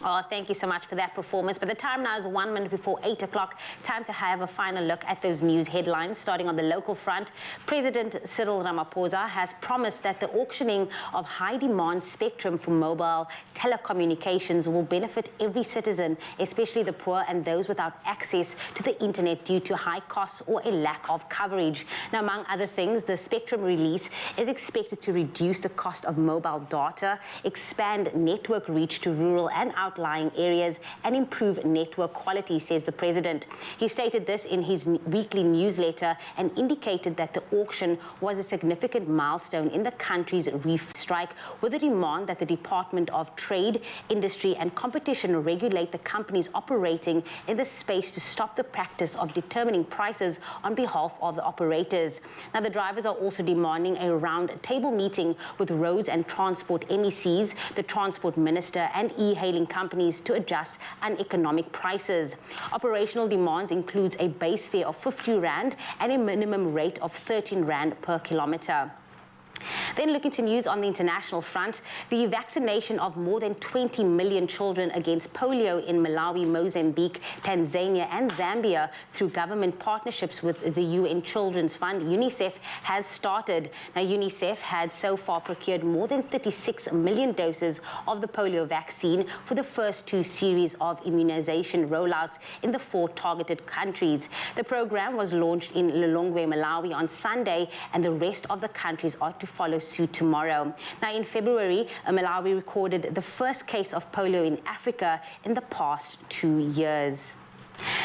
Oh, thank you so much for that performance. But the time now is 1 minute before 8 o'clock. Time to have a final look at those news headlines. Starting on the local front, President Cyril Ramaphosa has promised that the auctioning of high-demand spectrum for mobile telecommunications will benefit every citizen, especially the poor and those without access to the internet due to high costs or a lack of coverage. Now, among other things, the spectrum release is expected to reduce the cost of mobile data, expand network reach to rural and outlying areas, and improve network quality, says the president. He stated this in his weekly newsletter and indicated that the auction was a significant milestone in the country's reef strike, with a demand that the Department of Trade, Industry and Competition regulate the companies operating in the space to stop the practice of determining prices on behalf of the operators. Now, the drivers are also demanding a round-table meeting with roads and transport MECs, the Transport Minister and e-hailing companies to adjust uneconomic prices. Operational demands includes a base fare of 50 Rand and a minimum rate of 13 Rand per kilometre. Then looking to news on the international front, the vaccination of more than 20 million children against polio in Malawi, Mozambique, Tanzania and Zambia through government partnerships with the UN Children's Fund, UNICEF, has started. Now, UNICEF had so far procured more than 36 million doses of the polio vaccine for the first two series of immunization rollouts in the 4 targeted countries. The program was launched in Lilongwe, Malawi on Sunday, and the rest of the countries are to follow suit tomorrow. Now, in February, Malawi recorded the first case of polio in Africa in the past 2 years.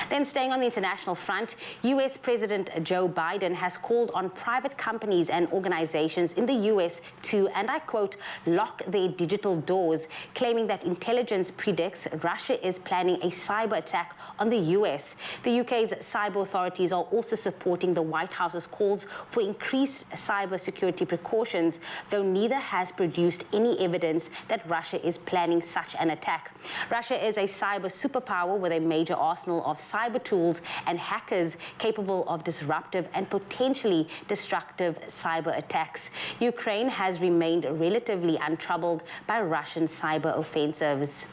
Then staying on the international front, US President Joe Biden has called on private companies and organizations in the US to, and I quote, lock their digital doors, claiming that intelligence predicts Russia is planning a cyber attack on the US. The UK's cyber authorities are also supporting the White House's calls for increased cyber security precautions, though neither has produced any evidence that Russia is planning such an attack. Russia is a cyber superpower with a major arsenal of cyber tools and hackers capable of disruptive and potentially destructive cyber attacks. Ukraine has remained relatively untroubled by Russian cyber offensives.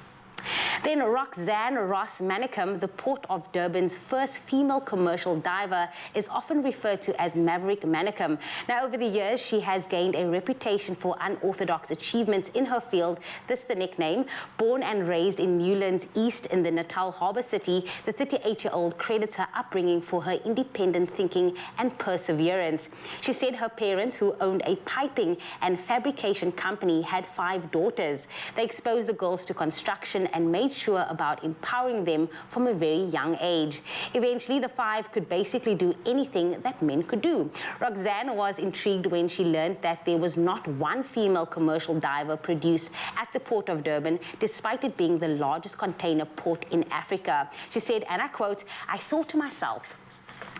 Then Roxanne Ross Manicum, the Port of Durban's first female commercial diver, is often referred to as Maverick Manicum. Now, over the years, she has gained a reputation for unorthodox achievements in her field. This is the nickname. Born and raised in Newlands East in the Natal Harbour City, the 38-year-old credits her upbringing for her independent thinking and perseverance. She said her parents, who owned a piping and fabrication company, had 5 daughters. They exposed the girls to construction and made sure about empowering them from a very young age. Eventually, the 5 could basically do anything that men could do. Roxanne was intrigued when she learned that there was not one female commercial diver produced at the Port of Durban, despite it being the largest container port in Africa. She said, and I quote, "I thought to myself,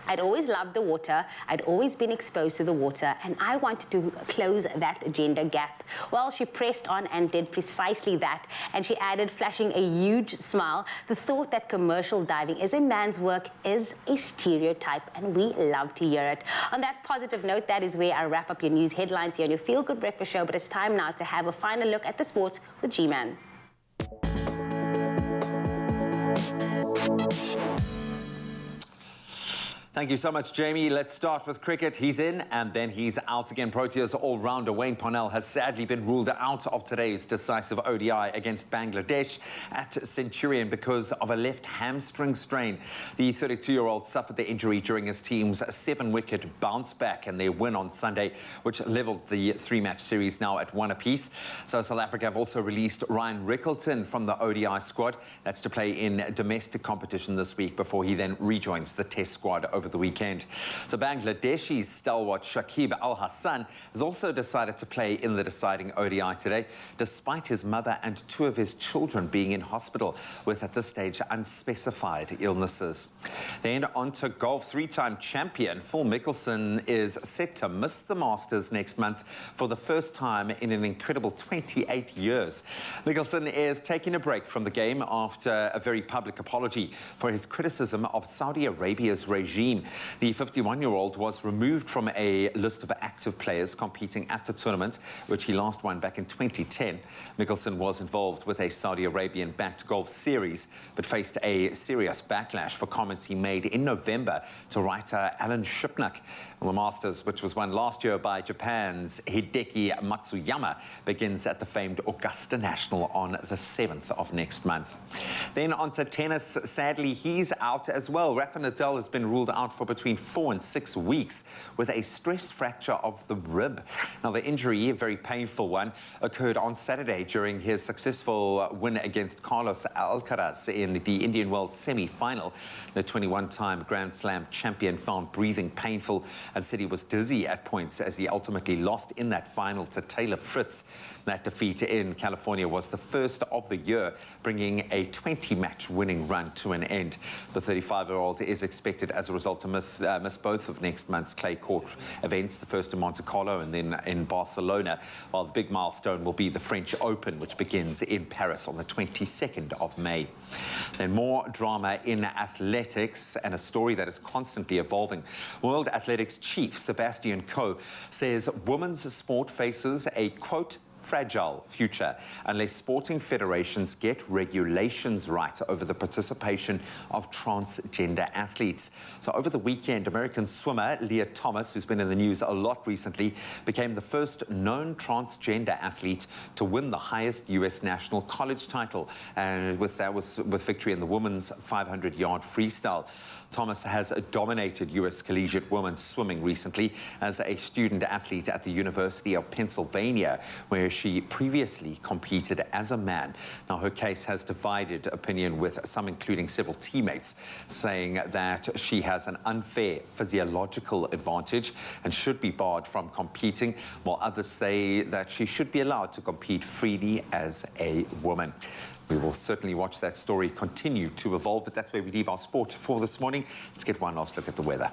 I'd always loved the water, I'd always been exposed to the water, and I wanted to close that gender gap." Well, she pressed on and did precisely that, and she added, flashing a huge smile, "The thought that commercial diving is a man's work is a stereotype, and we love to hear it." On that positive note, that is where I wrap up your news headlines here on your Feel Good Breakfast Show, but it's time now to have a final look at the sports with G-Man. Thank you so much, Jamie. Let's start with cricket. He's in and then he's out again. Proteas all-rounder Wayne Parnell has sadly been ruled out of today's decisive ODI against Bangladesh at Centurion because of a left hamstring strain. The 32-year-old suffered the injury during his team's 7-wicket bounce back and their win on Sunday, which levelled the 3-match series now at 1 apiece. So South Africa have also released Ryan Rickleton from the ODI squad. That's to play in domestic competition this week before he then rejoins the Test squad over the weekend. So Bangladeshi's stalwart Shakib Al Hassan has also decided to play in the deciding ODI today, despite his mother and 2 of his children being in hospital with, at this stage, unspecified illnesses. Then on to golf. 3-time champion Phil Mickelson is set to miss the Masters next month for the first time in an incredible 28 years. Mickelson is taking a break from the game after a very public apology for his criticism of Saudi Arabia's regime team. The 51-year-old was removed from a list of active players competing at the tournament, which he last won back in 2010. Mickelson was involved with a Saudi Arabian-backed golf series, but faced a serious backlash for comments he made in November to writer Alan Shipnuck. The Masters, which was won last year by Japan's Hideki Matsuyama, begins at the famed Augusta National on the 7th of next month. Then on to tennis. Sadly, he's out as well. Rafa Nadal has been ruled out for between 4 and 6 weeks with a stress fracture of the rib. Now, the injury, a very painful one, occurred on Saturday during his successful win against Carlos Alcaraz in the Indian Wells semi-final. The 21-time Grand Slam champion found breathing painful and said he was dizzy at points as he ultimately lost in that final to Taylor Fritz. That defeat in California was the first of the year, bringing a 20-match winning run to an end. The 35-year-old is expected as a result to miss both of next month's clay court events, the first in Monte Carlo and then in Barcelona, while the big milestone will be the French Open, which begins in Paris on the 22nd of May. Then more drama in athletics and a story that is constantly evolving. World Athletics chief Sebastian Coe says women's sport faces a, quote, fragile future unless sporting federations get regulations right over the participation of transgender athletes. So over the weekend, American swimmer Leah Thomas, who's been in the news a lot recently, became the first known transgender athlete to win the highest U.S. national college title, and that was with victory in the women's 500-yard freestyle. Thomas has dominated U.S. collegiate women's swimming recently as a student athlete at the University of Pennsylvania, where she previously competed as a man. Now, her case has divided opinion, with some, including several teammates, saying that she has an unfair physiological advantage and should be barred from competing, while others say that she should be allowed to compete freely as a woman. We will certainly watch that story continue to evolve, but that's where we leave our sport for this morning. Let's get one last look at the weather.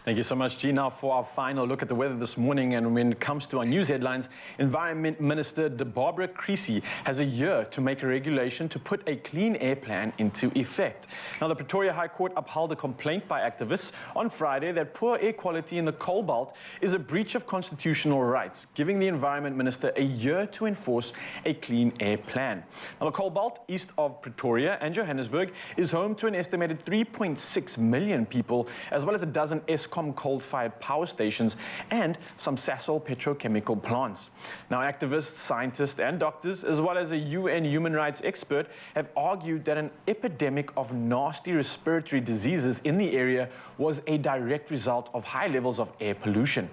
Thank you so much, Gina, for our final look at the weather this morning. And when it comes to our news headlines, Environment Minister Barbara Creasy has a year to make a regulation to put a clean air plan into effect. Now, the Pretoria High Court upheld a complaint by activists on Friday that poor air quality in the coal belt is a breach of constitutional rights, giving the Environment Minister a year to enforce a clean air plan. Now, the coal belt east of Pretoria and Johannesburg is home to an estimated 3.6 million people, as well as a dozen Eskom coal-fired power stations and some Sasol petrochemical plants. Now, activists, scientists and doctors, as well as a UN human rights expert, have argued that an epidemic of nasty respiratory diseases in the area was a direct result of high levels of air pollution.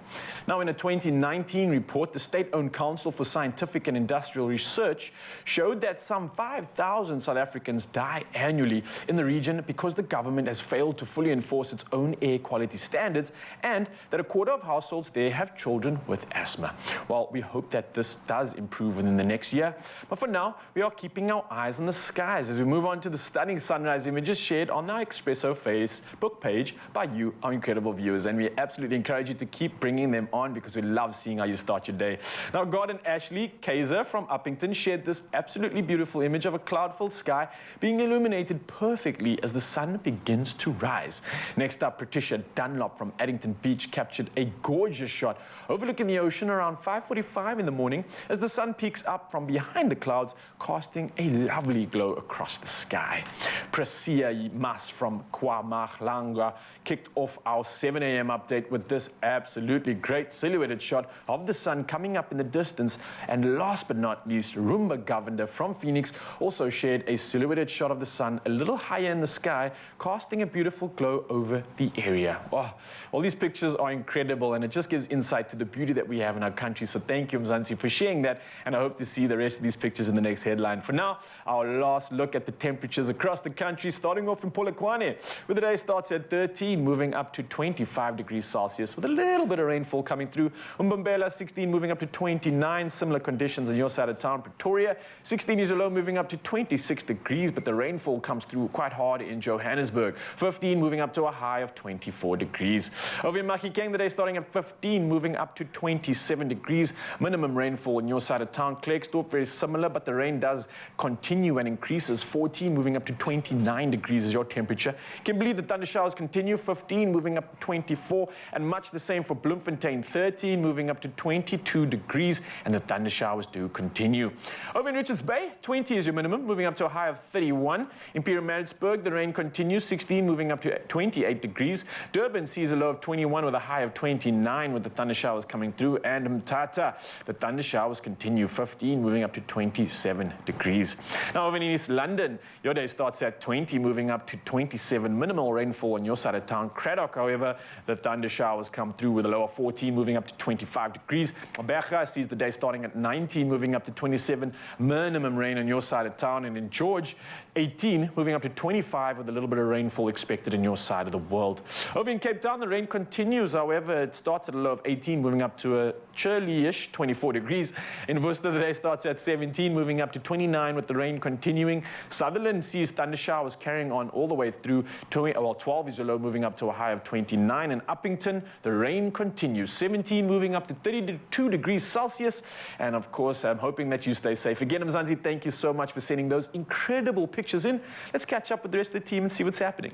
Now, in a 2019 report, the State-owned Council for Scientific and Industrial Research showed that some 5,000 South Africans die annually in the region because the government has failed to fully enforce its own air quality standards, and that a quarter of households there have children with asthma. Well, we hope that this does improve within the next year. But for now, we are keeping our eyes on the skies as we move on to the stunning sunrise images shared on our Expresso Facebook page by you, our incredible viewers. And we absolutely encourage you to keep bringing them on because we love seeing how you start your day. Now, Gordon Ashley Kaiser from Uppington shared this absolutely beautiful image of a cloud-filled sky being illuminated perfectly as the sun begins to rise. Next up, Patricia Dunlop from Addington Beach captured a gorgeous shot overlooking the ocean around 5:45 in the morning as the sun peeks up from behind the clouds, casting a lovely glow across the sky. Presia Mas from KwaMahlanga kicked off our 7 a.m. update with this absolutely great silhouetted shot of the sun coming up in the distance. And last but not least, Roomba Governor from Phoenix also shared a silhouetted shot of the sun a little higher in the sky, casting a beautiful glow over the area. Oh, all these pictures are incredible, and it just gives insight to the beauty that we have in our country. So thank you, Mzansi, for sharing that, and I hope to see the rest of these pictures in the next headline. For now, our last look at the temperatures across the country, starting off in Polokwane, where the day starts at 13, moving up to 25 degrees Celsius, with a little bit of rainfall coming through. Mbombela, 16, moving up to 29. Similar conditions on your side of town. Pretoria, 16 is a low, moving up to 26 degrees, but the rainfall comes through quite hard in Johannesburg. 15, moving up to a high of 24 degrees. degrees. Over in Mahikeng, the day starting at 15, moving up to 27 degrees. Minimum rainfall in your side of town. Klerksdorp, very similar, but the rain does continue and increases. 14, moving up to 29 degrees is your temperature. Kimberley, the thunder showers continue. 15, moving up to 24, and much the same for Bloemfontein. 13, moving up to 22 degrees, and the thunder showers do continue. Over in Richards Bay, 20 is your minimum, moving up to a high of 31. Imperial Maritzburg, the rain continues. 16, moving up to 28 degrees. Durban sees a low of 21 with a high of 29, with the thunder showers coming through. And Mthatha, the thunder showers continue. 15, moving up to 27 degrees. Now over in East London, your day starts at 20, moving up to 27. Minimal rainfall on your side of town. Craddock, however, the thunder showers come through with a low of 14, moving up to 25 degrees. Berga sees the day starting at 19, moving up to 27. Minimum rain on your side of town. And in George, 18, moving up to 25 with a little bit of rainfall expected in your side of the world. Over in Cape Town, the rain continues. However, it starts at a low of 18, moving up to a chilly-ish 24 degrees. In Worcester, the day starts at 17, moving up to 29 with the rain continuing. Sutherland sees thunder showers carrying on all the way through 12 is your low, moving up to a high of 29. And Uppington, the rain continues. 17, moving up to 32 degrees Celsius. And of course, I'm hoping that you stay safe. Again, Mzansi, thank you so much for sending those incredible pictures in. Let's catch up with the rest of the team and see what's happening.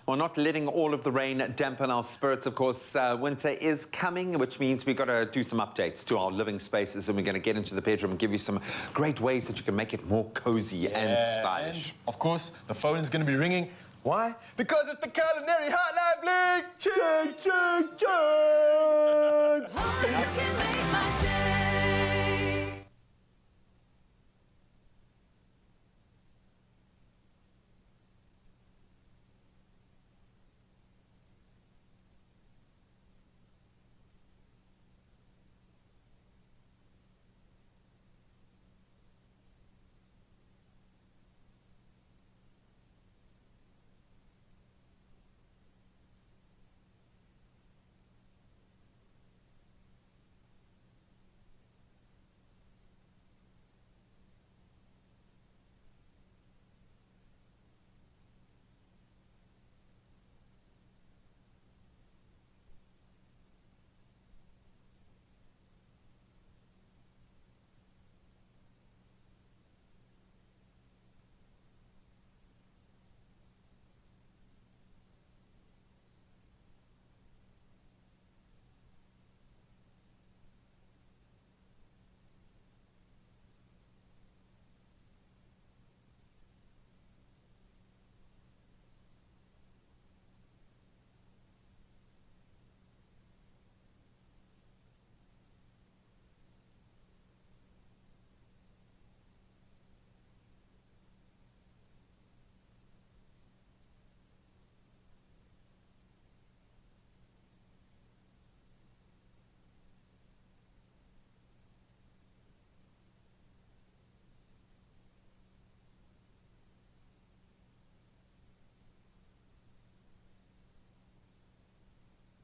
Well, not letting all of the rain dampen our spirits, of course. Winter is coming, which means we've got to do some updates to our living spaces, and we're going to get into the bedroom and give you some great ways that you can make it more cozy and stylish. And of course, the phone is going to be ringing. Why? Because it's the culinary hotline bling! Ching, ching, ching! So you can make my day.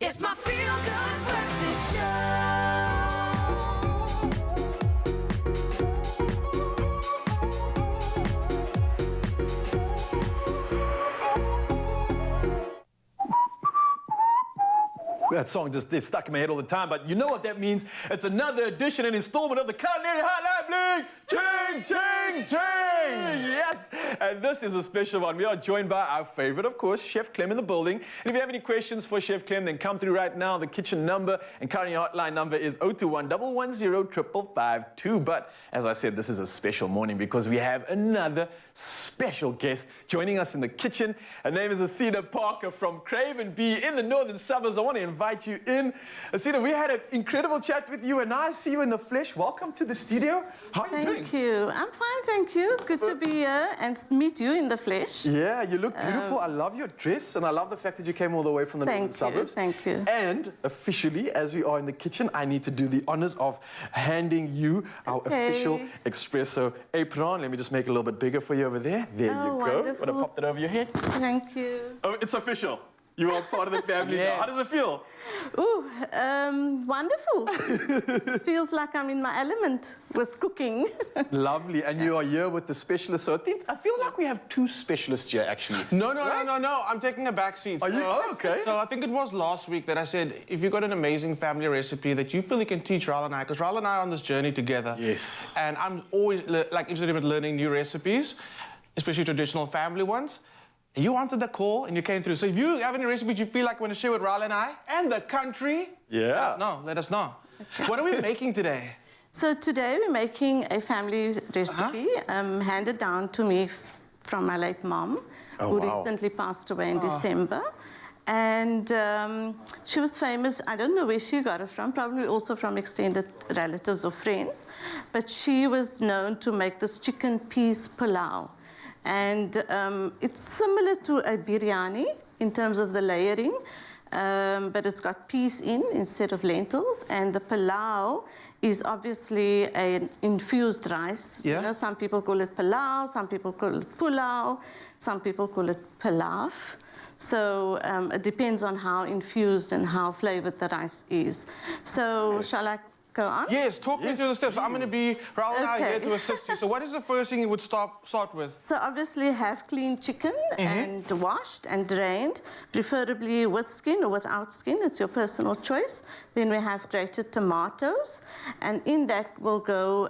It's my feel-good breakfast show. That song just it's stuck in my head all the time, but you know what that means. It's another edition and installment of the Culinary Hotline Bling! Ching, ching, ching! Yes! And this is a special one. We are joined by our favorite, of course, Chef Clem in the building. And if you have any questions for Chef Clem, then come through right now. The kitchen number and Culinary Hotline number is 021 110 552. But as I said, this is a special morning because we have another special guest joining us in the kitchen. Her name is Asina Parker from Craven B in the northern suburbs. I want to invite you in. Asina, we had an incredible chat with you, and now I see you in the flesh. Welcome to the studio. How are you doing? Thank you. I'm fine, thank you. Good to be here and meet you in the flesh. Yeah, you look beautiful. I love your dress, and I love the fact that you came all the way from the northern suburbs. Thank you. And officially, as we are in the kitchen, I need to do the honors of handing you our official Expresso apron. Let me just make it a little bit bigger for you over there. There you go. Wonderful. Want to pop that over your head? Thank you. Oh, it's official. You are part of the family now. How does it feel? Ooh, wonderful. Feels like I'm in my element with cooking. Lovely. And you are here with the specialist. So I feel like we have two specialists here, actually. No. I'm taking a back seat. Are you? Oh, okay. So I think it was last week that I said, if you've got an amazing family recipe that you feel you can teach Raul and I, because Raul and I are on this journey together. Yes. And I'm always interested in learning new recipes, especially traditional family ones. You answered the call and you came through. So if you have any recipes you feel like you want to share with Raul and I and the country, let us know. Okay. What are we making today? So today we're making a family recipe handed down to me from my late mom, who recently passed away in December. And she was famous. I don't know where she got it from, probably also from extended relatives or friends. But she was known to make this chicken peas palau. And it's similar to a biryani in terms of the layering, but it's got peas instead of lentils. And the palau is obviously an infused rice. Yeah. You know, some people call it palau, some people call it pulao, some people call it pilaf. So it depends on how infused and how flavored the rice is. So shall I go on? Yes, talk me through the steps. I'm going to be Raul and I here to assist you. So what is the first thing you would start with? So obviously have clean chicken and washed and drained, preferably with skin or without skin. It's your personal choice. Then we have grated tomatoes, and in that will go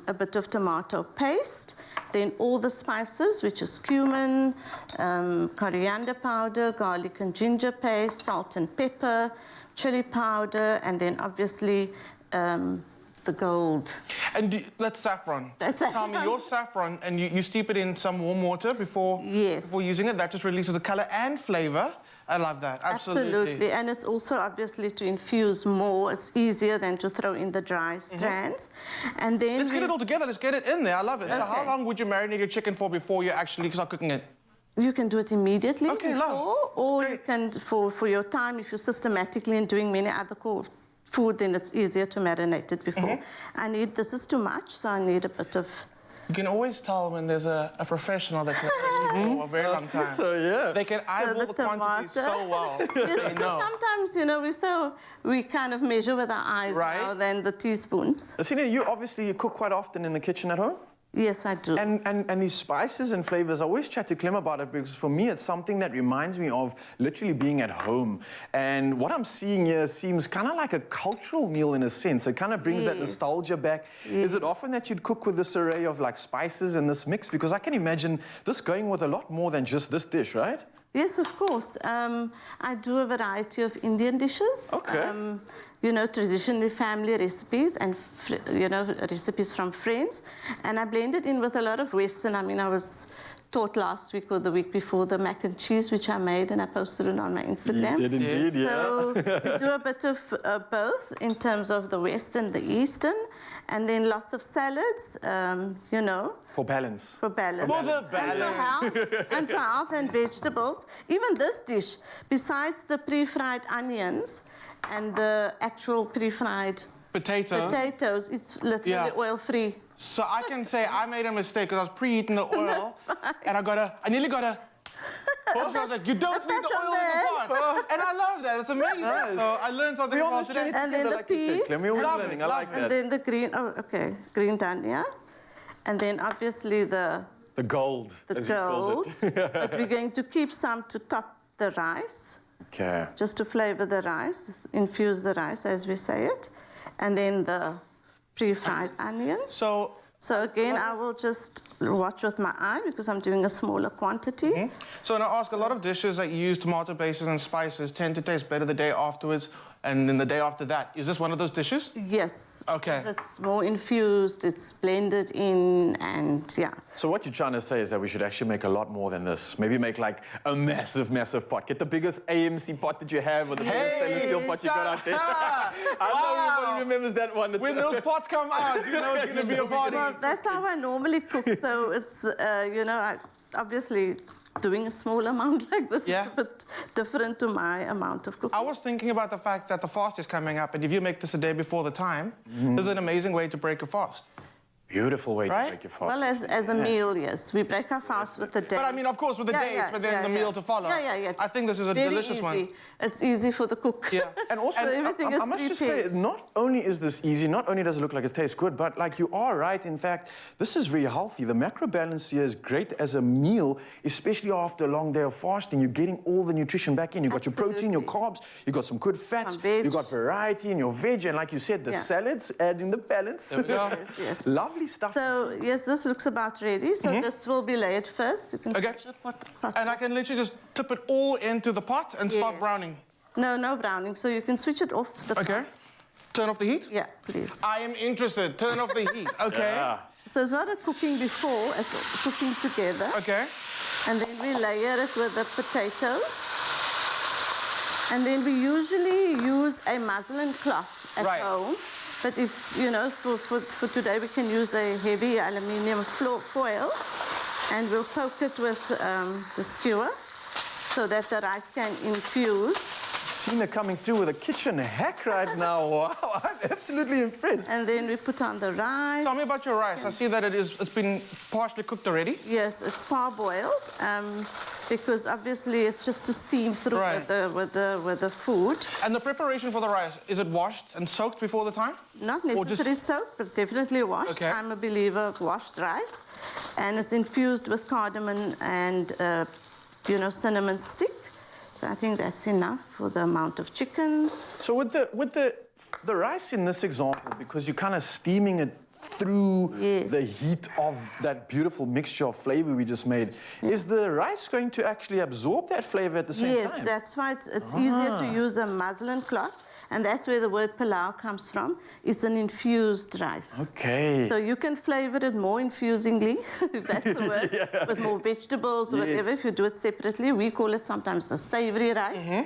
a bit of tomato paste. Then all the spices, which is cumin, coriander powder, garlic and ginger paste, salt and pepper, chili powder, and then obviously the gold. And that's saffron. That's Tell me, your saffron, and you steep it in some warm water before using it. That just releases the color and flavor. I love that. Absolutely. And it's also obviously to infuse more. It's easier than to throw in the dry strands. And then let's get it all together. Let's get it in there. I love it. So how long would you marinate your chicken for before you actually start cooking it? You can do it immediately or you can, for your time, if you're systematically and doing many other food, then it's easier to marinate it before. This is too much, so I need a bit of... You can always tell when there's a professional that's been for a very long time. So, they can eyeball the quantities so well. They know. Sometimes, you know, we kind of measure with our eyes now than the teaspoons. Asina, you cook quite often in the kitchen at home? Yes, I do. And these spices and flavors, I always chat to Clem about it because for me it's something that reminds me of literally being at home. And what I'm seeing here seems kind of like a cultural meal in a sense. It kind of brings that nostalgia back. Is it often that you'd cook with this array of like spices and this mix? Because I can imagine this going with a lot more than just this dish, right? Yes, of course. I do a variety of Indian dishes. Okay. You know, traditionally family recipes and, recipes from friends. And I blend it in with a lot of Western. I mean, I was taught last week or the week before the mac and cheese, which I made and I posted it on my Instagram. You did indeed, So we do a bit of both in terms of the Western, the Eastern, and then lots of salads, For balance. For balance. For the balance. And for health and vegetables. Even this dish, besides the pre-fried onions and the actual pre-fried potatoes, it's literally oil-free. So I can say I made a mistake because I was preheating the oil and I nearly got a... I was like, you don't need the oil in the pot. And I love that. It's amazing. So I learned something about today. And then the peas. We're learning. I like that. And then the green dhania. And then obviously the gold. But we're going to keep some to top the rice. Okay. Just to flavor the rice, infuse the rice as we say it. And then the pre-fried onions. So again, I will just watch with my eye because I'm doing a smaller quantity. So when I ask, a lot of dishes that use tomato bases and spices tend to taste better the day afterwards and then the day after that. Is this one of those dishes? Yes. Okay. It's more infused, it's blended in, and So what you're trying to say is that we should actually make a lot more than this. Maybe make like a massive, massive pot. Get the biggest AMC pot that you have or the biggest stainless steel pot you got out there. I know everybody remembers that one. When those pots come out, you know it's going to be a party. Well, that's how I normally cook. So it's, obviously doing a small amount like this is a bit different to my amount of cooking. I was thinking about the fact that the fast is coming up, and if you make this a day before the time, this is an amazing way to break a fast. Beautiful way right? to break your fast. Well, as a meal, yes. We break our fast with the dates. But I mean, of course, with the dates, but then the meal to follow. Yeah. I think this is a Very delicious easy. one. It's easy for the cook. Yeah. And also, everything is I must just prepared. say, not only is this easy, not only does it look like it tastes good, but like you are right, in fact, this is very healthy. The macro balance here is great as a meal, especially after a long day of fasting. You're getting all the nutrition back in. You've got your protein, your carbs, you've got some good fats, you've got variety in your veg, and like you said, the salads adding the balance. There we go. Yes. Lovely stuff. So, yes, this looks about ready. So this will be layered first. You can switch the pot. And I can literally just tip it all into the pot and start browning. No browning. So you can switch it off the pot. Turn off the heat? Yeah, please. I am interested. Turn off the heat. Okay. Yeah. So it's not a cooking before, it's cooking together. Okay. And then we layer it with the potatoes. And then we usually use a muslin cloth at home. But if, you know, for today we can use a heavy aluminium foil. And we'll poke it with the skewer so that the rice can infuse. Sina coming through with a kitchen hack right now. Wow, I'm absolutely impressed. And then we put on the rice. Tell me about your rice. I see that it's been partially cooked already. Yes, it's parboiled because obviously it's just to steam through with the food. And the preparation for the rice, is it washed and soaked before the time? Not necessarily soaked, but definitely washed. Okay. I'm a believer of washed rice. And it's infused with cardamom and, cinnamon stick. So I think that's enough for the amount of chicken. So with the rice in this example, because you're kind of steaming it through the heat of that beautiful mixture of flavor we just made, is the rice going to actually absorb that flavor at the same time? Yes, that's why it's easier to use a muslin cloth. And that's where the word palau comes from. It's an infused rice. Okay. So you can flavor it more infusingly, if that's the word, with more vegetables or whatever, if you do it separately. We call it sometimes a savory rice.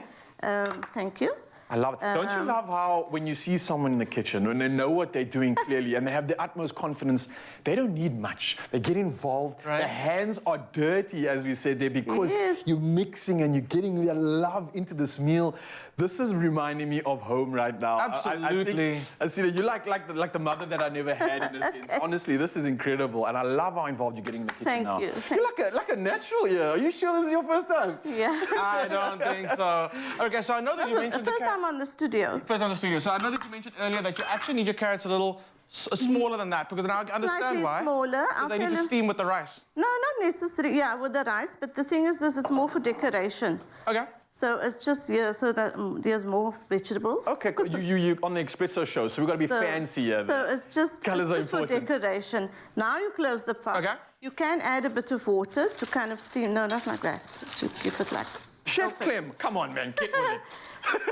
Thank you. I love it. Don't you love how when you see someone in the kitchen, when they know what they're doing clearly and they have the utmost confidence, they don't need much. They get involved. Their hands are dirty, as we said there, because you're mixing and you're getting their love into this meal. This is reminding me of home right now. Absolutely. I see that you like the mother that I never had in a sense. Honestly, this is incredible, and I love how involved you're getting in the kitchen now. Thank you. You're like a natural here. Are you sure this is your first time? Yeah. I don't think so. Okay, so I know that you mentioned the first time on the studio. First on the studio. So I know that you mentioned earlier that you actually need your carrots a little smaller than that, because now I understand Slightly why. smaller. Because they need to steam with the rice. No, not necessarily. Yeah, with the rice. But the thing is this, it's more for decoration. Okay. So it's just, so that there's more vegetables. Okay, you on the Expresso show, so we've got to be fancy here. So it's just, Colours are for important. decoration. Now you close the pot. Okay. You can add a bit of water to kind of steam. No, not like that. To keep it like... Chef Clem, come on, man, get with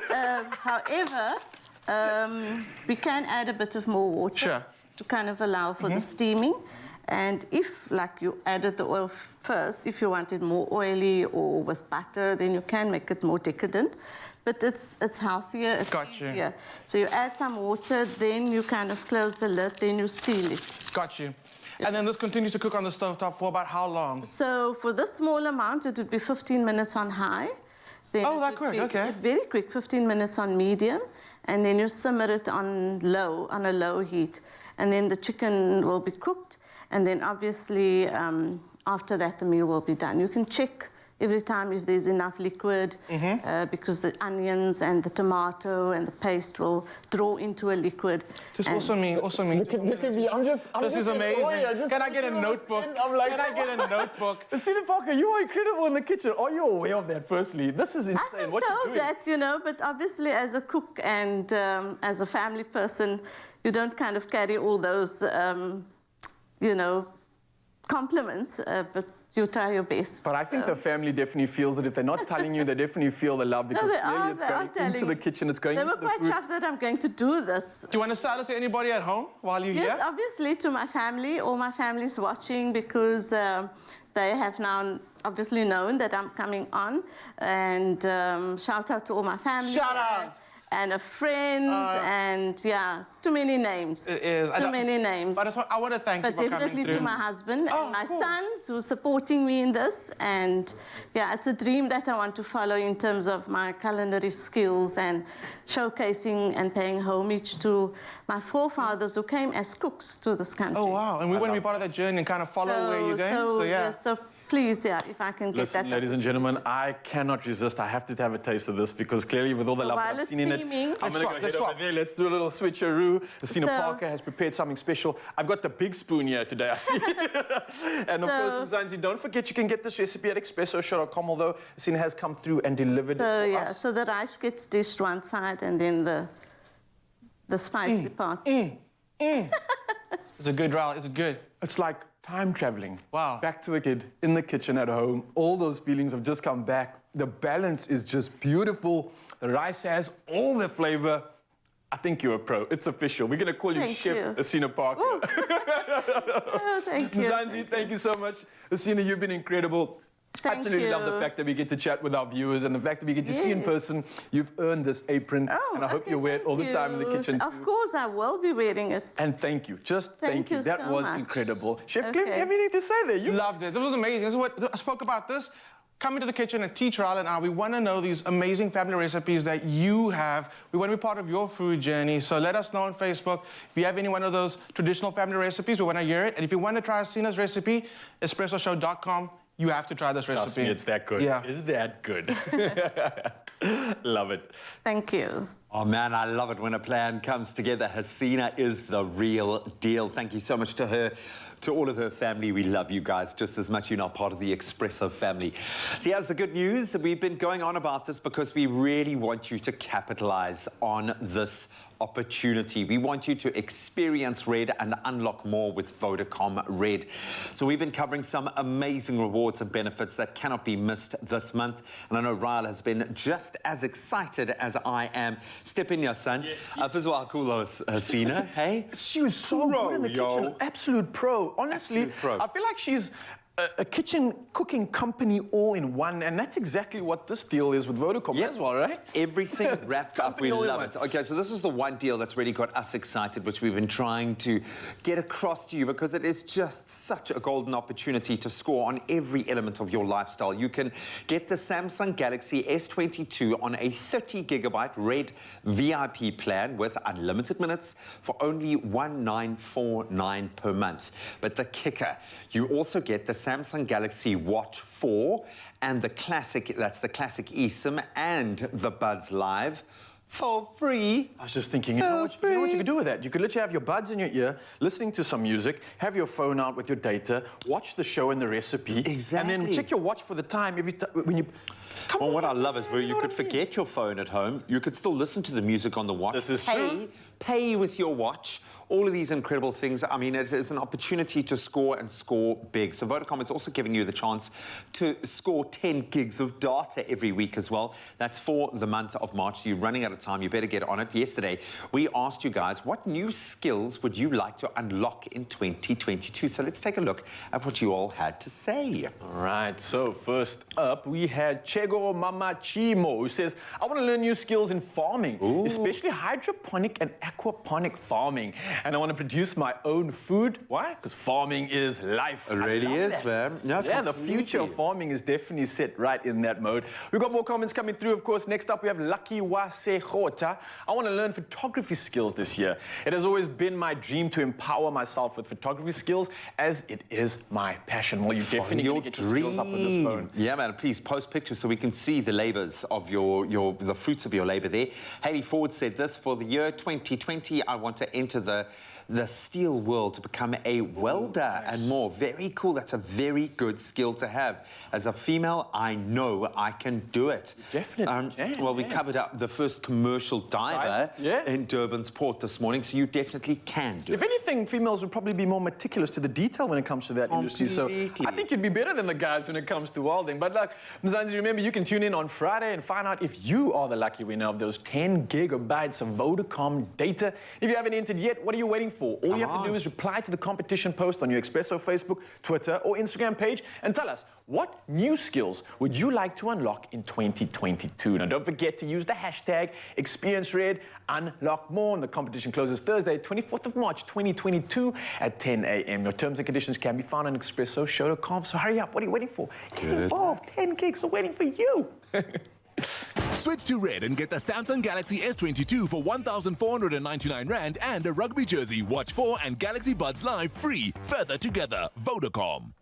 it. However, we can add a bit of more water to kind of allow for the steaming. And if, like, you added the oil first, if you want it more oily or with butter, then you can make it more decadent. But it's healthier, it's easier. So you add some water, then you kind of close the lid, then you seal it. Got you. And then this continues to cook on the stovetop for about how long? So for this small amount, it would be 15 minutes on high. Then that quick, okay. Very quick, 15 minutes on medium. And then you simmer it on a low heat. And then the chicken will be cooked. And then obviously, after that, the meal will be done. You can check every time if there's enough liquid, because the onions and the tomato and the paste will draw into a liquid. Just also me. Look at me, This is amazing. Can I get a notebook? Can I get a notebook? Sina Parker, you are incredible in the kitchen. Are you aware of that, firstly? This is insane. I've been what told you're doing. that, but obviously as a cook and as a family person, you don't kind of carry all those, compliments, but you try your best. But I think the family definitely feels it. If they're not telling you, they definitely feel the love, because clearly it's going into the kitchen, it's going into the food. They were quite chuffed that I'm going to do this. Do you want to sell it to anybody at home while you're here? Yes, obviously to my family. All my family's watching, because they have now obviously known that I'm coming on. And shout out to all my family. Shout out! and a friend, and yeah, it's too many names. It is. Too many names. But I want to thank you for coming through. But definitely to my husband and my sons who are supporting me in this. And yeah, it's a dream that I want to follow in terms of my culinary skills and showcasing and paying homage to my forefathers who came as cooks to this country. Oh, wow. And we want to be part of that journey and kind of follow where you're going. So yeah. Yes, so please, yeah, if I can get Listen, that. ladies and gentlemen, I cannot resist. I have to have a taste of this because clearly with all the love that I've seen in it, I'm going to go head over there. Let's do a little switcheroo. Lucina Parker has prepared something special. I've got the big spoon here today, I see. And of course, Mzansi, don't forget you can get this recipe at expresso.com, although Lucina has come through and delivered it for us. So the rice gets dished one side and then the spicy part. It's a good roll. It's good. It's like time traveling. Wow. Back to a kid in the kitchen at home. All those feelings have just come back. The balance is just beautiful. The rice has all the flavor. I think you're a pro. It's official. We're going to call you Chef Lucina Parker. Oh, thank you. Mzansi, thank you so much. Lucina, you've been incredible. Absolutely love the fact that we get to chat with our viewers and the fact that we get to see in person. You've earned this apron, and I hope you wear it all the time in the kitchen too. Of course, I will be wearing it. And thank you, just thank you. That so was much. incredible. Chef Cliff, everything to say there. You loved it. This was amazing. This is what I spoke about this. Come into the kitchen and teach Rala and I. We want to know these amazing family recipes that you have. We want to be part of your food journey. So let us know on Facebook if you have any one of those traditional family recipes. We want to hear it. And if you want to try Lucina's recipe, expressoshow.com. You have to try this recipe. Trust me, it's that good. Yeah. It's that good. Love it. Thank you. Oh man, I love it when a plan comes together. Lucina is the real deal. Thank you so much to her, to all of her family. We love you guys just as much. You're now part of the Expresso family. So here's the good news. We've been going on about this because we really want you to capitalize on this opportunity. We want you to experience Red and unlock more with Vodacom Red. So we've been covering some amazing rewards and benefits that cannot be missed this month. And I know Ryle has been just as excited as I am. Step in here, son. Yes, First of all, how cool was Lucina, hey? She was so good in the kitchen. Absolute pro. Honestly, Absolute pro. I feel like she's a kitchen cooking company all in one, and that's exactly what this deal is with Vodacom as well, right? Everything wrapped up. We love it. Okay, so this is the one deal that's really got us excited, which we've been trying to get across to you because it is just such a golden opportunity to score on every element of your lifestyle. You can get the Samsung Galaxy S22 on a 30GB Red VIP plan with unlimited minutes for only $1949 per month. But the kicker, you also get the Samsung Galaxy Watch 4 and the classic, that's the classic eSIM and the Buds Live for free. I was just thinking, you know what you could do with that? You could literally have your buds in your ear, listening to some music, have your phone out with your data, watch the show and the recipe. Exactly. And then check your watch for the time every time when you... Well, what I love is where you could forget your phone at home. You could still listen to the music on the watch. This is true. Pay with your watch. All of these incredible things. I mean, it is an opportunity to score and score big. So Vodacom is also giving you the chance to score 10 gigs of data every week as well. That's for the month of March. So you're running out of time. You better get on it. Yesterday, we asked you guys, what new skills would you like to unlock in 2022? So let's take a look at what you all had to say. All right, so first up, we had Chego Mama Chimo, who says, I want to learn new skills in farming, especially hydroponic and aquaponic farming. And I want to produce my own food. Why? Because farming is life. It really is, man. Yeah, the future of farming is definitely set right in that mode. We've got more comments coming through, of course. Next up, we have Lucky Wasehota. I want to learn photography skills this year. It has always been my dream to empower myself with photography skills, as it is my passion. Well, you definitely need to get your skills up with this phone. Yeah, man, please post pictures so we can see the labours of the fruits of your labour there. Haley Ford said this, for the year 2020, I want to enter the steel world to become a welder and more. Very cool. That's a very good skill to have. As a female, I know I can do it. Definitely can. Well, we covered up the first commercial diver in Durban's port this morning, so you definitely can do it. If anything, females would probably be more meticulous to the detail when it comes to that industry. So I think you'd be better than the guys when it comes to welding. But look, Mzansi, remember, you can tune in on Friday and find out if you are the lucky winner of those 10 gigabytes of Vodacom data. If you haven't entered yet, what are you waiting for? All you have to do is reply to the competition post on your Expresso Facebook, Twitter, or Instagram page and tell us what new skills would you like to unlock in 2022? Now, don't forget to use the hashtag ExperienceRed, unlock more. And the competition closes Thursday, 24th of March, 2022 at 10 a.m. Your terms and conditions can be found on expressoshow.com. So hurry up. What are you waiting for? Get involved. 10 gigs are waiting for you. Switch to Red and get the Samsung Galaxy S22 for 1,499 Rand and a rugby jersey, Watch 4 and Galaxy Buds Live free. Further together, Vodacom.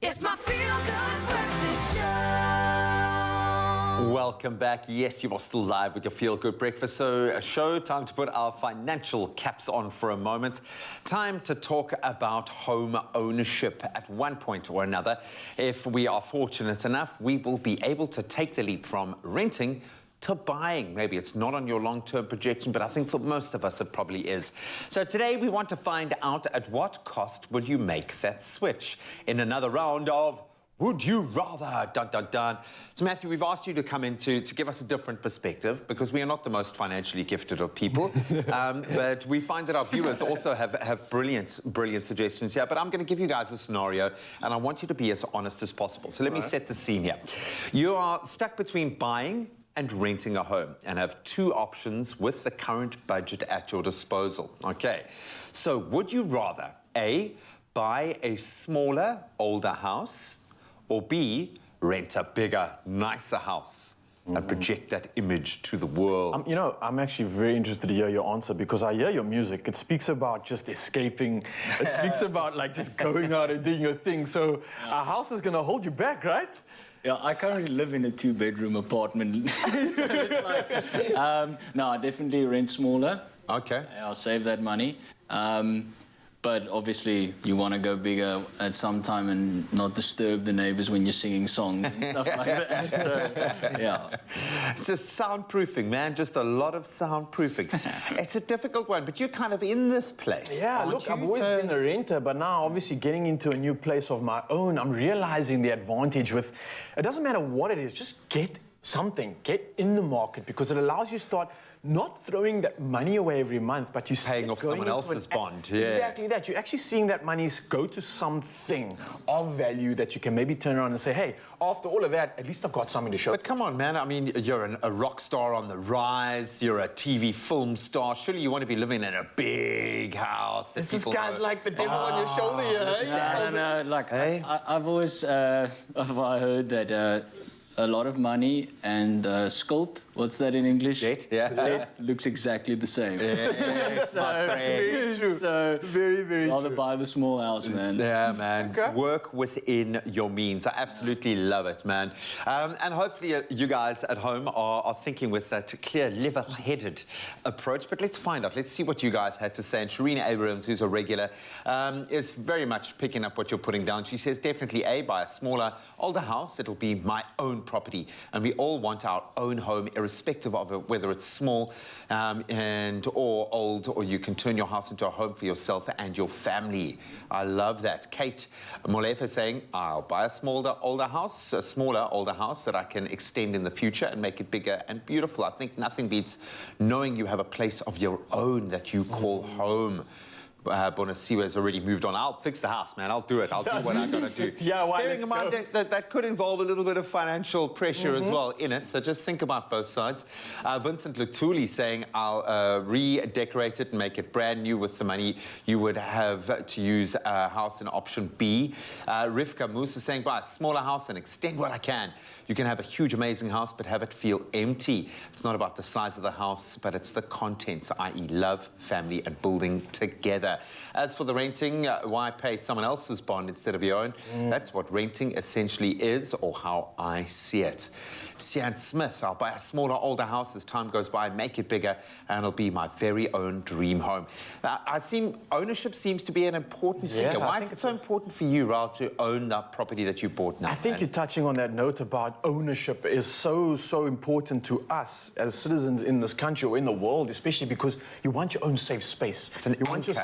It's my feel-good breakfast show. Welcome back. Yes, you are still live with your Feel Good Breakfast show. Time to put our financial caps on for a moment. Time to talk about home ownership at one point or another. If we are fortunate enough, we will be able to take the leap from renting to buying. Maybe it's not on your long-term projection, but I think for most of us it probably is. So today we want to find out at what cost will you make that switch in another round of Would You Rather? Dun, dun, dun. So Matthew, we've asked you to come in to give us a different perspective because we are not the most financially gifted of people. But we find that our viewers also have brilliant suggestions here. But I'm going to give you guys a scenario and I want you to be as honest as possible. So let me set the scene here. You are stuck between buying and renting a home and have two options with the current budget at your disposal. Okay, so would you rather A, buy a smaller, older house, or B, rent a bigger, nicer house and project that image to the world? You know, I'm actually very interested to hear your answer because I hear your music. It speaks about just escaping. It speaks about like just going out and doing your thing. So a house is going to hold you back, right? Yeah, I currently live in a 2-bedroom apartment. So it's like, no, I definitely rent smaller. Okay. I'll save that money. But obviously, you want to go bigger at some time and not disturb the neighbors when you're singing songs and stuff like that. So, yeah. It's just soundproofing, man. Just a lot of soundproofing. It's a difficult one, but you're kind of in this place. Yeah, look, I've always been a renter, but now obviously getting into a new place of my own, I'm realizing the advantage with, it doesn't matter what it is, just get something, get in the market because it allows you to start not throwing that money away every month, but you're paying off someone else's bond. Yeah. Exactly that. You're actually seeing that money go to something of value that you can maybe turn around and say, hey, after all of that, at least I've got something to show. But come on, man. I mean, you're a rock star on the rise. You're a TV film star. Surely you want to be living in a big house. That this guy's like the devil on your shoulder here. No, like, hey? I've alwaise I've heard that a lot of money, and skuld, what's that in English? Debt, yeah. Debt looks exactly the same. Yes, my friend. So, very rather buy the small house, man. Yeah, man. Work within your means. I absolutely love it, man. And hopefully you guys at home are thinking with that clear, level-headed approach. But let's find out. Let's see what you guys had to say. And Sharina Abrams, who's a regular, is very much picking up what you're putting down. She says definitely A, buy a smaller, older house. It'll be my own property. And we all want our own home, irrespective of it, whether it's small or old, or you can turn your house into a home for yourself and your family. I love that. Kate Molefe saying, I'll buy a smaller, older house that I can extend in the future and make it bigger and beautiful. I think nothing beats knowing you have a place of your own that you call home. Bonasiwa has already moved on. I'll fix the house, man. I'll do it. I'll do what I gotta do. Bearing in mind that could involve a little bit of financial pressure as well in it. So just think about both sides. Vincent Lutuli saying, I'll redecorate it and make it brand new with the money you would have to use a house in option B. Rivka Moose is saying, buy a smaller house and extend what I can. You can have a huge, amazing house, but have it feel empty. It's not about the size of the house, but it's the contents, i.e. love, family, and building together. As for the renting, why pay someone else's bond instead of your own? That's what renting essentially is, or how I see it. Sian Smith, I'll buy a smaller, older house as time goes by, make it bigger, and it'll be my very own dream home. Ownership seems to be an important thing. Why is it so important for you, Raul, to own that property that you bought now? I think you're touching on that note about ownership is so important to us as citizens in this country or in the world, especially because you want your own safe space. You want your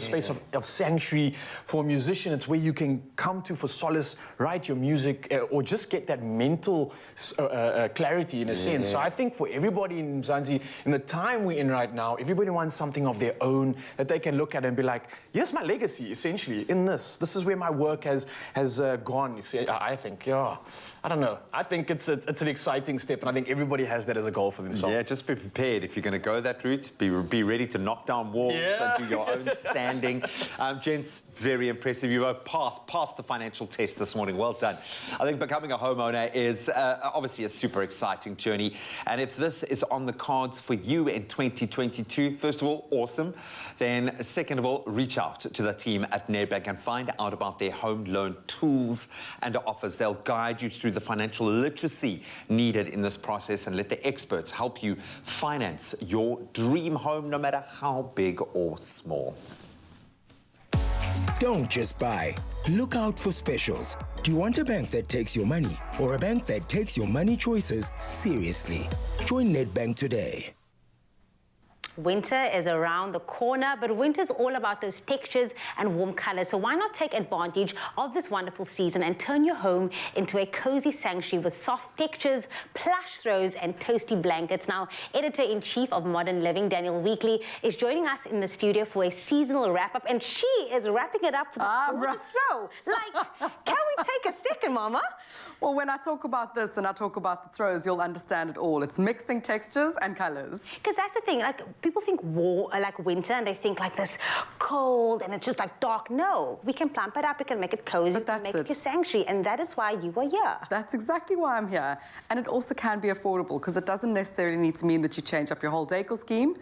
space of sanctuary. For a musician, it's where you can come to for solace, write your music, or just get that mental clarity in a sense. So I think for everybody in Mzansi, in the time we're in right now, everybody wants something of their own that they can look at and be like, here's my legacy, essentially, in this. This is where my work has gone. You see, I think, I don't know. I think it's an exciting step, and I think everybody has that as a goal for themselves. Yeah, just be prepared. If you're going to go that route, be ready to knock down walls and do your own sanding. Gents, very impressive. You both passed the financial test this morning. Well done. I think becoming a homeowner is obviously a super exciting journey. And if this is on the cards for you in 2022, first of all, awesome. Then second of all, reach out to the team at Nedbank and find out about their home loan tools and offers. They'll guide you through the financial literacy needed in this process and let the experts help you finance your dream home, no matter how big or small. Don't just buy. Look out for specials. Do you want a bank that takes your money or a bank that takes your money choices seriously? Join Nedbank today. Winter is around the corner, but winter is all about those textures and warm colors. So why not take advantage of this wonderful season and turn your home into a cozy sanctuary with soft textures, plush throws, and toasty blankets. Now, Editor-in-Chief of Modern Living, Daniel Weekly, is joining us in the studio for a seasonal wrap-up, and she is wrapping it up with a throw. Like, can we take a second, Mama? Well, when I talk about this and I talk about the throws, you'll understand it all. It's mixing textures and colors. Because that's the thing, like, people think like winter and they think like this cold and it's just like dark. No, we can plump it up, we can make it cozy, we can make it a sanctuary, and that is why you are here. That's exactly why I'm here. And it also can be affordable because it doesn't necessarily need to mean that you change up your whole decor scheme.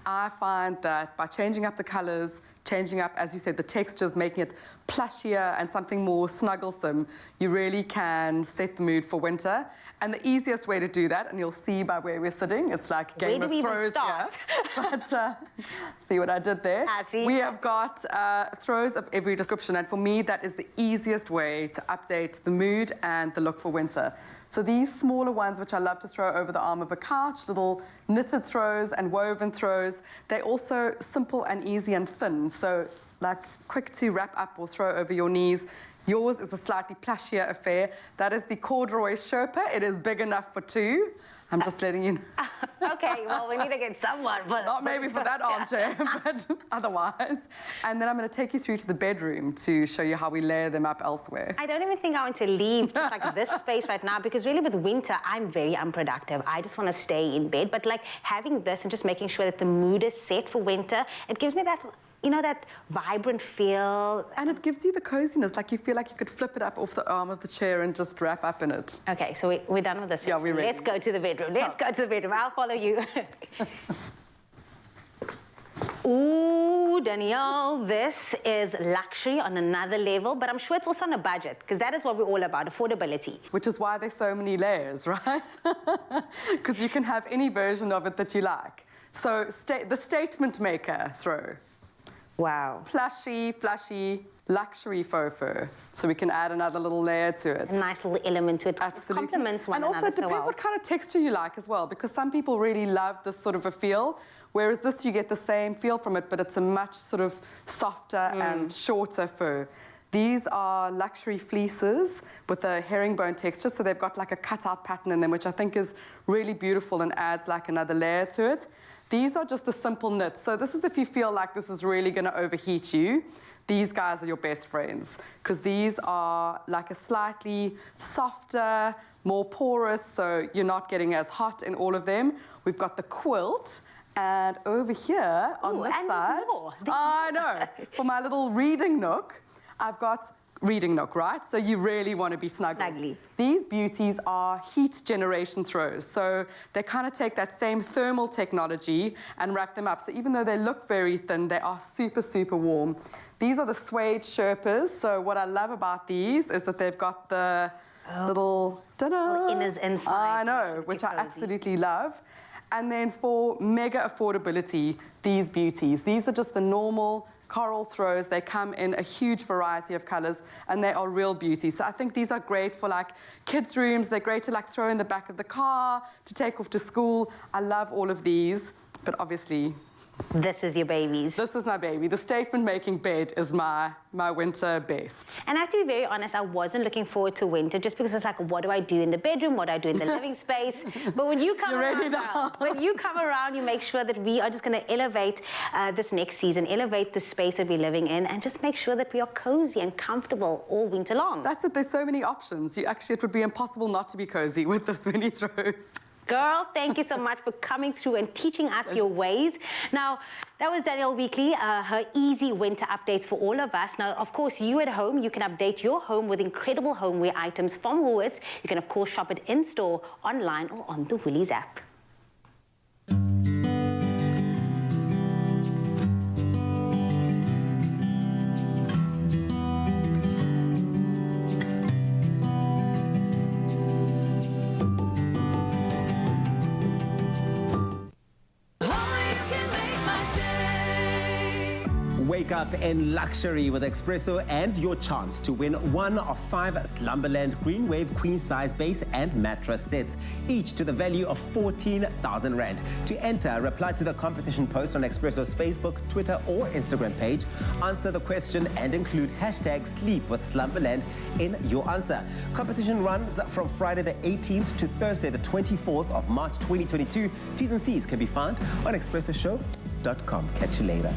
I find that by changing up the colors, changing up, as you said, the textures, making it plushier and something more snugglesome, you really can set the mood for winter. And the easiest way to do that, and you'll see by where we're sitting, it's like Game of Thrones here. But see what I did there? I see. We have got throws of every description, and for me, that is the easiest way to update the mood and the look for winter. So these smaller ones, which I love to throw over the arm of a couch, little knitted throws and woven throws, they're also simple and easy and thin. So like quick to wrap up or throw over your knees. Yours is a slightly plushier affair. That is the corduroy Sherpa. It is big enough for two. I'm just letting you know. Okay, well, we need to get someone. But not maybe for that armchair, but otherwise. And then I'm going to take you through to the bedroom to show you how we layer them up elsewhere. I don't even think I want to leave just like this space right now, because really with winter, I'm very unproductive. I just want to stay in bed. But like having this and just making sure that the mood is set for winter, it gives me that you know, that vibrant feel. And it gives you the coziness, like you feel like you could flip it up off the arm of the chair and just wrap up in it. Okay, so we're done with this. Yeah, we're ready. Let's go to the bedroom. Let's go to the bedroom. I'll follow you. Ooh, Danielle, this is luxury on another level, but I'm sure it's also on a budget, because that is what we're all about, affordability. Which is why there's so many layers, right? Because you can have any version of it that you like. So the statement maker throw. Wow. Plushy, flushy, luxury faux fur. So we can add another little layer to it. A nice little element to it. Absolutely. Complements one and another also it depends what kind of texture you like as well, because some people really love this sort of a feel, whereas this you get the same feel from it, but it's a much sort of softer and shorter fur. These are luxury fleeces with a herringbone texture, so they've got like a cutout pattern in them, which I think is really beautiful and adds like another layer to it. These are just the simple knits. So this is if you feel like this is really going to overheat you. These guys are your best friends, because these are like a slightly softer, more porous, so you're not getting as hot in all of them. We've got the quilt, and over here on this side, I know, for my little reading nook, I've got reading nook, right? So you really want to be snugly. These beauties are heat generation throws. So they kind of take that same thermal technology and wrap them up. So even though they look very thin, they are super, super warm. These are the suede Sherpas. So what I love about these is that they've got the little inners inside. I know, which I absolutely love. And then for mega affordability, these beauties. These are just the normal coral throws. They come in a huge variety of colors, and they are real beauty. So I think these are great for like kids' rooms. They're great to like throw in the back of the car, to take off to school. I love all of these, but obviously this is your babies. This is my baby. The statement-making bed is my winter best. And I have to be very honest, I wasn't looking forward to winter just because it's like, what do I do in the bedroom? What do I do in the living space? But when you come around, you make sure that we are just going to elevate this next season, elevate the space that we're living in, and just make sure that we are cozy and comfortable all winter long. That's it. There's so many options. It would be impossible not to be cozy with this many throws. Girl, thank you so much for coming through and teaching us your ways. Now, that was Danielle Weekly, her easy winter updates for all of us. Now, of course, you at home, you can update your home with incredible homeware items from Woolworths. You can, of course, shop it in-store, online, or on the Woolies app. Wake up in luxury with Expresso and your chance to win one of 5 Slumberland Green Wave Queen Size Base and Mattress sets, each to the value of 14,000 Rand. To enter, reply to the competition post on Expresso's Facebook, Twitter or Instagram page, answer the question and include #SleepWithSlumberland in your answer. Competition runs from Friday the 18th to Thursday the 24th of March 2022. T's and C's can be found on expressoshow.com. Catch you later.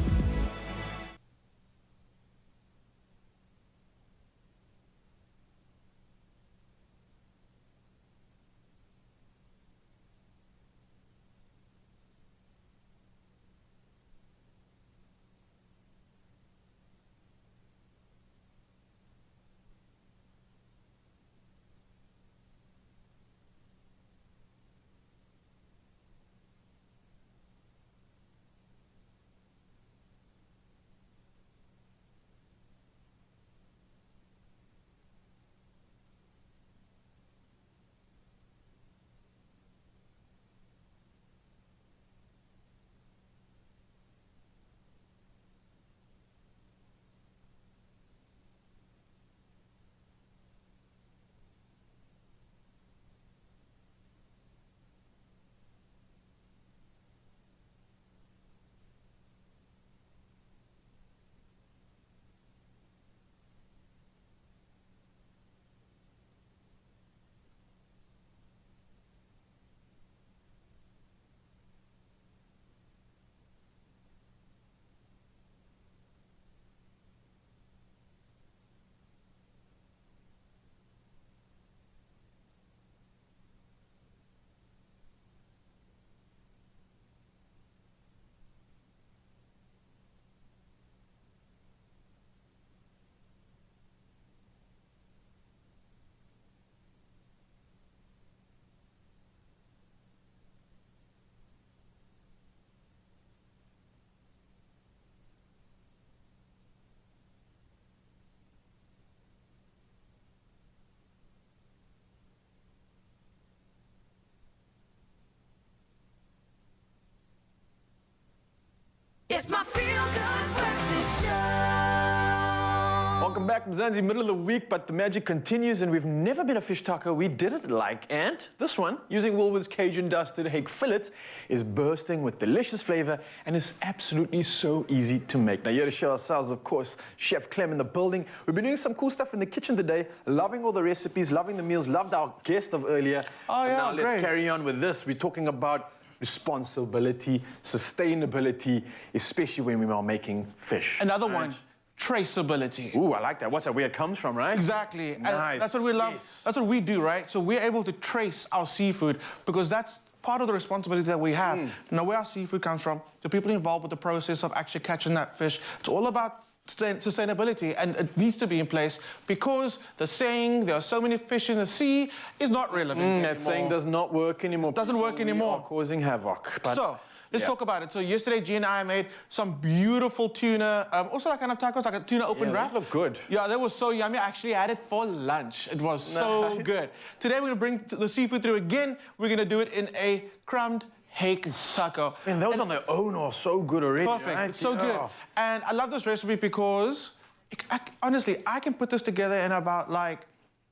Welcome back from Zanzibar, middle of the week, but the magic continues, and we've never been a fish taco we did it like. And this one, using Woolworth's Cajun dusted hake fillets, is bursting with delicious flavor and is absolutely so easy to make. Now, here to show ourselves, of course, Chef Clem in the building. We've been doing some cool stuff in the kitchen today, loving all the recipes, loving the meals, loved our guest of earlier. Oh, yeah, now let's great. carry on with this. We're talking about responsibility, sustainability, especially when we are making fish. Another one. Traceability. Ooh, I like that. What's that? Where it comes from, right? Exactly. Nice. And that's what we love. Yes. That's what we do, right? So we're able to trace our seafood because that's part of the responsibility that we have. Now, where our seafood comes from, the people involved with the process of actually catching that fish, it's all about sustainability, and it needs to be in place because the saying, there are so many fish in the sea, is not relevant anymore. That saying does not work anymore. Doesn't work anymore. We are causing havoc. But so, let's talk about it. So yesterday, G and I made some beautiful tuna, also like kind of tacos, like a tuna open wrap. Those look good. Yeah, they were so yummy. I actually had it for lunch. It was so good. Today, we're going to bring the seafood through again. We're going to do it in a crumbed hake taco. And those on their own are so good already. Perfect. Right? It's so good. And I love this recipe because, honestly, I can put this together in about like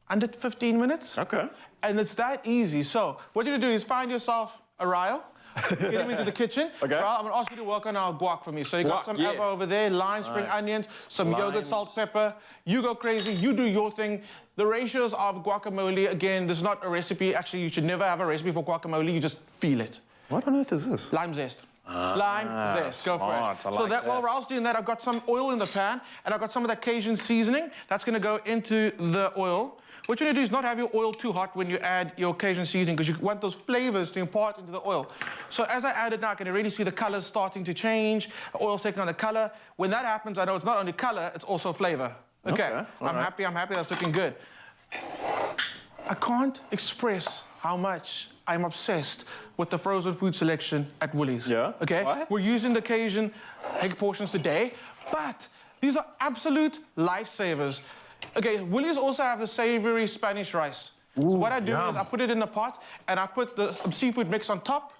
under 15 minutes. Okay. And it's that easy. So what you're going to do is find yourself a Ryle. Get him into the kitchen. Okay. Ryle, I'm going to ask you to work on our guac for me. So you got some avo over there, lime, spring onions, some yogurt, salt, pepper. You go crazy. You do your thing. The ratios of guacamole, again, this is not a recipe. Actually, you should never have a recipe for guacamole. You just feel it. What on earth is this? Lime zest. Lime zest. Go for it. I So like that while Raul's doing that, I've got some oil in the pan, and I've got some of that Cajun seasoning. That's going to go into the oil. What you're going to do is not have your oil too hot when you add your Cajun seasoning because you want those flavors to impart into the oil. So as I add it now, I can already see the colors starting to change. The oil's taking on the color. When that happens, I know it's not only color, it's also flavor. Okay. I'm happy. That's looking good. I can't express how much I'm obsessed with the frozen food selection at Woolies. Yeah? Okay? Why? We're using the Cajun egg portions today, but these are absolute lifesavers. Okay, Woolies also have the savory Spanish rice. Ooh, so what I do is I put it in a pot and I put the seafood mix on top.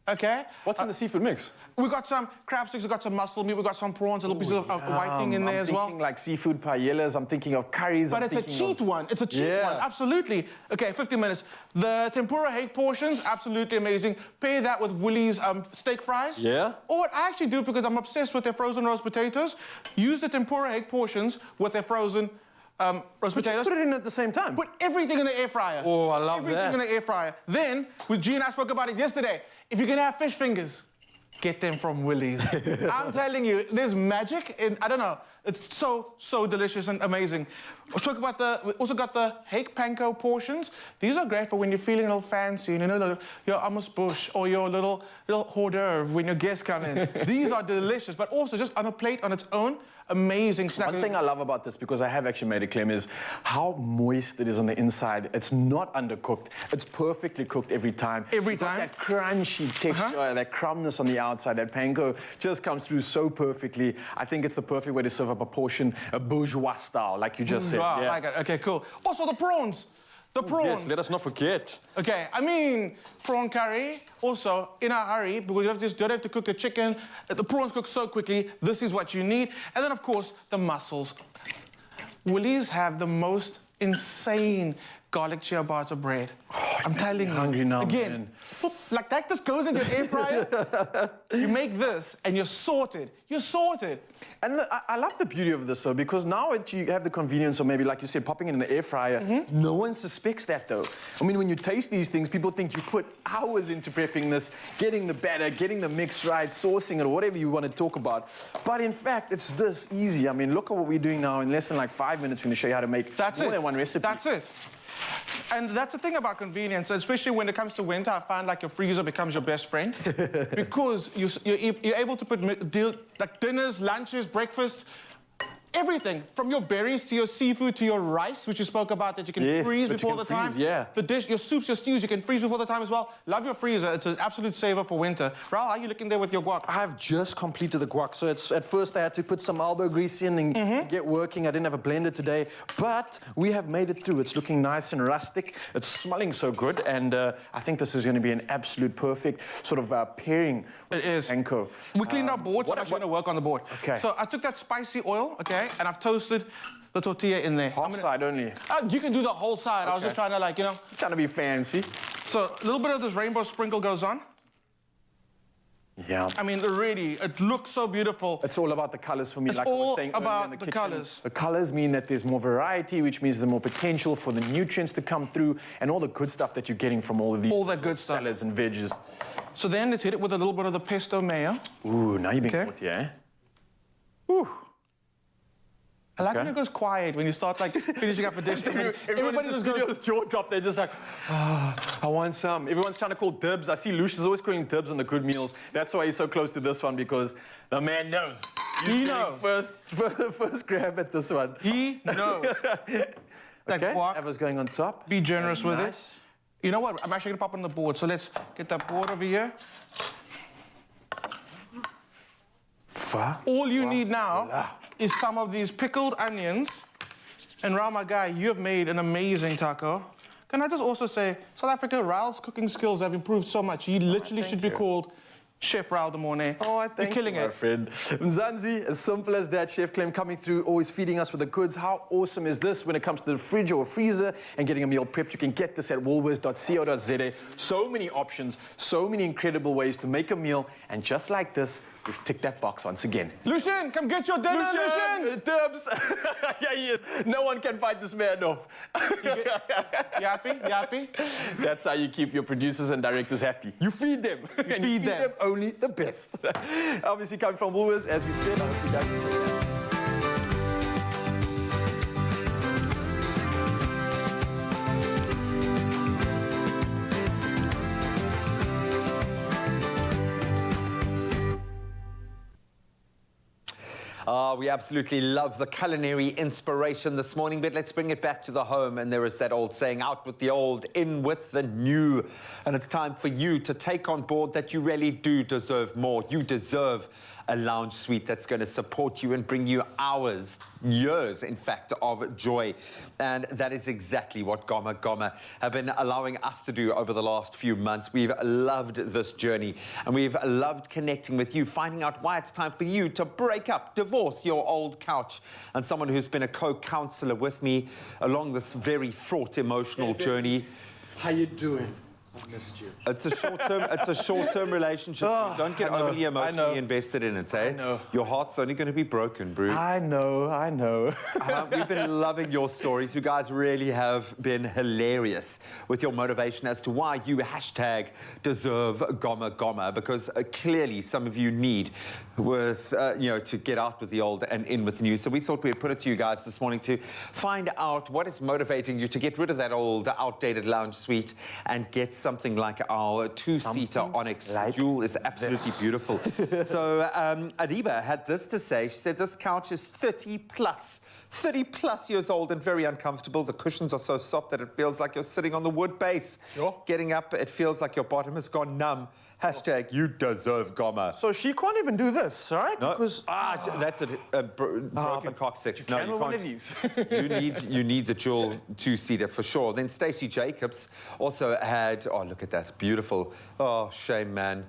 Okay? What's in the seafood mix? We got some crab sticks, we got some mussel meat, we got some prawns, a little piece of whiting in there as well. I'm thinking like seafood paellas, I'm thinking of curries. But it's a cheat one. It's a cheat one, absolutely. Okay, 15 minutes. The tempura hake portions, absolutely amazing. Pair that with Woolies steak fries. Yeah. Or what I actually do, because I'm obsessed with their frozen roast potatoes, use the tempura hake portions with their frozen roast potatoes. Put it in at the same time. Put everything in the air fryer. Oh, I love that. Everything in the air fryer. Then, with G and I spoke about it yesterday, if you're gonna have fish fingers, get them from Woolies. I'm telling you, there's magic in, I don't know, it's so delicious and amazing. We also got the hake panko portions. These are great for when you're feeling a little fancy, you know, your hummus bush or your little hors d'oeuvre when your guests come in. These are delicious, but also just on a plate on its own, amazing snack. One thing I love about this, because I have actually made it, Clem, is how moist it is on the inside. It's not undercooked. It's perfectly cooked every time. Every time. That crunchy texture, that crumbness on the outside, that panko just comes through so perfectly. I think it's the perfect way to serve up a portion, a bourgeois style, like you just said. Wow, I like it. Okay, cool. Also, the prawns. The prawns. Yes, let us not forget. Okay, I mean, prawn curry, also, in a hurry, because you don't have to cook the chicken. The prawns cook so quickly. This is what you need. And then, of course, the mussels. Woolies have the most insane garlic ciabatta bread. Oh, I'm telling you. Hungry now, again, man. like that just goes into your air fryer. You make this, and you're sorted. You're sorted. And I love the beauty of this, though, because now that you have the convenience of maybe, like you said, popping it in the air fryer, no one suspects that, though. I mean, when you taste these things, people think you put hours into prepping this, getting the batter, getting the mix right, sourcing it, or whatever you want to talk about. But in fact, it's this easy. I mean, look at what we're doing now. In less than like 5 minutes, we're going to show you how to make more than one recipe. That's it. And that's the thing about convenience, especially when it comes to winter. I find like your freezer becomes your best friend because you're able to put like dinners, lunches, breakfasts, everything from your berries to your seafood to your rice, which you spoke about that you can freeze before the time. Yeah. The dish, your soups, your stews, you can freeze before the time as well. Love your freezer. It's an absolute saver for winter. Raul, how are you looking there with your guac? I've just completed the guac. So at first I had to put some elbow grease in and get working. I didn't have a blender today, but we have made it through. It's looking nice and rustic. It's smelling so good, and I think this is going to be an absolute perfect sort of pairing with panko. We cleaned our board, so I'm actually going to work on the board. Okay. So I took that spicy oil, okay? okay? And I've toasted the tortilla in there. Half side only. You can do the whole side. I was just trying to, like, you know. Trying to be fancy. So a little bit of this rainbow sprinkle goes on. Yeah. I mean, really, it looks so beautiful. It's all about the colors for me, It's like I was all saying earlier about in the the kitchen. colours. The colors mean that there's more variety, which means there's more potential for the nutrients to come through and all the good stuff that you're getting from all of these all that good stuff. salads and veggies. So then let's hit it with a little bit of the pesto mayo. Ooh, now you're being naughty, eh? Ooh. I like when it goes quiet when you start like finishing up a dish. Everybody just goes jaw drop. They're just like, I want some. Everyone's trying to call dibs. I see Lucius always calling dibs on the good meals. That's why he's so close to this one, because the man knows. He knows. First grab at this one. He knows. Okay, Eva's going on top. Be generous with it. You know what? I'm actually going to pop on the board. So let's get that board over here. All you need now is some of these pickled onions. And Rama, guy, you have made an amazing taco. Can I just also say, South Africa, Raul's cooking skills have improved so much. He literally should be called Chef Raul de Mornay. Oh, I think you're killing my it. friend. Mzansi, as simple as that, Chef Clem coming through, always feeding us with the goods. How awesome is this when it comes to the fridge or freezer and getting a meal prepped? You can get this at woolworths.co.za. So many options, so many incredible ways to make a meal. And just like this, we've ticked that box once again. Lucian, come get your dinner, Lucian! Dibs! Yeah, he is. No one can fight this man off. You happy? You happy? That's how you keep your producers and directors happy. You feed them. You feed them only the best. Obviously coming from Woolworths, as we said, I hope you guys enjoy that. We absolutely love the culinary inspiration this morning, but let's bring it back to the home. And there is that old saying, out with the old, in with the new. And it's time for you to take on board that you really do deserve more. You deserve a lounge suite that's going to support you and bring you hours, years, in fact, of joy. And that is exactly what Goma Goma have been allowing us to do over the last few months. We've loved this journey and we've loved connecting with you, finding out why it's time for you to break up, divorce your old couch. And someone who's been a co-counselor with me along this very fraught emotional journey. How you doing? I missed you. It's a short-term relationship. Don't get overly emotionally invested in it, eh? I know. Your heart's only going to be broken, Brew. I know. We've been loving your stories. You guys really have been hilarious with your motivation as to why you #deserve Goma Goma, because clearly some of you need to get out with the old and in with the new. So we thought we'd put it to you guys this morning to find out what is motivating you to get rid of that old, outdated lounge suite and get something like our two-seater Onyx. The jewel is absolutely beautiful. So Adiba had this to say. She said this couch is 30 plus years old and very uncomfortable. The cushions are so soft that it feels like you're sitting on the wood base. Sure. Getting up, it feels like your bottom has gone numb. #you deserve Goma. So she can't even do this, right? No. Because that's a broken coccyx. No, you one of can't. these. you need the dual two-seater for sure. Then Stacey Jacobs also had, oh, look at that, beautiful. Oh, shame, man.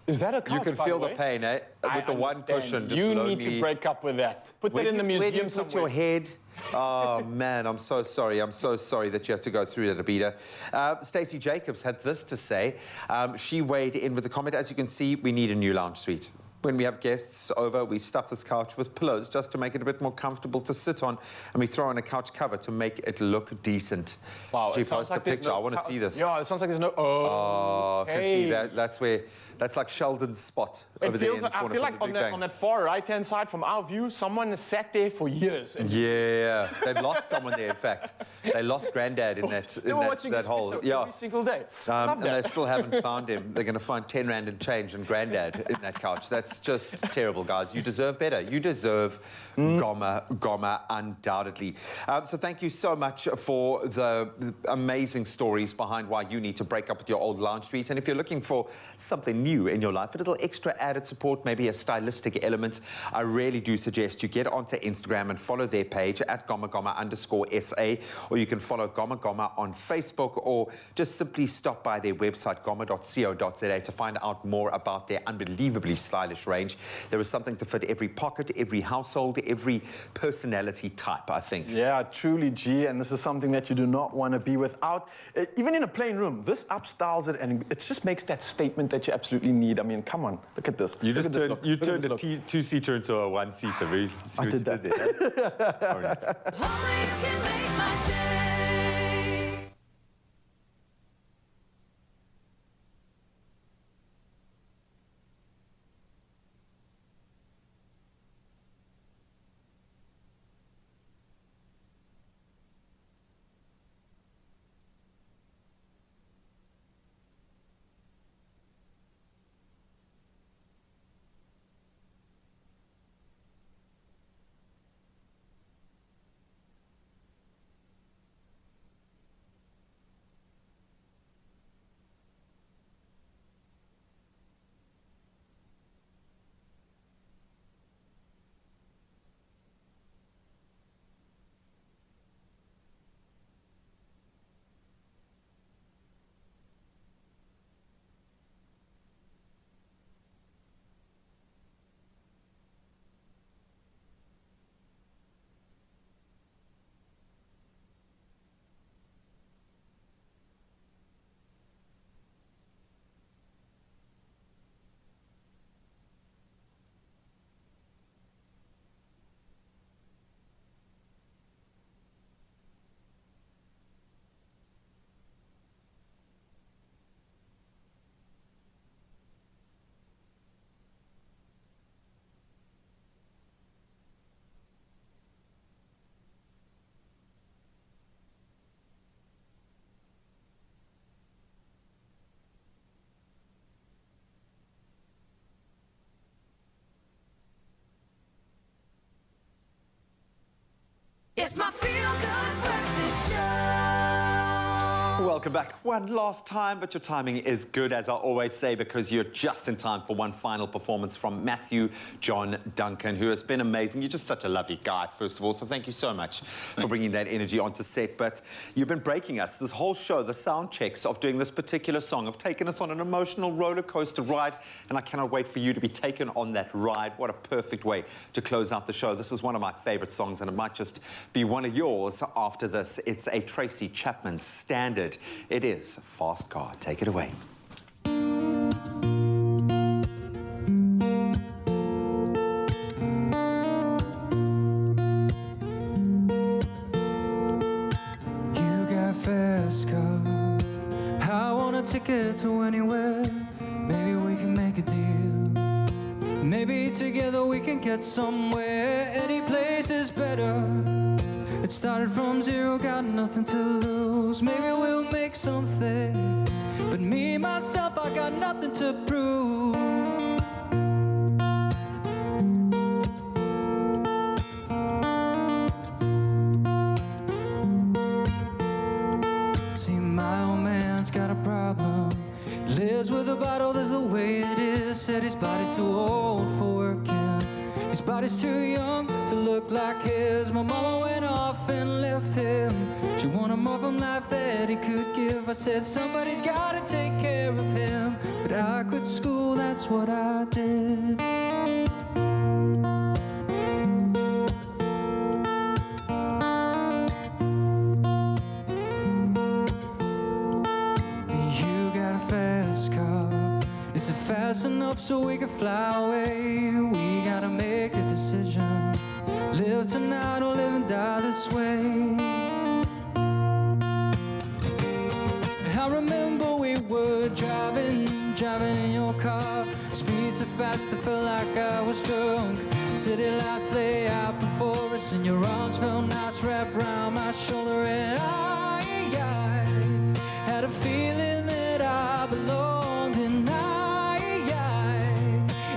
Is that a couch, You can by feel the the way? pain, eh? With the one understand. cushion. Just you lonely. need to break up with that. Put that in the Where do you museum put your head? Oh, man, I'm so sorry. I'm so sorry that you have to go through that, Abida. Stacey Jacobs had this to say. She weighed in with a comment. As you can see, we need a new lounge suite. When we have guests over, we stuff this couch with pillows just to make it a bit more comfortable to sit on, and we throw on a couch cover to make it look decent. Wow, She it sounds posted like a there's picture. no I want to see this. Yeah, it sounds like there's no... Oh, I can see okay. that. That's like Sheldon's spot over there in the corner. I feel like on that far right-hand side from our view, someone has sat there for years. Yeah, they've lost someone there, in fact. They lost Granddad in that hole. Yeah. Every single day. And they still haven't found him. They're going to find 10 Rand and change and Granddad in that couch. That's just terrible, guys. You deserve better. You deserve Goma, undoubtedly. So thank you so much for the amazing stories behind why you need to break up with your old lounge suite. And if you're looking for something new in your life, a little extra added support, maybe a stylistic element, I really do suggest you get onto Instagram and follow their page at @goma_SA, or you can follow Goma Goma on Facebook, or just simply stop by their website, goma.co.za, to find out more about their unbelievably stylish stylish range. There is something to fit every pocket, every household, every personality type, I think. Yeah, truly, G, and this is something that you do not want to be without. Even in a plain room, this upstyles it, and it just makes that statement that you absolutely need. I mean, come on, look at this. You just turned a two-seater into a one-seater. I did that. All right. It's my feel-good breakfast show. Welcome back one last time, but your timing is good, as I always say, because you're just in time for one final performance from Matthew John Duncan, who has been amazing. You're just such a lovely guy, first of all, so thank you so much for bringing that energy onto set. But you've been breaking us. This whole show, the sound checks of doing this particular song have taken us on an emotional roller coaster ride, and I cannot wait for you to be taken on that ride. What a perfect way to close out the show. This is one of my favorite songs, and it might just be one of yours after this. It's a Tracy Chapman standard. It is Fast Car. Take it away. You got fast car. I want a ticket to anywhere. Maybe we can make a deal. Maybe together we can get somewhere. Any place is better. It started from zero, got nothing to lose. Maybe we'll make something. But me, myself, I got nothing to prove. See, my old man's got a problem. He lives with a bottle, that's the way it is. Said his body's too old for working. His body's too young to look like his. My mama went off and left him. She wanted more from life that he could give. I said somebody's gotta take care of him. But I quit school, that's what I did. You got a fast car. Is it fast enough so we can fly away? We gotta make a decision. Live tonight or live and die this way. I remember we were driving in your car. Speed so fast I felt like I was drunk. City lights lay out before us, and your arms felt nice wrapped around my shoulder. And I had a feeling that I belonged, and I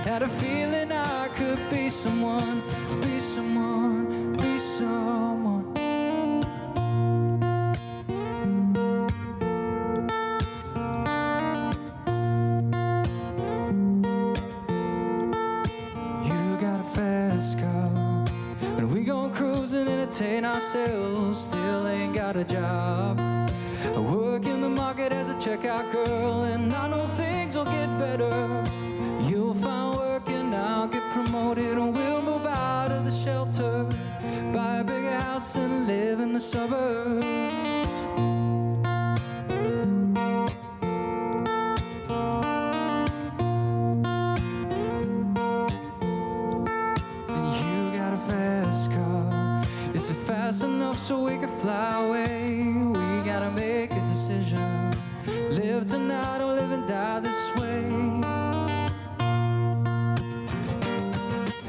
had a feeling I could be someone, be someone, be someone. You got a fast car, and we gon' cruise and entertain ourselves. Still ain't got a job. I work in the market as a checkout girl, and I know things will get better. You'll find working promoted, and we'll move out of the shelter, buy a bigger house and live in the suburbs. Is it fast enough so we can fly away? We gotta make a decision. Live tonight or live and die this way.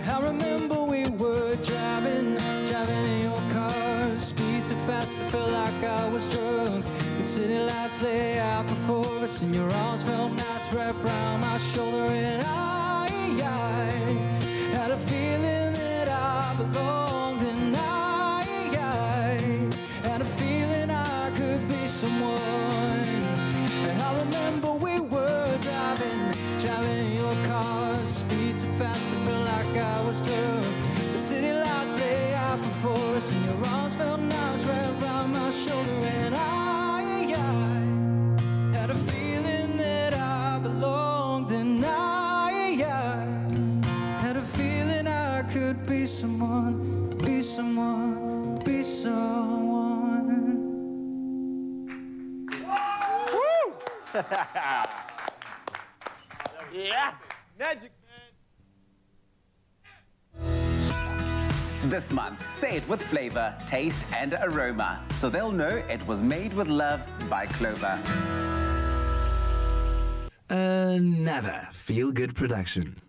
I remember we were driving in your car. Speed so fast I felt like I was drunk. The city lights lay out before us, and your arms felt nice wrapped around my shoulder. And I had a feeling that I belonged, and I had a feeling I could be someone. And I remember we were driving in your car. Speed so fast I felt like I was drunk. The city lights lay out before us, and your arms felt nice wrapped around my shoulder. And I had a feeling that I belonged, and I had a feeling I could be someone, be someone, be someone. Yes! Magic, This month, say it with flavor, taste, and aroma, so they'll know it was made with love by Clover. Another feel-good production.